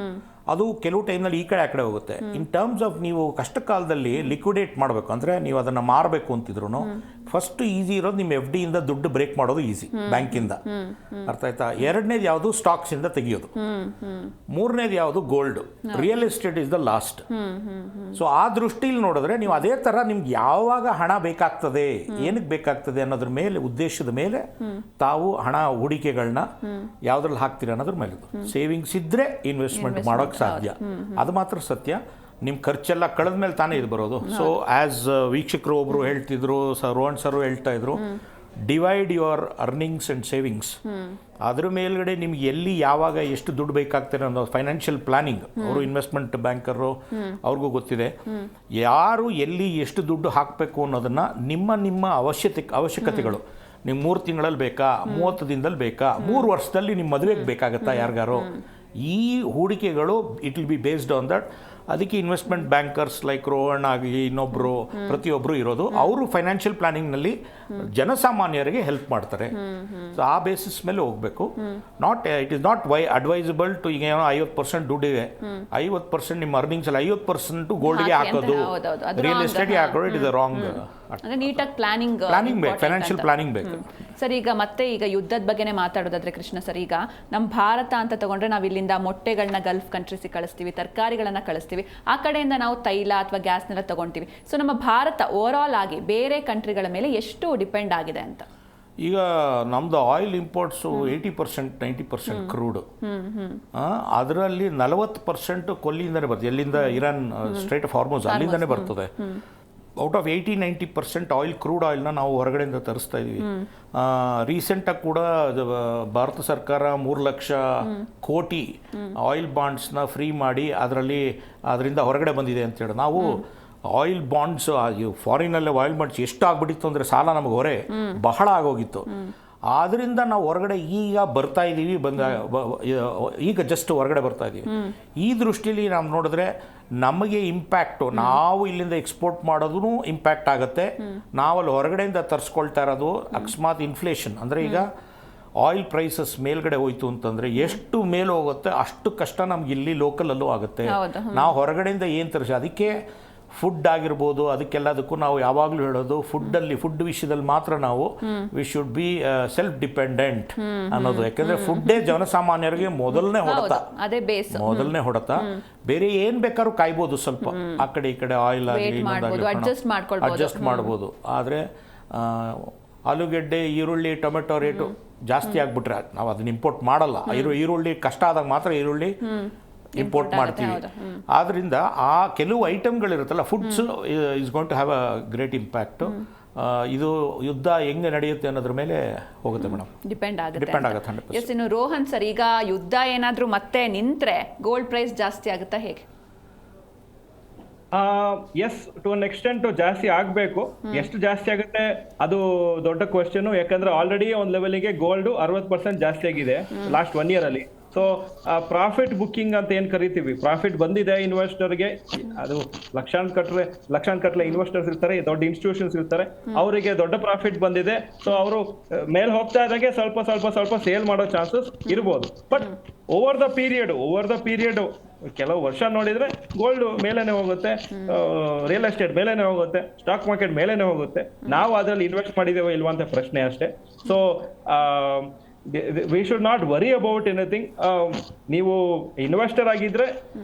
ಅದು ಕೆಲವು ಟೈಮ್ನಲ್ಲಿ ಈ ಕಡೆ ಆ ಕಡೆ ಹೋಗುತ್ತೆ. ಇನ್ ಟರ್ಮ್ಸ್ ಆಫ್ ನೀವು ಕಷ್ಟ ಕಾಲದಲ್ಲಿ ಲಿಕ್ವಿಡೇಟ್ ಮಾಡಬೇಕು ಅಂದರೆ ನೀವು ಅದನ್ನು ಮಾರಬೇಕು ಅಂತಿದ್ರು ಫಸ್ಟ್ ಈಸಿ ಇರೋದು ನಿಮ್ಮ FD ಇಂದ ದುಡ್ಡು ಬ್ರೇಕ್ ಮಾಡೋದು ಈಸಿ, ಬ್ಯಾಂಕಿಂದ. ಅರ್ಥ ಆಯ್ತಾ? ಎರಡನೇದು ಯಾವುದು, ಸ್ಟಾಕ್ಸ್ ಇಂದ ತೆಗಿಯೋದು. ಮೂರನೇದು ಯಾವುದು, gold. Real estate is the last. So ಆ ದೃಷ್ಟಿಲಿ ನೋಡಿದ್ರೆ ನೀವು ಅದೇ ಥರ ನಿಮ್ಗೆ ಯಾವಾಗ ಹಣ ಬೇಕಾಗ್ತದೆ, ಏನಕ್ಕೆ ಬೇಕಾಗ್ತದೆ ಅನ್ನೋದ್ರ ಮೇಲೆ, ಉದ್ದೇಶದ ಮೇಲೆ ತಾವು ಹಣ ಹೂಡಿಕೆಗಳನ್ನ ಯಾವ್ದ್ರಲ್ಲಿ ಹಾಕ್ತೀರ ಅನ್ನೋದ್ರ ಮೇಲೆ. ಸೇವಿಂಗ್ಸ್ ಇದ್ರೆ ಇನ್ವೆಸ್ಟ್ಮೆಂಟ್ ಮಾಡೋಕೆ ಸಾಧ್ಯ, ಅದು ಮಾತ್ರ ಸತ್ಯ. ನಿಮ್ಮ ಖರ್ಚೆಲ್ಲ ಕಳೆದ ಮೇಲೆ ತಾನೇ ಇದು ಬರೋದು. ಸೊ ಆ್ಯಸ್ ವೀಕ್ಷಕರು ಒಬ್ಬರು ಹೇಳ್ತಿದ್ರು, ರೋಹನ್ ಸರ್ ಹೇಳ್ತಾ ಇದ್ರು, divide your earnings and savings. ಅದ್ರ ಮೇಲ್ಗಡೆ ನಿಮ್ಗೆ ಎಲ್ಲಿ ಯಾವಾಗ ಎಷ್ಟು ದುಡ್ಡು ಬೇಕಾಗ್ತಾರೆ ಅನ್ನೋ ಫೈನಾನ್ಷಿಯಲ್ ಪ್ಲಾನಿಂಗ್, ಅವರು ಇನ್ವೆಸ್ಟ್ಮೆಂಟ್ ಬ್ಯಾಂಕರು, ಅವ್ರಿಗೂ ಗೊತ್ತಿದೆ ಯಾರು ಎಲ್ಲಿ ಎಷ್ಟು ದುಡ್ಡು ಹಾಕಬೇಕು ಅನ್ನೋದನ್ನು ನಿಮ್ಮ ಅವಶ್ಯಕತೆಗಳು. ನೀವು 3 ತಿಂಗಳಲ್ಲಿ ಬೇಕಾ, 30 ದಿನದಲ್ಲಿ ಬೇಕಾ, 3 ವರ್ಷದಲ್ಲಿ ನಿಮ್ಮ ಮದುವೆಗೆ ಬೇಕಾಗತ್ತಾ ಯಾರಿಗಾರು, ಈ ಹೂಡಿಕೆಗಳು it will be based on that. ಅದಕ್ಕೆ ಇನ್ವೆಸ್ಟ್ಮೆಂಟ್ ಬ್ಯಾಂಕರ್ಸ್ ಲೈಕ್ ರೋಹನ್ ಆಗಲಿ ಇನ್ನೊಬ್ಬರು ಪ್ರತಿಯೊಬ್ಬರು ಇರೋದು, ಅವರು ಫೈನಾನ್ಷಿಯಲ್ ಪ್ಲಾನಿಂಗ್ನಲ್ಲಿ ಜನಸಾಮಾನ್ಯರಿಗೆ ಹೆಲ್ಪ್ ಮಾಡ್ತಾರೆ. ಸೊ ಆ ಬೇಸಿಸ್ ಮೇಲೆ ಹೋಗಬೇಕು. It is not advisable to, ಈಗ ಏನೋ 50% ದುಡ್ಡಿದೆ, 50% ನಿಮ್ಮ ಅರ್ನಿಂಗ್ಸಲ್ಲಿ 50% ಗೋಲ್ಡ್ಗೆ ಹಾಕೋದು, ರಿಯಲ್ ಎಸ್ಟೇಟ್ಗೆ ಹಾಕೋದು, ಇಟ್ ಇಸ್ ಅ ರಾಂಗ್. ನೀಟಾಗಿ ಪ್ಲಾನಿಂಗ್ ಬೇಕು, ಫೈನಾನ್ಷಿಯಲ್ ಪ್ಲಾನಿಂಗ್ ಬೇಕು. ಸರ್, ಈಗ ಯುದ್ಧದ ಬಗ್ಗೆನೇ ಮಾತಾಡೋದಾದ್ರೆ ಕೃಷ್ಣ ಸರ್, ಈಗ ನಮ್ಮ ಭಾರತ ಅಂತ ತಗೊಂಡ್ರೆ ನಾವು ಇಲ್ಲಿಂದ ಮೊಟ್ಟೆಗಳನ್ನ ಗಲ್ಫ್ ಕಂಟ್ರೀಸಿಗೆ ಕಳಿಸ್ತೀವಿ, ತರಕಾರಿಗಳನ್ನ ಕಳಿಸ್ತೀವಿ, ಆ ಕಡೆಯಿಂದ ನಾವು ತೈಲ ಅಥವಾ ಗ್ಯಾಸ್ನೆಲ್ಲ ತಗೊಳ್ತೀವಿ. ಸೊ ನಮ್ಮ ಭಾರತ ಓವರ್ ಆಲ್ ಆಗಿ ಬೇರೆ ಕಂಟ್ರಿಗಳ ಮೇಲೆ ಎಷ್ಟು ಡಿಪೆಂಡ್ ಆಗಿದೆ ಅಂತ? ಈಗ ನಮ್ದು ಆಯಿಲ್ ಇಂಪೋರ್ಟ್ಸು 80%, 90% ಕ್ರೂಡ್. ಅದರಲ್ಲಿ 40% ಕೊಲ್ಲಿಯಿಂದನೇ ಬರ್ತದೆ, ಎಲ್ಲಿಂದ, ಇರಾನ್ ಸ್ಟ್ರೈಟ್ ಆಫ್ ಹಾರ್ಮೋಸ್, ಅಲ್ಲಿಂದನೇ ಬರ್ತದೆ. ಔಟ್ ಆಫ್ 80-90% ಆಯಿಲ್, ಕ್ರೂಡ್ ಆಯಿಲ್ನ ನಾವು ಹೊರಗಡೆಯಿಂದ ತರಿಸ್ತಾ ಇದ್ದೀವಿ. ರೀಸೆಂಟಾಗಿ ಕೂಡ ಭಾರತ ಸರ್ಕಾರ 3 ಲಕ್ಷ ಕೋಟಿ ಆಯಿಲ್ ಬಾಂಡ್ಸ್ನ ಫ್ರೀ ಮಾಡಿ ಅದರಿಂದ ಹೊರಗಡೆ ಬಂದಿದೆ ಅಂತೇಳಿ. ನಾವು ಆಯಿಲ್ ಬಾಂಡ್ಸ್, ಫಾರಿನಲ್ಲೇ ಆಯಿಲ್ ಬಾಂಡ್ಸ್ ಎಷ್ಟು ಆಗ್ಬಿಟ್ಟಿತ್ತು ಅಂದರೆ ಸಾಲ ನಮಗೆ ಹೊರೆ ಬಹಳ ಆಗೋಗಿತ್ತು. ಆದ್ದರಿಂದ ನಾವು ಹೊರಗಡೆ ಈಗ ಬರ್ತಾ ಇದ್ದೀವಿ, ಈಗ ಜಸ್ಟ್ ಹೊರಗಡೆ ಬರ್ತಾ ಇದ್ದೀವಿ. ಈ ದೃಷ್ಟಿಯಲ್ಲಿ ನಾವು ನೋಡಿದ್ರೆ ನಮಗೆ ಇಂಪ್ಯಾಕ್ಟು, ನಾವು ಇಲ್ಲಿಂದ ಎಕ್ಸ್ಪೋರ್ಟ್ ಮಾಡೋದು ಇಂಪ್ಯಾಕ್ಟ್ ಆಗುತ್ತೆ. ನಾವಲ್ಲಿ ಹೊರಗಡೆಯಿಂದ ತರಿಸ್ಕೊಳ್ತಾ ಇರೋದು, ಅಕಸ್ಮಾತ್ ಇನ್ಫ್ಲೇಷನ್ ಅಂದರೆ ಈಗ ಆಯಿಲ್ ಪ್ರೈಸಸ್ ಮೇಲ್ಗಡೆ ಹೋಯ್ತು ಅಂತಂದರೆ ಎಷ್ಟು ಮೇಲೆ ಹೋಗುತ್ತೆ ಅಷ್ಟು ಕಷ್ಟ ನಮ್ಗೆ ಇಲ್ಲಿ ಲೋಕಲಲ್ಲೂ ಆಗುತ್ತೆ. ನಾವು ಹೊರಗಡೆಯಿಂದ ಏನು ತರಿಸಿ, ಅದಕ್ಕೆ ಫುಡ್ ಆಗಿರ್ಬೋದು, ಅದಕ್ಕೆಲ್ಲದಕ್ಕೂ ನಾವು ಯಾವಾಗಲೂ ಹೇಳೋದು, ಫುಡ್ ವಿಷಯದಲ್ಲಿ ಮಾತ್ರ ನಾವು we should be self dependent ಅನ್ನೋದು. ಯಾಕೆಂದರೆ ಫುಡ್ಡೇ ಜನಸಾಮಾನ್ಯರಿಗೆ ಮೊದಲನೇ ಹೊಡೆತ. ಬೇರೆ ಏನು ಬೇಕಾದ್ರೂ ಕಾಯ್ಬೋದು, ಸ್ವಲ್ಪ ಆ ಕಡೆ ಈ ಕಡೆ ಆಯಿಲ್ ಆಗಲಿ ಅಡ್ಜಸ್ಟ್ ಮಾಡ್ಬೋದು. ಆದರೆ ಆಲೂಗೆಡ್ಡೆ, ಈರುಳ್ಳಿ, ಟೊಮೆಟೊ ರೇಟು ಜಾಸ್ತಿ ಆಗಿಬಿಟ್ರೆ ನಾವು ಅದನ್ನ ಇಂಪೋರ್ಟ್ ಮಾಡಲ್ಲ. ಈರುಳ್ಳಿ ಕಷ್ಟ ಆದಾಗ ಮಾತ್ರ ಈರುಳ್ಳಿ ಇಂಪೋರ್ಟ್ ಮಾಡ್ತೀವಿ. ಆದ್ದರಿಂದ ಆ ಕೆಲವು ಐಟಮ್ಗಳಿರುತ್ತಲ್ಲ, foods is going to have a great impact. ಇದು ಯುದ್ಧ ಹೆಂಗೆ ನಡೆಯುತ್ತೆ ಅನ್ನೋದ್ರ ಮೇಲೆ ಹೋಗುತ್ತೆ ಮೇಡಮ್, ಡಿಪೆಂಡ್ ಆಗುತ್ತೆ. ಎಸ್, ಇನ್ನು ರೋಹನ್ ಸರ್, ಈಗ ಯುದ್ಧ ಏನಾದರೂ ಮತ್ತೆ ನಿಂತ್ರೆ ಗೋಲ್ಡ್ ಪ್ರೈಸ್ ಜಾಸ್ತಿ ಆಗುತ್ತಾ ಹೇಗೆ? ಎಸ್ ಟು ಅನ್ ಎಕ್ಸ್ಟೆಂಟ್ ಜಾಸ್ತಿ ಆಗಬೇಕು. ಎಷ್ಟು ಜಾಸ್ತಿ ಆಗುತ್ತೆ ಅದು ದೊಡ್ಡ ಕ್ವೆಶ್ಚನ್. ಯಾಕಂದ್ರೆ ಆಲ್ರೆಡಿ ಒಂದು ಲೆವೆಲ್ಗೆ ಗೋಲ್ಡ್ 60% ಜಾಸ್ತಿ ಆಗಿದೆ ಲಾಸ್ಟ್ 1 year ಅಲ್ಲಿ. ಸೊ ಪ್ರಾಫಿಟ್ ಬುಕ್ಕಿಂಗ್ ಅಂತ ಏನ್ ಕರಿತೀವಿ, ಪ್ರಾಫಿಟ್ ಬಂದಿದೆ ಇನ್ವೆಸ್ಟರ್ಗೆ, ಅದು ಲಕ್ಷಾಂತರ ಇನ್ವೆಸ್ಟರ್ಸ್ ಇರ್ತಾರೆ, ದೊಡ್ಡ ಇನ್ಸ್ಟಿಟ್ಯೂಷನ್ಸ್ ಇರ್ತಾರೆ, ಅವರಿಗೆ ದೊಡ್ಡ ಪ್ರಾಫಿಟ್ ಬಂದಿದೆ. ಸೊ ಅವರು ಮೇಲ್ ಹೋಗ್ತಾ ಇದ್ದಾಗೆ ಸ್ವಲ್ಪ ಸೇಲ್ ಮಾಡೋ ಚಾನ್ಸಸ್ ಇರ್ಬೋದು. ಬಟ್ ಓವರ್ ದ ಪೀರಿಯಡ್ ಕೆಲವು ವರ್ಷ ನೋಡಿದ್ರೆ ಗೋಲ್ಡ್ ಮೇಲೇನೆ ಹೋಗುತ್ತೆ, ರಿಯಲ್ ಎಸ್ಟೇಟ್ ಮೇಲೇನೆ ಹೋಗುತ್ತೆ, ಸ್ಟಾಕ್ ಮಾರ್ಕೆಟ್ ಮೇಲೇನೆ ಹೋಗುತ್ತೆ. ನಾವು ಅದ್ರಲ್ಲಿ ಇನ್ವೆಸ್ಟ್ ಮಾಡಿದೇವೋ ಇಲ್ವಾ ಅಂತ ಪ್ರಶ್ನೆ ಅಷ್ಟೇ. So we should not worry about anything. ನೀವು ಇನ್ವೆಸ್ಟರ್ ಆಗಿದ್ರೆ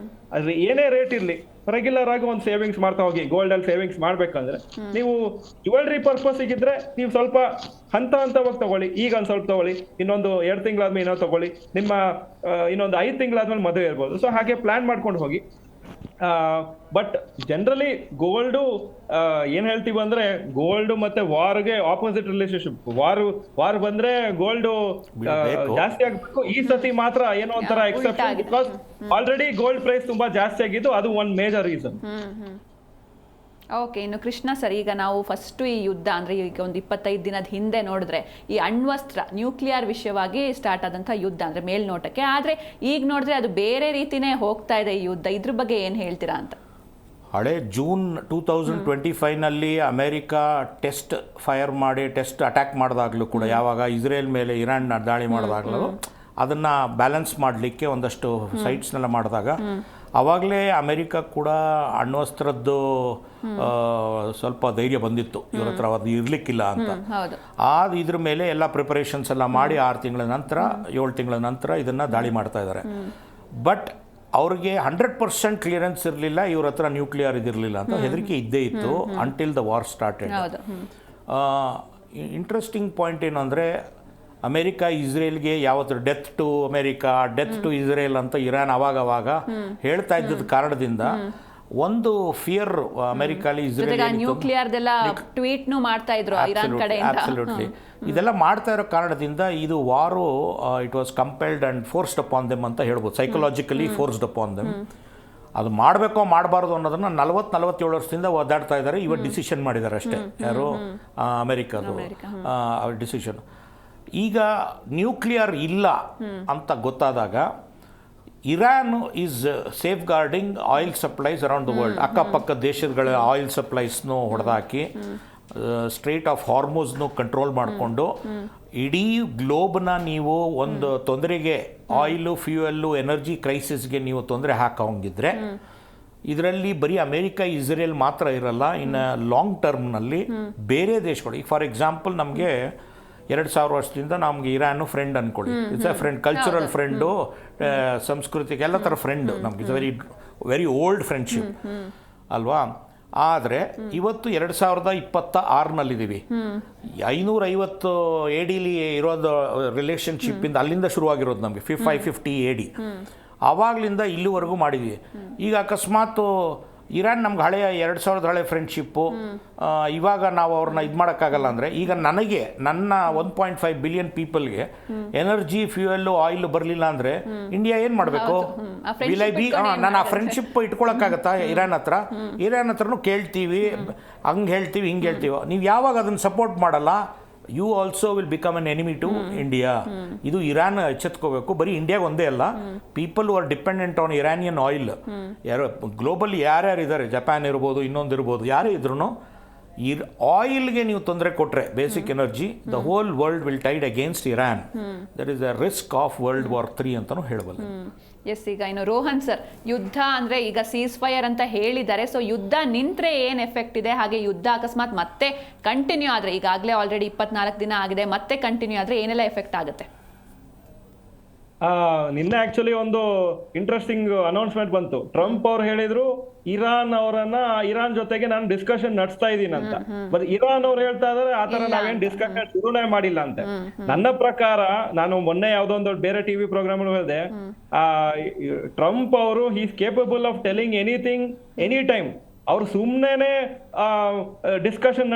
ಅದ್ರ ಏನೇ ರೇಟ್ ಇರಲಿ, ರೆಗ್ಯುಲರ್ ಆಗಿ ಒಂದು ಸೇವಿಂಗ್ಸ್ ಮಾಡ್ತಾ ಹೋಗಿ. ಗೋಲ್ಡ್ ಅಲ್ಲಿ ಸೇವಿಂಗ್ಸ್ ಮಾಡ್ಬೇಕಂದ್ರೆ ನೀವು ಜ್ಯುವೆಲ್ರಿ ಪರ್ಪಸ್ ಇದ್ರೆ ನೀವು ಸ್ವಲ್ಪ ಹಂತವಾಗಿ ತಗೊಳ್ಳಿ. ಈಗ ಒಂದ್ ಸ್ವಲ್ಪ ತಗೊಳ್ಳಿ, ಇನ್ನೊಂದು 2 ತಿಂಗಳಾದ್ಮೇಲೆ ಇನ್ನೊಂದು ತಗೊಳ್ಳಿ, ನಿಮ್ಮ ಇನ್ನೊಂದು 5 ತಿಂಗಳಾದ್ಮೇಲೆ ಮದುವೆ ಇರ್ಬೋದು. ಸೊ ಹಾಗೆ ಪ್ಲಾನ್ ಮಾಡ್ಕೊಂಡು ಹೋಗಿ. ಬಟ್ ಜನರಲಿ ಗೋಲ್ಡು ಏನ್ ಹೇಳ್ತೀವಿ ಅಂದ್ರೆ ಗೋಲ್ಡ್ ಮತ್ತೆ ವಾರ್ಗೆ ಆಪೋಸಿಟ್ ರಿಲೇಶನ್ಶಿಪ್. ವಾರ್ ಬಂದ್ರೆ ಗೋಲ್ಡ್ ಜಾಸ್ತಿ ಆಗ್ಬೇಕು. ಈ ಸತಿ ಮಾತ್ರ ಏನೋ ಒಂಥರ exception, because already gold price ತುಂಬಾ ಜಾಸ್ತಿ ಆಗಿದ್ದು, ಅದು ಒಂದು ಮೇಜರ್ ರೀಸನ್. ಓಕೆ, ಇನ್ನು ಕೃಷ್ಣ ಸರ್, ಈಗ ನಾವು ಫಸ್ಟು ಈ ಯುದ್ಧ ಅಂದರೆ ಈಗ ಒಂದು 25 ದಿನದ ಹಿಂದೆ ನೋಡಿದ್ರೆ ಈ ಅಣ್ವಸ್ತ್ರ ನ್ಯೂಕ್ಲಿಯರ್ ವಿಷಯವಾಗಿ ಸ್ಟಾರ್ಟ್ ಆದಂಥ ಯುದ್ಧ ಅಂದರೆ ಮೇಲ್ನೋಟಕ್ಕೆ, ಆದರೆ ಈಗ ನೋಡಿದ್ರೆ ಅದು ಬೇರೆ ರೀತಿನೇ ಹೋಗ್ತಾ ಇದೆ ಈ ಯುದ್ಧ. ಇದ್ರ ಬಗ್ಗೆ ಏನು ಹೇಳ್ತೀರಾ ಅಂತ? ಹಳೆ ಜೂನ್ 2025ನಲ್ಲಿ ಅಮೆರಿಕಾ ಟೆಸ್ಟ್ ಫೈರ್ ಮಾಡಿ ಟೆಸ್ಟ್ ಅಟ್ಯಾಕ್ ಮಾಡಿದಾಗಲೂ ಕೂಡ, ಯಾವಾಗ ಇಸ್ರೇಲ್ ಮೇಲೆ ಇರಾನ್ ದಾಳಿ ಮಾಡಿದಾಗಲೂ ಅದನ್ನು ಬ್ಯಾಲೆನ್ಸ್ ಮಾಡಲಿಕ್ಕೆ ಒಂದಷ್ಟು ಸೈಟ್ಸ್ನೆಲ್ಲ ಮಾಡಿದಾಗ ಆವಾಗಲೇ ಅಮೆರಿಕ ಕೂಡ ಅಣ್ವಸ್ತ್ರದ್ದು ಸ್ವಲ್ಪ ಧೈರ್ಯ ಬಂದಿತ್ತು, ಇವ್ರ ಹತ್ರ ಅದು ಇರಲಿಕ್ಕಿಲ್ಲ ಅಂತ. ಇದ್ರ ಮೇಲೆ ಎಲ್ಲ ಪ್ರಿಪರೇಷನ್ಸ್ ಎಲ್ಲ ಮಾಡಿ 6 ತಿಂಗಳ ನಂತರ 7 ತಿಂಗಳ ನಂತರ ಇದನ್ನು ದಾಳಿ ಮಾಡ್ತಾ ಇದ್ದಾರೆ. ಬಟ್ ಅವ್ರಿಗೆ 100% ಕ್ಲಿಯರೆನ್ಸ್ ಇರಲಿಲ್ಲ, ಇವ್ರ ಹತ್ರ ನ್ಯೂಕ್ಲಿಯರ್ ಇದಿರಲಿಲ್ಲ ಅಂತ ಹೆದರಿಕೆ ಇದ್ದೇ ಇತ್ತು until the war started. Interesting point ಏನು ಅಂದರೆ, ಅಮೆರಿಕ ಇಸ್ರೇಲ್ಗೆ ಯಾವತ್ತು death to America, death to Israel ಅಂತ ಇರಾನ್ ಅವಾಗ ಹೇಳ್ತಾ ಇದ್ದದ ಕಾರಣದಿಂದ ಒಂದು ಫಿಯರ್ ಅಮೆರಿಕಲ್ಲಿ ಅಬ್ಸಲ್ಯೂಟ್ಲಿ ಇದೆಲ್ಲ ಮಾಡ್ತಾ ಇರೋ ಕಾರಣದಿಂದ ಇದು war it was compelled and forced upon them ಅಂತ ಹೇಳ್ಬೋದು, ಸೈಕಲಾಜಿಕಲಿ ಫೋರ್ಸ್ಡ್ ಅಪಾನ್ ದೆಮ್. ಅದು ಮಾಡಬೇಕೋ ಮಾಡಬಾರ್ದು ಅನ್ನೋದನ್ನು 47 ವರ್ಷದಿಂದ ಒದ್ದಾಡ್ತಾ ಇದ್ದಾರೆ. ಇವತ್ತು ಡಿಸಿಷನ್ ಮಾಡಿದ್ದಾರೆ ಅಷ್ಟೇ, ಯಾರು ಅಮೆರಿಕದು ಡಿಸಿಷನ್. ಈಗ ನ್ಯೂಕ್ಲಿಯರ್ ಇಲ್ಲ ಅಂತ ಗೊತ್ತಾದಾಗ Iran is safe guarding oil supplies around the world. ಅಕ್ಕಪಕ್ಕ ದೇಶಗಳ ಆಯಿಲ್ ಸಪ್ಲೈಸ್ನು ಹೊಡೆದಾಕಿ ಸ್ಟ್ರೇಟ್ ಆಫ್ ಹಾರ್ಮೋಸ್ನು ಕಂಟ್ರೋಲ್ ಮಾಡಿಕೊಂಡು ಇಡೀ ಗ್ಲೋಬ್ನ ನೀವು ಒಂದು ತೊಂದರೆಗೆ, ಆಯಿಲು, ಫ್ಯೂಯಲ್ಲು, ಎನರ್ಜಿ ಕ್ರೈಸಿಸ್ಗೆ ನೀವು ತೊಂದರೆ ಹಾಕೋಂಗಿದ್ರೆ ಇದರಲ್ಲಿ ಬರೀ ಅಮೇರಿಕ ಇಸ್ರೇಲ್ ಮಾತ್ರ ಇರಲ್ಲ. ಇನ್ನು ಲಾಂಗ್ ಟರ್ಮ್ನಲ್ಲಿ ಬೇರೆ ದೇಶಗಳು, ಈಗ ಫಾರ್ ಎಕ್ಸಾಂಪಲ್ ನಮಗೆ 2000 ವರ್ಷದಿಂದ ನಮಗೆ ಇರಾನು ಫ್ರೆಂಡ್ ಅಂದ್ಕೊಳ್ಳಿ, it's a friend, cultural friend, ಸಂಸ್ಕೃತಿಗೆ ಎಲ್ಲ ಥರ ಫ್ರೆಂಡು ನಮ್ಗೆ. ಇಟ್ಸ್ ವೆರಿ ಓಲ್ಡ್ ಫ್ರೆಂಡ್ಶಿಪ್ ಅಲ್ವಾ? ಆದರೆ ಇವತ್ತು 2026ನಲ್ಲಿದ್ದೀವಿ. 550 AD ಇರೋದು ರಿಲೇಷನ್ಶಿಪ್ಪಿಂದ ಅಲ್ಲಿಂದ ಶುರುವಾಗಿರೋದು ನಮಗೆ 550 AD. ಆವಾಗಲಿಂದ ಇಲ್ಲಿವರೆಗೂ ಮಾಡಿದ್ವಿ. ಈಗ ಅಕಸ್ಮಾತ್ ಇರಾನ್ ನಮ್ಗೆ ಹಳೆಯ 2000 ಹಳೆ ಫ್ರೆಂಡ್ಶಿಪ್ಪು, ಇವಾಗ ನಾವು ಅವ್ರನ್ನ ಇದು ಮಾಡೋಕ್ಕಾಗಲ್ಲ ಅಂದರೆ, ಈಗ ನನಗೆ ನನ್ನ 1.5 ಬಿಲಿಯನ್ ಪೀಪಲ್ಗೆ ಎನರ್ಜಿ, ಫ್ಯೂಯಲ್ಲು, ಆಯಿಲ್ ಬರಲಿಲ್ಲ ಅಂದರೆ ಇಂಡಿಯಾ ಏನು ಮಾಡಬೇಕು? ವಿಲ್ ಐ ಬಿ ನಾನು ಆ ಫ್ರೆಂಡ್ಶಿಪ್ ಇಟ್ಕೊಳಕ್ಕಾಗತ್ತಾ ಇರಾನ್ ಹತ್ರ? ಇರಾನ್ ಹತ್ರನೂ ಕೇಳ್ತೀವಿ, ಹಂಗೆ ಹೇಳ್ತೀವಿ, ಹಿಂಗೆ ಹೇಳ್ತೀವಿ. ನೀವು ಯಾವಾಗ ಅದನ್ನು ಸಪೋರ್ಟ್ ಮಾಡಲ್ಲ, you also will become an enemy to India. ಇದು ಇರಾನ್ ಎಚ್ಚೆತ್ಕೋಬೇಕು. ಬರೀ ಇಂಡಿಯಾಗೆ ಒಂದೇ ಅಲ್ಲ, people are dependent on Iranian oil. ಯಾರು ಗ್ಲೋಬಲಿ ಯಾರ್ಯಾರು ಇದ್ದಾರೆ, ಜಪಾನ್ ಇರ್ಬೋದು, ಇನ್ನೊಂದು ಇರ್ಬೋದು, ಯಾರೇ ಇದ್ರೂ ಆಯಿಲ್ಗೆ ನೀವು ತೊಂದರೆ ಕೊಟ್ಟರೆ, basic energy, the whole world will tied against Iran. There is a risk of world war 3 ಅಂತಲೂ ಹೇಳಬಲ್ಲ. ಎಸ್, ಈಗ ಇನ್ನು ರೋಹನ್ ಸರ್, ಯುದ್ಧ ಅಂದರೆ ಈಗ ಸೀಸ್ ಫೈರ್ ಅಂತ ಹೇಳಿದ್ದಾರೆ. ಸೊ ಯುದ್ಧ ನಿಂತರೆ ಏನು ಎಫೆಕ್ಟ್ ಇದೆ? ಹಾಗೆ ಯುದ್ಧ ಅಕಸ್ಮಾತ್ ಮತ್ತೆ ಕಂಟಿನ್ಯೂ ಆದರೆ, ಈಗಾಗಲೇ ಆಲ್ರೆಡಿ 24 ದಿನ ಆಗಿದೆ, ಮತ್ತೆ ಕಂಟಿನ್ಯೂ ಆದರೆ ಏನೆಲ್ಲ ಎಫೆಕ್ಟ್ ಆಗುತ್ತೆ? ನಿನ್ನೆ ಆಕ್ಚುಲಿ ಒಂದು ಇಂಟ್ರೆಸ್ಟಿಂಗ್ ಅನೌನ್ಸ್ಮೆಂಟ್ ಬಂತು. ಟ್ರಂಪ್ ಅವ್ರು ಹೇಳಿದ್ರು ಇರಾನ್ ಜೊತೆಗೆ ನಾನು ಡಿಸ್ಕಷನ್ ನಡೆಸ್ತಾ ಇದ್ದೀನಿ ಅಂತ. ಬಟ್ ಇರಾನ್ ಅವ್ರು ಹೇಳ್ತಾ ಇದಾರೆ ಆತರ ನಾವೇನ್ ಡಿಸ್ಕಷನ್ ಶುರುನೇ ಮಾಡಿಲ್ಲ ಅಂತ. ನನ್ನ ಪ್ರಕಾರ, ನಾನು ಮೊನ್ನೆ ಯಾವ್ದೋ ಒಂದು ಬೇರೆ ಟಿವಿ ಪ್ರೋಗ್ರಾಮ್ ಹೇಳಿದೆ, ಟ್ರಂಪ್ ಅವರು is capable of telling anything any time. ಅವ್ರು ಸುಮ್ಮನೆ ಡಿಸ್ಕಷನ್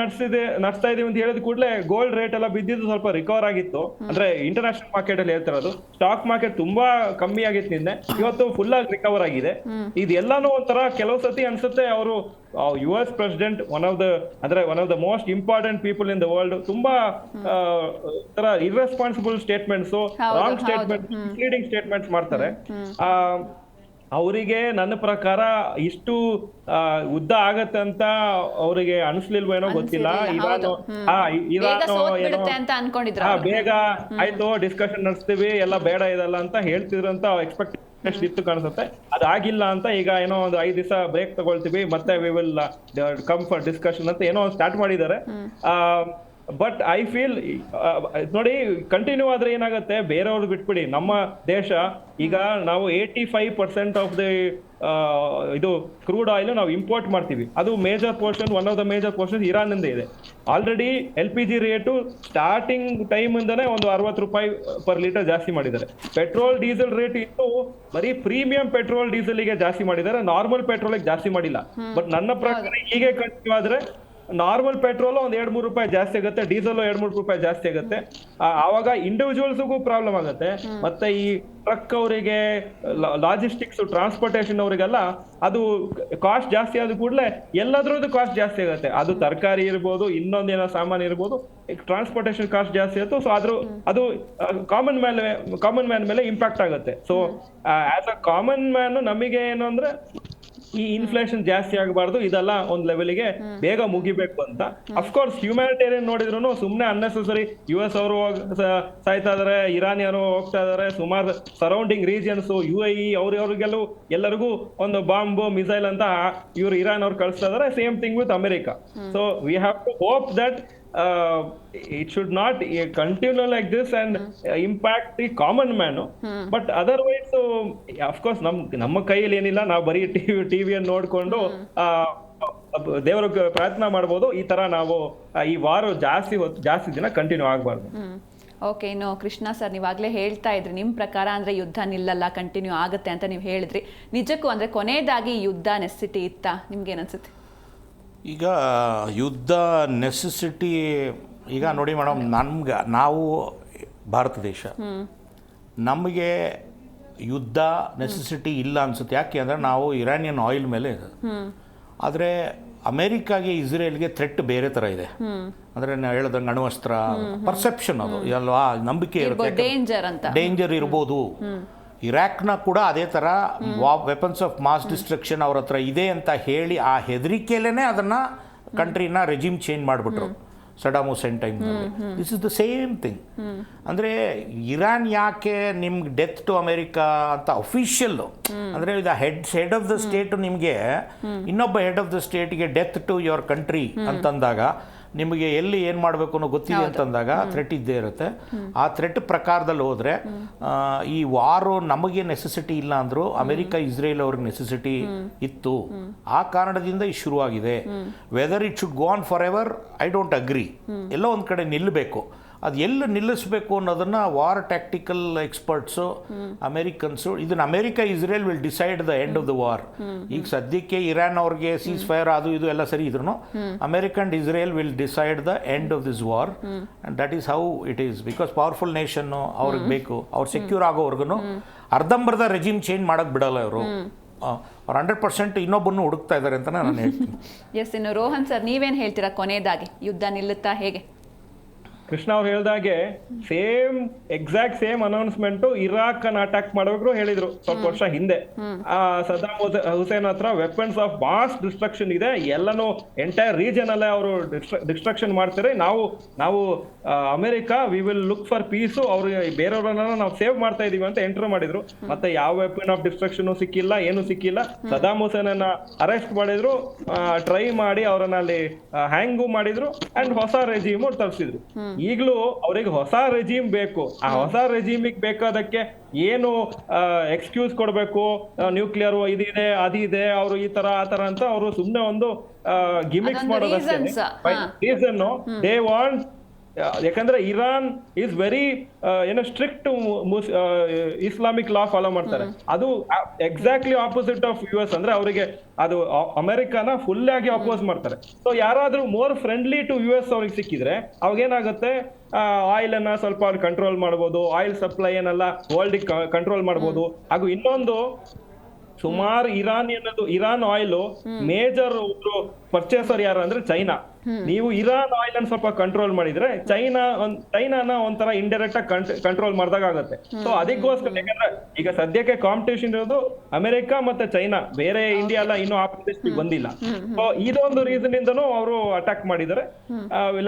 ನಡೆಸ್ತಾ ಇದೀವಿ ಅಂತ ಹೇಳಿದ ಕೂಡಲೇ ಗೋಲ್ಡ್ ರೇಟ್ ಎಲ್ಲ ಬಿದ್ದಿದ್ದು ಸ್ವಲ್ಪ ರಿಕವರ್ ಆಗಿತ್ತು. ಅಂದ್ರೆ ಇಂಟರ್ನ್ಯಾಷನಲ್ ಮಾರ್ಕೆಟ್ ಅಲ್ಲಿ ಹೇಳ್ತಿರೋದು, ಸ್ಟಾಕ್ ಮಾರ್ಕೆಟ್ ತುಂಬಾ ಕಮ್ಮಿ ಆಗಿತ್ತು ನಿನ್ನೆ, ಇವತ್ತು ಫುಲ್ ಆಗಿ ರಿಕವರ್ ಆಗಿದೆ. ಇದೆಲ್ಲಾನು ಒಂಥರ ಕೆಲವು ಸತಿ ಅನ್ಸುತ್ತೆ ಅವರು US president one of the most important people in the world ತುಂಬಾ ತರ irresponsible statements, wrong statement, misleading statements ಮಾಡ್ತಾರೆ. ಅವರಿಗೆ ನನ್ನ ಪ್ರಕಾರ ಇಷ್ಟು ಉದ್ದ ಆಗತ್ತೆ ಅಂತ ಅವರಿಗೆ ಅನಿಸ್ಲಿಲ್ವೇನೋ ಗೊತ್ತಿಲ್ಲ. ಬೇಗ ಆಯ್ತು ಡಿಸ್ಕಷನ್ ನಡೆಸ್ತೀವಿ ಎಲ್ಲ ಬೇಡ ಇದಲ್ಲ ಅಂತ ಹೇಳ್ತಿದ್ರು ಅಂತ ಎಕ್ಸ್ಪೆಕ್ಟ್ ಇತ್ತು ಕಾಣಿಸುತ್ತೆ. ಅದಾಗಿಲ್ಲ ಅಂತ ಈಗ ಏನೋ ಒಂದು 5 ದಿವಸ ಬ್ರೇಕ್ ತಗೊಳ್ತೀವಿ, ಮತ್ತೆ we will come for discussion ಅಂತ ಏನೋ ಸ್ಟಾರ್ಟ್ ಮಾಡಿದ್ದಾರೆ. ಬಟ್ ಐ ಫೀಲ್ ನೋಡಿ, ಕಂಟಿನ್ಯೂ ಆದ್ರೆ ಏನಾಗುತ್ತೆ, ಬೇರೆಯವ್ರಿಗೆ ಬಿಟ್ಬಿಡಿ. ನಮ್ಮ ದೇಶ ಈಗ ನಾವು 85% ಆಫ್ ದಿ ಇದು ಕ್ರೂಡ್ ಆಯಿಲ್ ನಾವು ಇಂಪೋರ್ಟ್ ಮಾಡ್ತೀವಿ. ಅದು major portion, one of the major portion Iran ಇಂದ ಇದೆ. Already LPG rate starting time ಇಂದಾನೆ ಒಂದು 60 ರೂಪಾಯಿ ಪರ್ ಲೀಟರ್ ಜಾಸ್ತಿ ಮಾಡಿದ್ದಾರೆ. ಪೆಟ್ರೋಲ್ ಡೀಸೆಲ್ ರೇಟ್ ಇತ್ತು, ಬರೀ ಪ್ರೀಮಿಯಂ ಪೆಟ್ರೋಲ್ ಡೀಸೆಲ್ಗೆ ಜಾಸ್ತಿ ಮಾಡಿದ್ದಾರೆ, ನಾರ್ಮಲ್ ಪೆಟ್ರೋಲ್ಗೆ ಜಾಸ್ತಿ ಮಾಡಿಲ್ಲ. ಬಟ್ ನನ್ನ ಪ್ರಕಾರ ಹೀಗೆ ಕಂಟಿನ್ಯೂ ಆದ್ರೆ ನಾರ್ಮಲ್ ಪೆಟ್ರೋಲ್ ಒಂದ್ 2-3 ರೂಪಾಯಿ ಜಾಸ್ತಿ ಆಗುತ್ತೆ, ಡೀಸೆಲ್ 2-3 ರೂಪಾಯಿ ಜಾಸ್ತಿ ಆಗುತ್ತೆ. ಆವಾಗ ಇಂಡಿವಿಜುವಲ್ಸ್ಗೂ ಪ್ರಾಬ್ಲಮ್ ಆಗುತ್ತೆ. ಮತ್ತೆ ಈ ಟ್ರಕ್ ಅವರಿಗೆ, ಲಾಜಿಸ್ಟಿಕ್ಸ್, ಟ್ರಾನ್ಸ್ಪೋರ್ಟೇಷನ್ ಅವರಿಗೆಲ್ಲ ಅದು ಕಾಸ್ಟ್ ಜಾಸ್ತಿ ಆದ ಕೂಡಲೇ ಎಲ್ಲದ್ರದ್ದು ಕಾಸ್ಟ್ ಜಾಸ್ತಿ ಆಗುತ್ತೆ. ಅದು ತರಕಾರಿ ಇರ್ಬೋದು, ಇನ್ನೊಂದೇನೋ ಸಾಮಾನು ಇರ್ಬೋದು, ಟ್ರಾನ್ಸ್ಪೋರ್ಟೇಷನ್ ಕಾಸ್ಟ್ ಜಾಸ್ತಿ ಆಯ್ತು. ಸೊ ಅದು ಕಾಮನ್ ಮ್ಯಾನ್ ಮೇಲೆ ಇಂಪ್ಯಾಕ್ಟ್ ಆಗುತ್ತೆ. So as a common man ನಮಗೆ ಏನು ಅಂದ್ರೆ ಈ ಇನ್ಫ್ಲೇಷನ್ ಜಾಸ್ತಿ ಆಗಬಾರ್ದು, ಇದೆಲ್ಲ ಒಂದ್ ಲೆವೆಲ್ಗೆ ಬೇಗ ಮುಗಿಬೇಕು ಅಂತ. ಅಫ್ಕೋರ್ಸ್ ಹ್ಯೂಮ್ಯಾನಿಟೇರಿಯನ್ ನೋಡಿದ್ರು ಸುಮ್ನೆ ಅನ್ನೆಸೆಸರಿ US ಅವರು ಸಾಯ್ತಾ ಇದಾರೆ, ಇರಾನಿಯರು ಹೋಗ್ತಾ ಇದಾರೆ, ಸುಮಾರು ಸರೌಂಡಿಂಗ್ ರೀಜಿಯನ್ಸ್ UAE ಅವ್ರಿಗೆಲ್ಲೂ ಎಲ್ಲರಿಗೂ ಒಂದು ಬಾಂಬ್ ಮಿಸೈಲ್ ಅಂತ ಇವ್ರು ಇರಾನ್ ಅವ್ರು ಕಳಿಸ್ತಾ ಇದಾರೆ. Same thing with America. So we have to hope that it should not continue like this and impact the common man. But otherwise of course ನಮ್ಮ ಕೈಯಲ್ಲಿ ಏನಿಲ್ಲ, ನಾವು ಬರೀ ಟಿವಿಯನ್ನು ನೋಡ್ಕೊಂಡು ದೇವರ ಪ್ರಾರ್ಥನಾ ಮಾಡ್ಬೋದು. ಈ ತರ ನಾವು ಈ ವಾರ ಜಾಸ್ತಿ ದಿನ ಕಂಟಿನ್ಯೂ ಆಗಬಾರ್ದು. ಓಕೆ, ಇನ್ನು ಕೃಷ್ಣ ಸರ್, ನೀವಾಗಲೇ ಹೇಳ್ತಾ ಇದ್ರಿ ನಿಮ್ಮ ಪ್ರಕಾರ ಅಂದರೆ ಯುದ್ಧ ನಿಲ್ಲಲ್ಲ, ಕಂಟಿನ್ಯೂ ಆಗುತ್ತೆ ಅಂತ ನೀವು ಹೇಳಿದ್ರಿ. ನಿಜಕ್ಕೂ ಅಂದರೆ ಕೊನೆಯದಾಗಿ ಯುದ್ಧ ನೆಸೆಸಿಟಿ ಇತ್ತಾ? ನಿಮ್ಗೇನು ಅನ್ಸುತ್ತೆ? ಈಗ ಯುದ್ಧ ನೆಸೆಸಿಟಿ, ಈಗ ನೋಡಿ ಮೇಡಮ್, ನಾವು ಭಾರತ ದೇಶ, ನಮಗೆ ಯುದ್ಧ ನೆಸೆಸಿಟಿ ಇಲ್ಲ ಅನ್ಸುತ್ತೆ. ಯಾಕೆ ಅಂದರೆ ನಾವು ಇರಾನಿಯನ್ ಆಯಿಲ್ ಮೇಲೆ ಇದೆ. ಆದರೆ ಅಮೇರಿಕಾಗೆ ಇಸ್ರೇಲ್ಗೆ ಥ್ರೆಟ್ ಬೇರೆ ಥರ ಇದೆ. ಅಂದರೆ ನಾವು ಹೇಳ್ದಂಗೆ ಅಣ್ವಸ್ತ್ರ ಪರ್ಸೆಪ್ಷನ್, ಅದು ಅಲ್ವಾ, ನಂಬಿಕೆ ಇರುತ್ತೆ, ಡೇಂಜರ್ ಇರ್ಬೋದು. ಇರಾಕ್ನ ಕೂಡ ಅದೇ ಥರ ವೆಪನ್ಸ್ ಆಫ್ ಮಾಸ್ ಡಿಸ್ಟ್ರಕ್ಷನ್ ಅವ್ರ ಹತ್ರ ಇದೆ ಅಂತ ಹೇಳಿ ಆ ಹೆದರಿಕೆಯಲ್ಲೇ ಅದನ್ನು ಕಂಟ್ರಿನ ರೆಜಿಮ್ ಚೇಂಜ್ ಮಾಡಿಬಿಟ್ರು ಸಡಾಮ್ ಹುಸೇನ್ ಟೈಮ್ನಲ್ಲಿ. This is the same thing. ಅಂದರೆ ಇರಾನ್ ಯಾಕೆ ನಿಮ್ಗೆ ಡೆತ್ ಟು ಅಮೆರಿಕಾ ಅಂತ ಅಫಿಷಿಯಲ್ಲು, ಅಂದರೆ ಇದು ಹೆಡ್ ಆಫ್ ದ ಸ್ಟೇಟು ನಿಮಗೆ ಇನ್ನೊಬ್ಬ ಹೆಡ್ ಆಫ್ ದ ಸ್ಟೇಟ್ಗೆ ಡೆತ್ ಟು ಯುವರ್ ಕಂಟ್ರಿ ಅಂತಂದಾಗ ನಿಮಗೆ ಎಲ್ಲಿ ಏನು ಮಾಡಬೇಕು ಅನ್ನೋ ಗೊತ್ತಿದೆ ಅಂತಂದಾಗ ಥ್ರೆಟ್ ಇದ್ದೇ ಇರುತ್ತೆ. ಆ ಥ್ರೆಟ್ ಪ್ರಕಾರದಲ್ಲಿ ಹೋದರೆ ಈ ವಾರು ನಮಗೆ ನೆಸೆಸಿಟಿ ಇಲ್ಲ ಅಂದರೂ ಅಮೆರಿಕ ಇಸ್ರೇಲ್ ಅವ್ರಿಗೆ ನೆಸೆಸಿಟಿ ಇತ್ತು. ಆ ಕಾರಣದಿಂದ ಇದು ಶುರುವಾಗಿದೆ. Whether it should go on forever, I don't agree. ಎಲ್ಲೋ ಒಂದು ಕಡೆ ನಿಲ್ಲಬೇಕು. ಅದು ಎಲ್ಲಿ ನಿಲ್ಲಿಸಬೇಕು ಅನ್ನೋದನ್ನು ವಾರ್ ಟ್ಯಾಕ್ಟಿಕಲ್ ಎಕ್ಸ್ಪರ್ಟ್ಸು, ಅಮೇರಿಕನ್ಸು, ಇದನ್ನು America Israel will decide the end of the war. ಈಗ ಸದ್ಯಕ್ಕೆ ಇರಾನ್ ಅವ್ರಿಗೆ ಸೀಸ್ ಫೈರ್ ಅದು ಇದು ಎಲ್ಲ ಸರಿ ಇದ್ರು, America and Israel will decide the end of this war. And that is how it is. Because powerful nation ಅವ್ರಿಗೆ ಬೇಕು. ಅವ್ರು ಸೆಕ್ಯೂರ್ ಆಗೋವರೆಗೂ ಅರ್ಧಂಬರ್ಧ ರೆಜಿಮ್ ಚೇಂಜ್ ಮಾಡೋಕ್ಕೆ ಬಿಡಲ್ಲ ಅವರು. ಅವ್ರು 100% ಇನ್ನೊಬ್ಬನ್ನು ಹುಡುಕ್ತಾ ಇದ್ದಾರೆ ಅಂತ ನಾನು ಹೇಳ್ತೀನಿ. ಎಸ್, ಇನ್ನು ರೋಹನ್ ಸರ್, ನೀವೇನು ಹೇಳ್ತೀರಾ ಕೊನೆಯದಾಗಿ? ಯುದ್ಧ ನಿಲ್ಲುತ್ತಾ, ಹೇಗೆ? ಕೃಷ್ಣ ಅವ್ರು ಹೇಳ್ದಾಗೆ ಎಕ್ಸಾಕ್ಟ್ ಸೇಮ್ ಅನೌನ್ಸ್ಮೆಂಟ್ ಇರಾಕ್ ಅನ್ನ ಅಟ್ಯಾಕ್ ಮಾಡೋರು ಹೇಳಿದ್ರು ಸ್ವಲ್ಪ ವರ್ಷ ಹಿಂದೆ. ಸದ್ದಾಮ್ ಹುಸೇನ್ ಹತ್ರ ವೆಪನ್ಸ್ ಆಫ್ ಮಾಸ್ ಡಿಸ್ಟ್ರಕ್ಷನ್ ಇದೆ, ಎಲ್ಲನೂ ಎಂಟೈರ್ ರೀಜನ್ ಅಲ್ಲೇ ಅವರು ಡಿಸ್ಟ್ರಕ್ಷನ್ ಮಾಡ್ತಾರೆ. ನಾವು America we will look for piece, ಅವ್ರು ಬೇರೆಯವ್ರನ್ನ ನಾವು ಸೇವ್ ಮಾಡ್ತಾ ಇದೀವಿ ಅಂತ ಎಂಟರ್ ಮಾಡಿದ್ರು. ಮತ್ತೆ ಯಾವ ವೆಪನ್ ಆಫ್ ಡಿಸ್ಟ್ರಕ್ಷನ್ ಸಿಕ್ಕಿಲ್ಲ, ಏನು ಸಿಕ್ಕಿಲ್ಲ. ಸದ್ದಾಮ್ ಹುಸೇನ್ ಅನ್ನ ಅರೆಸ್ಟ್ ಮಾಡಿದ್ರು, ಟ್ರೈ ಮಾಡಿ ಅವರನ್ನ ಅಲ್ಲಿ ಹ್ಯಾಂಗು ಮಾಡಿದ್ರು, ಅಂಡ್ ಹೊಸ ರೆಜಿಮ್ ತರಿಸಿದ್ರು. ಈಗಲೂ ಅವ್ರಿಗೆ ಹೊಸ ರೆಜಿಮ್ ಬೇಕು. ಆ ಹೊಸ ರೆಜಿಮಿಗೆ ಬೇಕಾದಕ್ಕೆ ಏನು ಎಕ್ಸ್ಕ್ಯೂಸ್ ಕೊಡಬೇಕು, ನ್ಯೂಕ್ಲಿಯರ್ ಇದಿದೆ ಅದಿದೆ, ಅವರು ಈ ತರ ಆ ತರ ಅಂತ ಅವರು ಸುಮ್ಮನೆ ಒಂದು ಗಿಮಿಕ್ಸ್ ಮಾಡೋದಷ್ಟೇ. ರೀಸನ್ ದೇ ವಾಂಟ್ ಯಾಕಂದ್ರೆ Iran is very strict Islamic law follow ಮಾಡ್ತಾರೆ. ಅದು ಎಕ್ಸಾಕ್ಟ್ಲಿ ಆಪೋಸಿಟ್ ಆಫ್ US. ಅಂದ್ರೆ ಅವರಿಗೆ ಅದು ಅಮೆರಿಕಾನ ಫುಲ್ ಆಗಿ ಅಪೋಸ್ ಮಾಡ್ತಾರೆ. ಸೊ ಯಾರಾದ್ರೂ ಮೋರ್ ಫ್ರೆಂಡ್ಲಿ ಟು US ಅವ್ರಿಗೆ ಸಿಕ್ಕಿದ್ರೆ ಅವಾಗ ಏನಾಗುತ್ತೆ, ಆಯಿಲ್ ಅನ್ನ ಸ್ವಲ್ಪ ಅವ್ರು ಕಂಟ್ರೋಲ್ ಮಾಡ್ಬೋದು, ಆಯಿಲ್ ಸಪ್ಲೈ ಏನೆಲ್ಲ ವರ್ಲ್ಡ್ ಕಂಟ್ರೋಲ್ ಮಾಡ್ಬೋದು. ಹಾಗೂ ಇನ್ನೊಂದು ಸುಮಾರು ಇರಾನ್ ಆಯಿಲ್ ಮೇಜರ್ ಒಬ್ರು ಪರ್ಚೇಸರ್ ಯಾರು ಅಂದ್ರೆ ಚೈನಾ. ನೀವು ಇರಾನ್ ಆಯಿಲ್ ಅನ್ನು ಸ್ವಲ್ಪ ಕಂಟ್ರೋಲ್ ಮಾಡಿದ್ರೆ ಚೈನಾನ ಒಂಥರ ಇಂಡೈರೆಕ್ಟ್ ಆಗಿ ಕಂಟ್ರೋಲ್ ಮಾಡಿದಾಗ ಆಗುತ್ತೆ. ಸೊ ಅದಕ್ಕೋಸ್ಕರ, ಯಾಕಂದ್ರೆ ಈಗ ಸದ್ಯಕ್ಕೆ ಕಾಂಪಿಟೇಷನ್ ಇರೋದು ಅಮೆರಿಕ ಮತ್ತೆ ಚೈನಾ, ಬೇರೆ ಇಂಡಿಯಾ ಎಲ್ಲ ಇನ್ನೂ ಆ ಪ್ರದೇಶಕ್ಕೆ ಬಂದಿಲ್ಲ. ಸೊ ಇದೊಂದು ರೀಸನ್ ಇಂದನೂ ಅವರು ಅಟ್ಯಾಕ್ ಮಾಡಿದ್ದಾರೆ.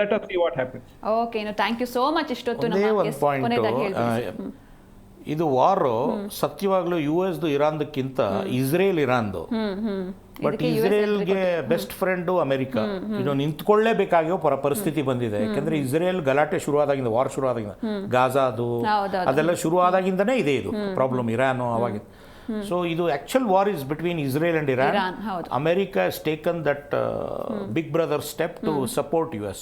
Let us see what happens. Okay, thank you so much. ಇಷ್ಟೊತ್ತು ಒಂದೇ ಒಂದು ಪಾಯಿಂಟ್, ಇದು ವಾರು ಸತ್ಯವಾಗ್ಲೂ US ಇರಾನ್ದಕ್ಕಿಂತ ಇಸ್ರೇಲ್ ಇರಾನ್ದು. ಬಟ್ ಇಸ್ರೇಲ್ಗೆ ಬೆಸ್ಟ್ ಫ್ರೆಂಡು ಅಮೆರಿಕ. ಇದು ನಿಂತ್ಕೊಳ್ಳೇಬೇಕಾಗಿರೋ ಪರಿಸ್ಥಿತಿ ಬಂದಿದೆ. ಯಾಕಂದ್ರೆ ಇಸ್ರೇಲ್ ಗಲಾಟೆ ಶುರುವಾದಾಗಿಂದ, ವಾರ್ ಶುರುವಾದಾಗಿಂದ, ಗಾಜಾದು ಅದೆಲ್ಲ ಶುರುವಾದಾಗಿಂದನೇ ಇದೆ ಇದು ಪ್ರಾಬ್ಲಮ್, ಇರಾನು ಅವಾಗ. ಸೊ ಇದು actual war is between Israel and Iran. America has taken that big brother step to support US.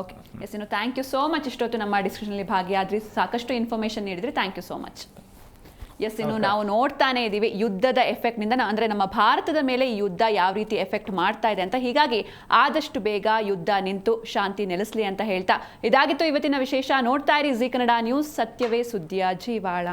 Okay, yes, thank you so much. ಇಷ್ಟೊತ್ತು ನಮ್ಮ ಡಿಸ್ಕಷನಲ್ಲಿ ಭಾಗಿಯಾದ್ರಿ, ಸಾಕಷ್ಟು ಇನ್ಫಾರ್ಮೇಷನ್ ನೀಡಿದ್ರಿ. Thank you so much. Yes, ಇನ್ನು ನಾವು ನೋಡ್ತಾನೆ ಇದ್ದೀವಿ ಯುದ್ಧದ ಎಫೆಕ್ಟ್ನಿಂದ, ಅಂದರೆ ನಮ್ಮ ಭಾರತದ ಮೇಲೆ ಈ ಯುದ್ಧ ಯಾವ ರೀತಿ ಎಫೆಕ್ಟ್ ಮಾಡ್ತಾ ಇದೆ ಅಂತ. ಹೀಗಾಗಿ ಆದಷ್ಟು ಬೇಗ ಯುದ್ಧ ನಿಂತು ಶಾಂತಿ ನೆಲೆಸಲಿ ಅಂತ ಹೇಳ್ತಾ ಇದಾಗಿತ್ತು ಇವತ್ತಿನ ವಿಶೇಷ. ನೋಡ್ತಾ ಇರಿ ಜೀ ಕನ್ನಡ ನ್ಯೂಸ್, ಸತ್ಯವೇ ಸುದ್ದಿಯ ಜೀವಾಳ.